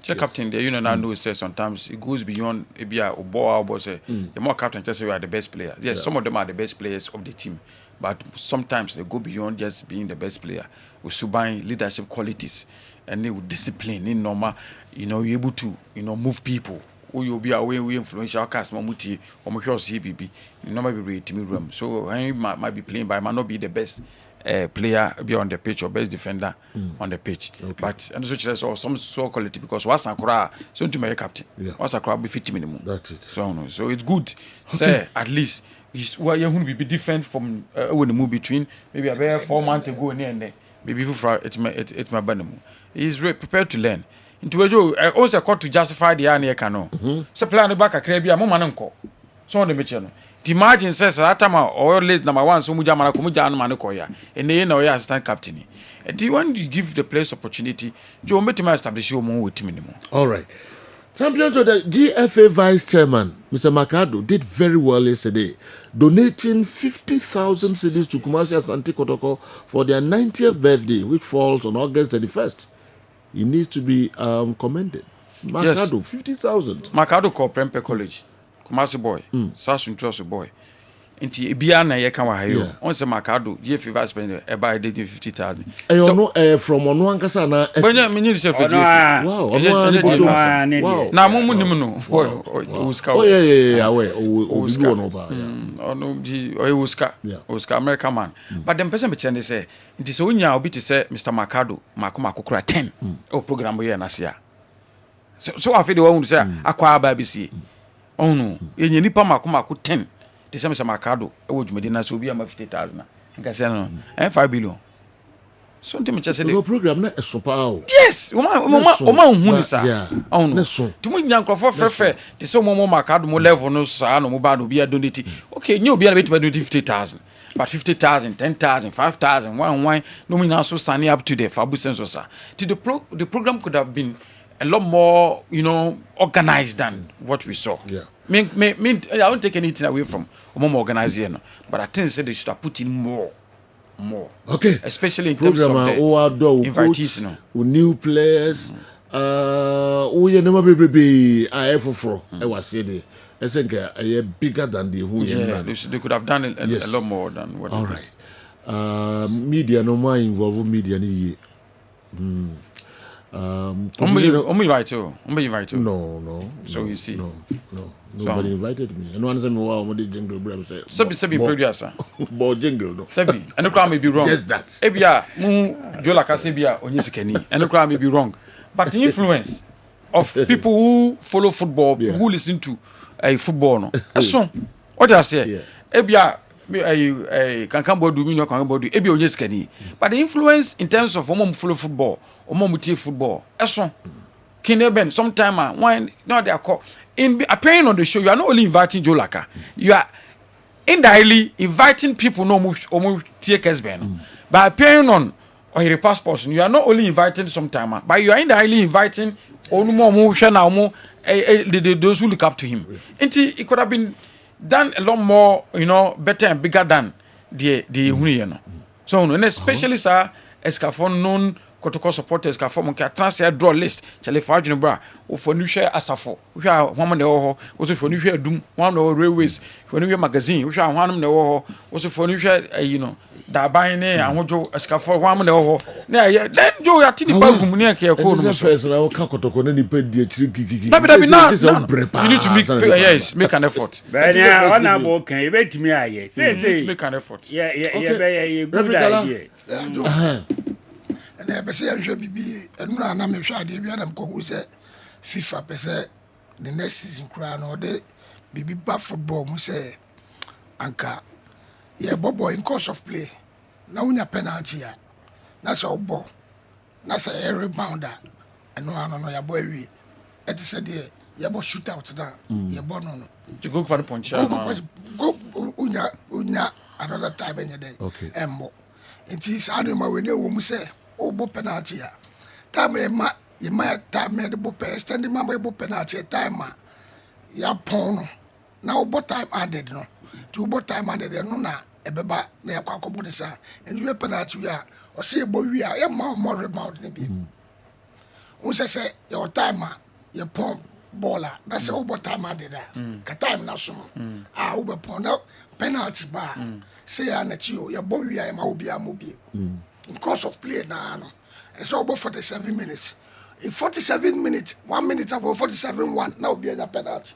Check captain there, now know say sometimes it goes beyond a bia or say the more captain just say we are the best players. Yes, some of them are the best players of the team. But sometimes they go beyond just being the best player. With subine leadership qualities and they with discipline in normal, you're able to, move people we be away we influential cast mamuti or mo CBB normally be team room so Henry might be playing but might not be the best player be on the pitch or best defender on the pitch but and so some so quality because what's Akra so to my captain what's Akra be 50 minimum that's it so it's good say at least why you will be different from when the move between maybe about 4 months ago and then maybe it's my banner he's prepared to learn into a also called to justify the ane cano so plan back a crabby a moment so on the mission the margin says that time or late number 1 so muja manakomuja manakoya and they know ya assistant captain and do you want to give the players opportunity Joe Metima establish your more with minimum all right. Champion to the GFA Vice Chairman, Mr. Makado, did very well yesterday, donating 50,000 cedis to Kumasi Asante Kotoko for their 90th birthday, which falls on August 31st. He needs to be commended. Makado, yes. 50,000. Makado called Prempe College, Kumasi boy, Sasun Trust boy. Inti Biana Yakawa Hayo, on some Makado, GFA Vice President, about 50,000. So, from Onuankasa na wow, wow. Na mumu nimuno. Oh yeah. Oscar American man. But them person be say, it is only now be to say Mr. Makado, Makuma Kukura 10. Oh, program we na sia. So I feel the one say akwa babisi. Oh no, yenye nipa Makuma ku 10. The same as Makado, I would Medina so be 50,000. I say no, 5 billion. Something me just say the program na super. Yes, Oma hunisa. Oh no. To me nyankofo frefre, the so mo Makado mo level no sa no mo ba no be donate. Okay, you be able to donate 50,000. But 50,000, 10,000, 5,000, one no me now so sign up to the Fabu sense sir. The program could have been a lot more, organized than what we saw. Yeah. I don't take anything away from Omo organizing, but I think they should have put in more. Okay. Especially in terms of the invitees, new players. We never be for. I was saying, I think bigger than the who. Yeah, they could have done a lot more than what. All right. Media no more involved media ni. invite you. No. So you see. No. Nobody invited me. And one said, wow, what did jingle bram say? Sabi producer. But jingle, no. Sabi. And the crowd may be wrong. Just that. Ebia, Laka Sebia, Onyisikeni. And the crowd may be wrong. But the influence of people who follow football, people who listen to football, no. So, what I say? Ebia, Ebi Onyisikeni. But the influence in terms of who follow football, who football, so. Kessben, sometime when no they are called in appearing on the show, you are not only inviting Joe Laka, you are indirectly inviting people no Kessben. By appearing on or your passports, you are not only inviting sometime, but you are indirectly inviting those who look up to him. It could have been done a lot more, better and bigger than the So and especially sir, Escafon known Kotoko supporters ka form ka transfer draw list chale fa adwene bra o for nu hwe asafo hwe a hwam ne wo ho wo so for nu hwe adum hwam ne railways for nu hwe magazine hwe a hwam ne wo ho wo so for nu hwe da ban ne ahojo asafo hwam ne wo ho na then jo ya tini bagum ne ka ko no so first na ka Kotoko na ni pa di akiri gigi na you need to make an effort but yeah on abo kan e betimi aye say make an effort yeah good idea and I say I should be and run. I'm sure they be adam ko say FIFA pese the next season crown or the baby bad football mu say anka yeah bobo in course of play na unya penalty ya na say obo na say a rebounder and no ya boy wi et say there ya bo shoot out na ya bo no to go for the punch go unya another time any day okay embo it is animal we know mu say obo penalty ya time ma time the bo stand ma bo penalty time ya pon na obo time added no to obo time added no na ebeba na ya kwakobo de sa and you penalty ya o say ebo wi ya ma more rebound ni bi un say your time ya pon baller na say obo time added ka time na so obo pon na penalty ba say ya na ti o ya bo wi ya ma obi amobi because of play na no and so about 47 minutes in 47 minutes 1 minute after 47-1 now be a penalty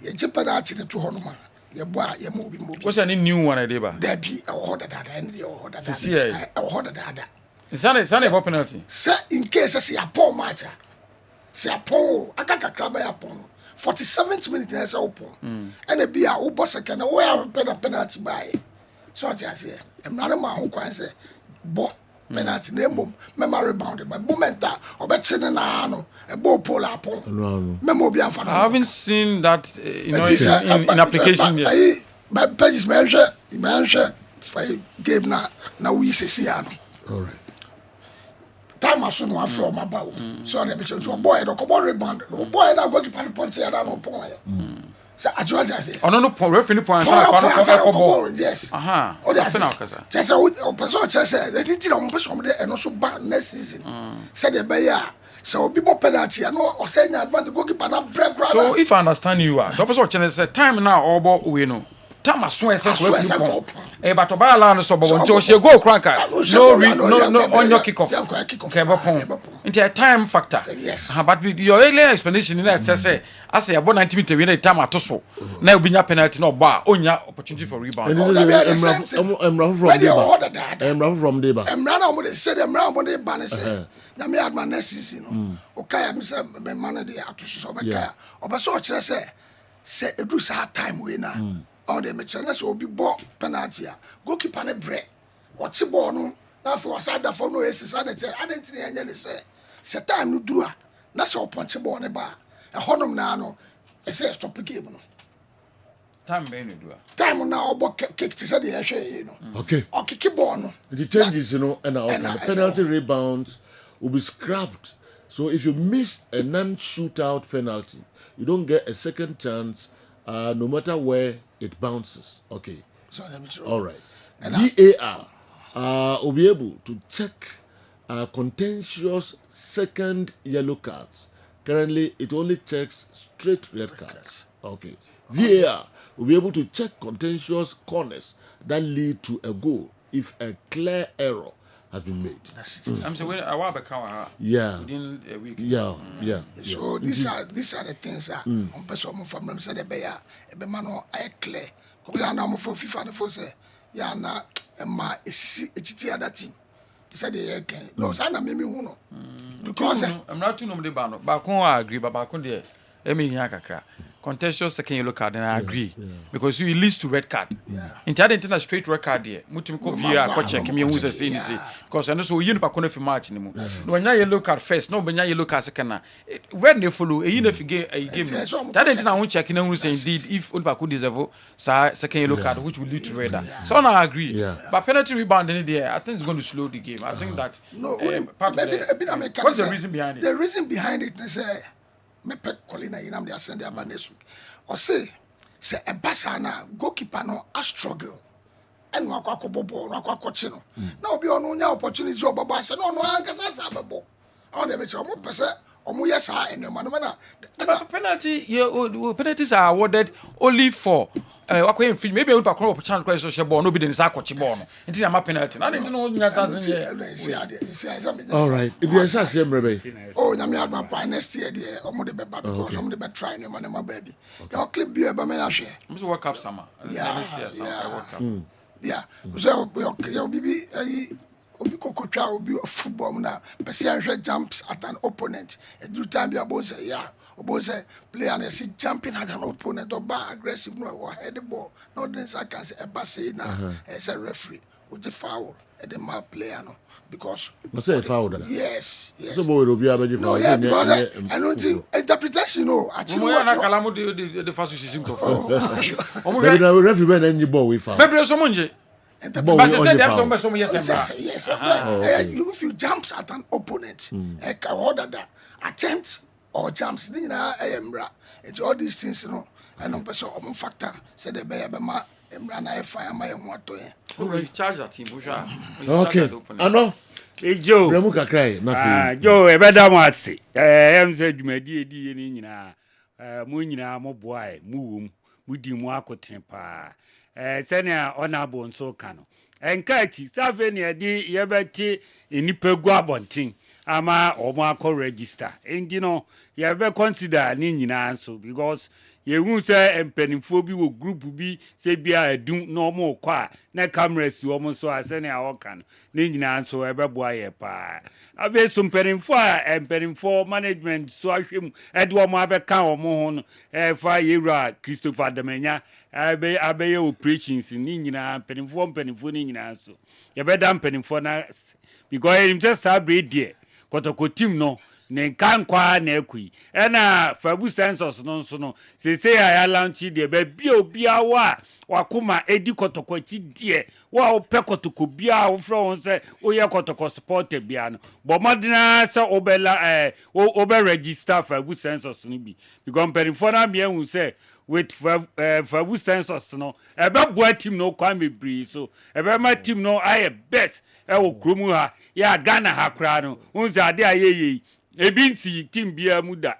ye je penalty to honoma ye boa ye mo bi what's any new one idea there be a order that and the order that see a order that it's a penalty sir in case say a poor match say a poor akaka kraba ya pon 47th minute na say open and e be a wo boss second we have penalty by so just say emrana ma ho kwan say bo penalty na mom mema rebound but moment that obetche na no e bo pole upon memo bi amfa I haven't seen that in application yet but pages measure for game na we say no all right time aso no afro ma ba wo so na be to boy no come rebound no boy na go keep point say na no pon so ajoja say ono no pon referee point say ko ball yes o dey afena okasa just o person say they did no person dey eno so ba next season say the be ya so obi bo penalty no o say nya advantage go keep na break ground so if I understand you the person chene say time now obo we no time aso ese ko referee point but oba ala no so bo nti she go cranka no on your kick off okay bopon nti a time factor but your earlier explanation in that say as about 90 minutes we need time atoso na obinya penalty no ba onya opportunity for rebound emra from deba emra na mo dey say emra mo dey ban say na me adman next season no okay me say me man dey atoso so be kai obaso o kire say edu sa time we na on the match na so obi bo penalty a goalkeeper ne bre watch ball no na for asada for no esi sa na che adenti na enya ne se time no duru a na so punch ball ne ba e honom na no e say stop game no time be no duru time na obo kick to say the hwe no okay o kick ball no the changes and the penalty rebounds will be scrapped so if you miss a non-shootout penalty you don't get a second chance no matter where it bounces. Okay. So let me try. All right. VAR will be able to check contentious second yellow cards. Currently, it only checks straight red cards. Okay. VAR will be able to check contentious corners that lead to a goal if a clear error has been made. I'm saying I want to within a week. Yeah. So these are the things that on person from them say the bear be man I clear. Ko ya na mo for FIFA no for say ya na ma echiti other team. They say they again. No, say na me hu no. Because I'm not too no de ba no. Ba kon agree ba kon de e me hia kakra. Contentious second yellow card and I agree because it leads to red card. Inter straight red card there. Mutim ko via ko check me who say ni say because I know so you no pa kono fi match ni mu. No nya yellow card first, no nya yellow card second na. Red ne follow e na fi game. That ain't na who check na who say indeed if on pa ko deserve second yellow card which will lead to red. So I agree. But penalty rebound in there I think it's going to slow the game. I think that what's the reason behind it? The reason behind it is me pet Colina inam dey send their next week. Or say a basa na goalkeeper no a struggle. And no akwa bobo no akwa kochi no. Na obi ono nya opportunity o baba say no ankasa sa babo. On dey make omo pese omo yesa enema no na. Penalties are awarded only for wakwa infringe maybe we pa kono opportunity kwa so ball no be den sa kochi ball no. Nti na ma penalty. Na dey no nya thousand here. All right. If you say same rebe. Oh, nyame adma pa next year there omo dey be bad because omo dey be try no man ma baby. Your clip be ba me ahwe. Must World Cup summer. Next year summer World Cup. Yeah. So your bibi obi kokotwa obi football na person ahwe jumps at an opponent. Every time you about say say player na see jumping at an opponent or ba aggressive no or head the ball. No then I can say e say na as a referee with the foul at the mal player no because no say foul that. Yes. So boy will be abeji foul. Yeah, because I don't think interpretation no actually na kala mo the first season to foul. Maybe the referee when any ball we foul. Maybe so monje. But they said them some yes. If you jumps at an opponent, order that attempt or jumps, it's all these things, you know. And on person factor said the bear ma emra fire my moto. So we charge that team. Okay. I know. Joe. Remuka cry. Nothing. Joe, e better want say. Em say dwumadi edi ni nyina. Mo nyina mo boy, mu di mu akoten pa. Senia honorable nso ka no. Enkachi save ne di yebeti enipa gu abonten. ama omo akọ register endi no ye be consider ni nyina so because ye hu say empanimfo bi wo group bi say bia adum na omo kọ a na cameras omo so ase na awoka no ni nyina so e be boa ye pa abe so empanimfo a empanimfo management so ahwem e de omo abeka omo ho no fa yewura Christopher Damanya abe operations ni nyina empanimfo ni nyina so ye be da empanimfo na because him just sabre die kotoko team no ne kankwa na ekui ena fabu sensors no nso no se ya launch de be bia wa wakoma edi kotoko ti die wa opɛ kotoko bia wo fro won se wo ye kotoko support bia no bo modena se obela obe register fabu sensors no bi because perifo na bia hu se with fabu sensors no ebe boa team no kwa mebri so ebe ma team no aye best wo kromu ha ya Ghana ha kra no unza ade ayeye ebi nsi team bia muda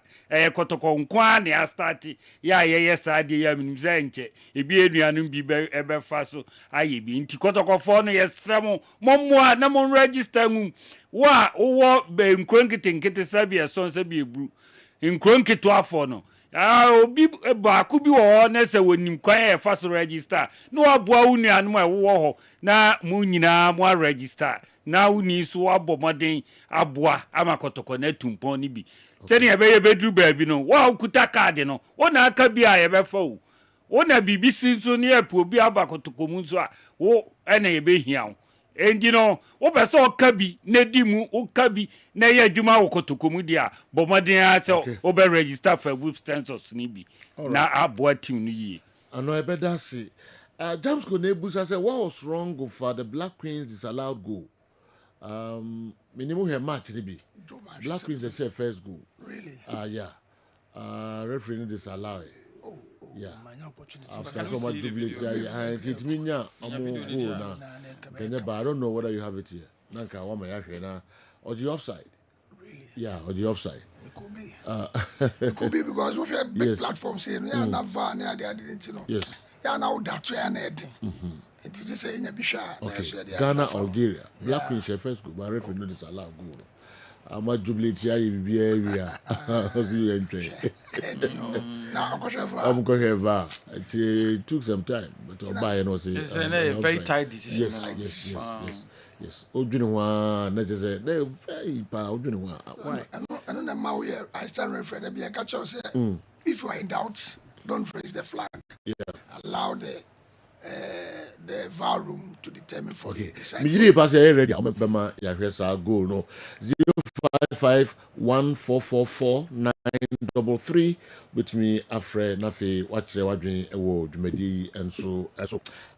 kotoko nkwa na ya start ya yeye saade ya minimza nche ebi eduanum bi ebe fa so aye bi nti kotoko fo no yestremo mommoa na mon register ngum wa wo be nkronkete sabia son sabia ebru nkronketo afo no obi baako bi wo na se wonim kwan e fa so register no aboa unuanum a wo ho na mu nyina mo register na uni so abomoden aboa ama kotoko na tumpon ni bi tani ebe bedru baabi no wa okuta card no wona aka bi a ye be fa wo wona BBC so ne apu obi abakotoko mu so a wo ena ye be hia wo endi no wo be so ka bi na di mu wo ka bi na ye adwuma wo kotoko mu dia bomoden a se wo be register for web census ni bi na aboa team no yi ano ebe da se James ko na ebusa say what was wrong for the Black Queens disallowed goal minimum here match ni bi Black Queens they say first goal really yeah referee disallow it. Yeah, after so much jubilate, it means yeah, I don't know whether you have it here. Nanka wama yahwe na or the offside. Really? Yeah, or the offside. It could be. It could be because we have big platforms here. Yeah, na van, yeah, they didn't know. Yes. Yeah, now that's where I'm heading. It just saying a bisha. Okay. Ghana, Algeria. Black Queen first go, but referee no disallow goal. I'm a jubilate here in the area. See you entry. I'm going to have it took some time, but I'll buy and say it's a very tight decision. Yes. Ojunwa, not just they're very powerful. Why? I don't know how I stand referee to be a catcher. If you are in doubt, don't raise the flag. Yeah. Allow the VAR room to determine for okay. the Me pass ready. I'm a goal no 05514444933 with me afre nafe wachre wadwen ewo dwumadi enso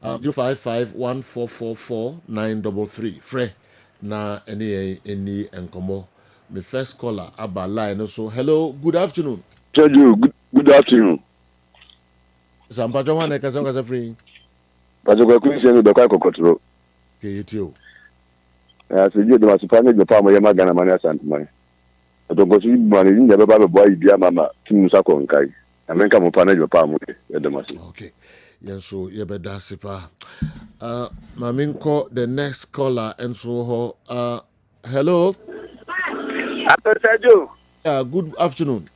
05514444933 fre na any enkomo me first caller aba line so hello good afternoon tell you good afternoon samba jwana kasa free Pajo kwa kwisi ni bekwa kokotro keyetio sije de masipane de pa mo yema Ghana mania santimai atongo si mani ni baba be boy bia mama timu sako nkai amenka mo pa na de pa mo de masi okay yenso ye be da sipa maminko the next caller enso ho hello Apesajo good afternoon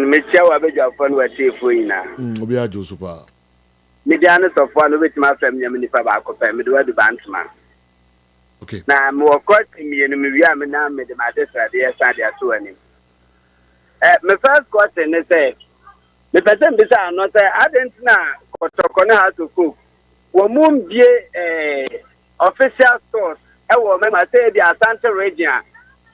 me chawa be jafan wa sefo ina obi ajo super Mediana so far no with my family and if I back up me do the bandman. Okay. Na me work me and me we am na me the matter there stand there so any. My first question is say the person be say no say I didn't na kotoko na how to cook. Wo mum bie official stores e wo me ma say the Asante region.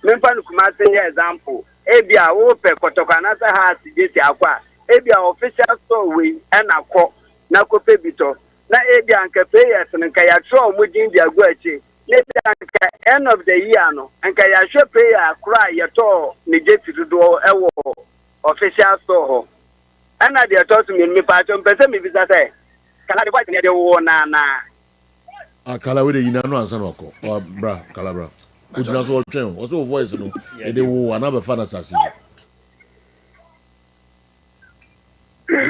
Me pa no kuma say example. E bia wo pe kotoko na say ha si jesi akwa. E bia official store we e na ko na kope bito na ebi anka players nka ya tro mu din dia go achi na ebi anka end of the year no anka ya hwe player kura ya to ne jeti do ewo official store ho ana dia to to me pa to mpese me bisa say kala de fight ne de wo na akala we de yina no ansa no ko bra kala bra ujina so twen o so voice no e de wo anaba fa na sasi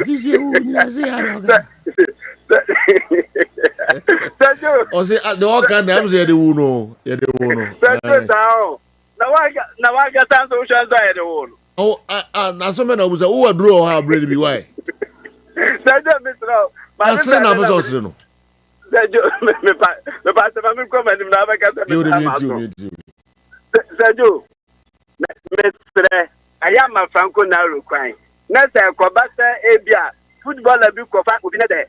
Visi unyasi aroga. Sajo. O se the all kind am say the uno, Sajo sao. na waga sanso ushanzo ayede wonu. Oh, na so me na buza wo aduro ha bread bi why? Sajo mitro. Asre na buza osre no. Sajo me pa se mami ko mani na abaka se me. Sajo mestre ayama Franco na rokwan. Na se ko ba se ebia footballer bi ko fa obi na de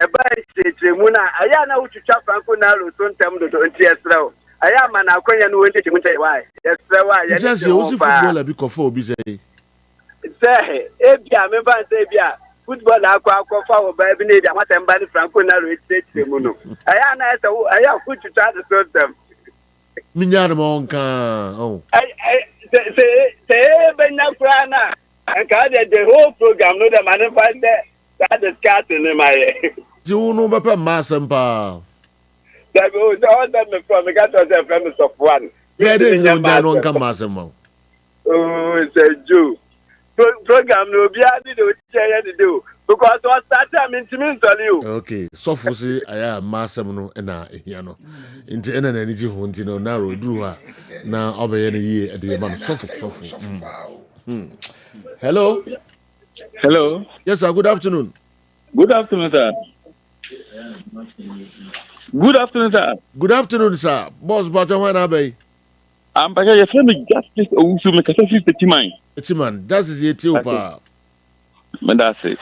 eba chechemu na aya na uchucha Franco na ro so ntem do nti esrew. Ayama na akwanya no wonte chemu ntai why? Esrew wa ya. Just you also footballer bi ko fa obi say. Say ebia me ban say ebia football akwa fa wo ba bi na ebia mata mba ni Franco na ro chechemu no. Aya na ese aya uchucha the so ntem. Minyar mo nka oh. Say benya kura na anka the whole program no the manifest that discussing in my you know papa masempa that go all that me from me got yourself friends of one yeah they know that one come masema oh it's a Jew program no be adi do share the do because what start am intimi tell you okay so for say aya masem no na ehia no nti ena na niji ho nti no na ro duru ha na obeye no yie ade ma no so for hello yes sir, good afternoon. Good afternoon, sir. Good afternoon, sir. Good afternoon, sir. Boss Baja Wana Bay. I'm back here. Friend, justice. Oh, so make a sense to Timan. Timan, that is your tuba. That's it.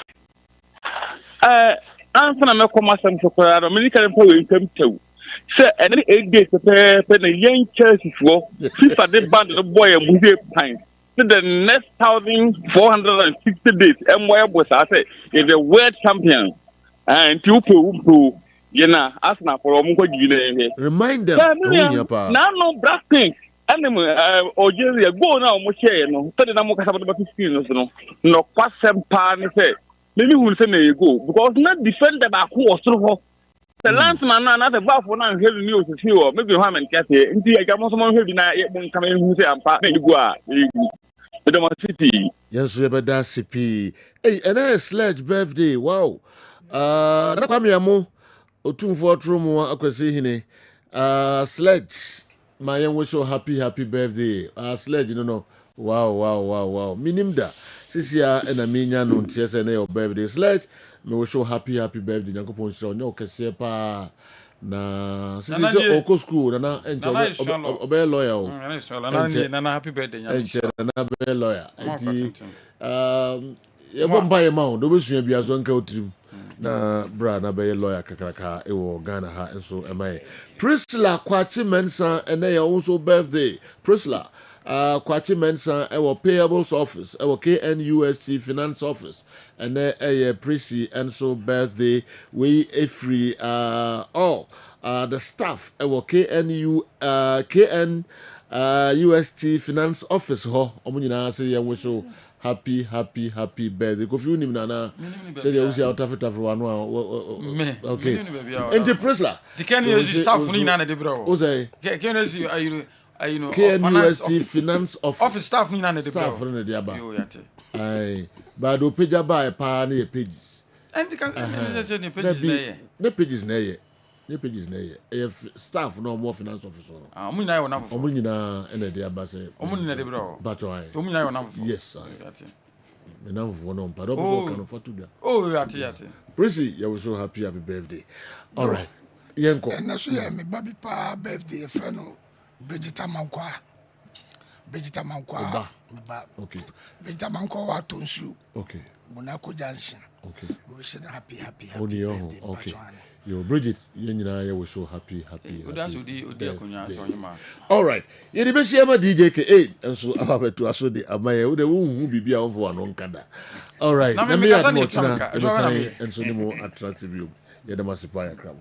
I'm going to come some chocolate. I'm going to come to. Sir, and 8 days to pay a young Chelsea for. FIFA they banned the boy and movie pine. So the next 1,460 days, MY was I say is a world champion. And two people, you know, ask now for a remind them. Now, no black things. Animal or Jerry go now, Moshe, no, so the Namoka about the skills, no, pass some pan, say, maybe we'll send you go because not defend the back who was so. The landsman, another buff for now, heavy news is here, maybe you haven't kept it. Indeed, I got someone who did not come in who say, I'm partner to go. The city. Yes, Rebecca CP. Hey, and a sledge birthday. Wow. Nakwamiamo otumfo tromo akwesi hine. Sledge. My young wish you happy birthday. Sledge no. Wow. Minimda. Sisia and a minya no TSN your birthday. Sledge. Me wish you happy birthday. Nyankopon shiro nyo kese pa. Na sisi oko school na enche obe lawyer na happy birthday enche na be lawyer enti ye bomba ye ma do be sua bia so nka otrim na bra na be lawyer kakraka e wo Ghana ha enso emai Priscilla Kwachi Mensa ene ye also birthday Priscilla Kwachi Mensa e wo payables office e wo KNUST finance office ene ye Prissy enso birthday we e free all the staff e wo KNUST finance office ho omunyina say ye wo so happy birthday ko fi unim na say dey usi out of one okay enti Priscilla the KNUST staff ni na de bro o say KNUST you know KNUST finance office staff ni na de bro staff ni de aba ai ba do page ba pa na pages and can the pages na ye the pages na ye staff no more finance officer omu nyina yo na fo omu nyina ene de aba say omu nyina de bro bacho ai omu nyina yo na fo yes sir me na fo no pa do so kan fo to da yate Prissy you so happy birthday all right yenko na so ya me baby pa birthday friend no Bridget Amankwa ba okay Bridget Amankwa wa tonsu okay Monaco Junction okay we wish you happy birthday okay yo Bridget yenyina ye we so happy odi akunya so nyima all right ye de be share DJ K8 enso ababetu aso de amaye wo de wo hu bibia wo fo ano nkada all right na me ya mo tina e be say enso ni mo attractive you ye de masipa ya kramo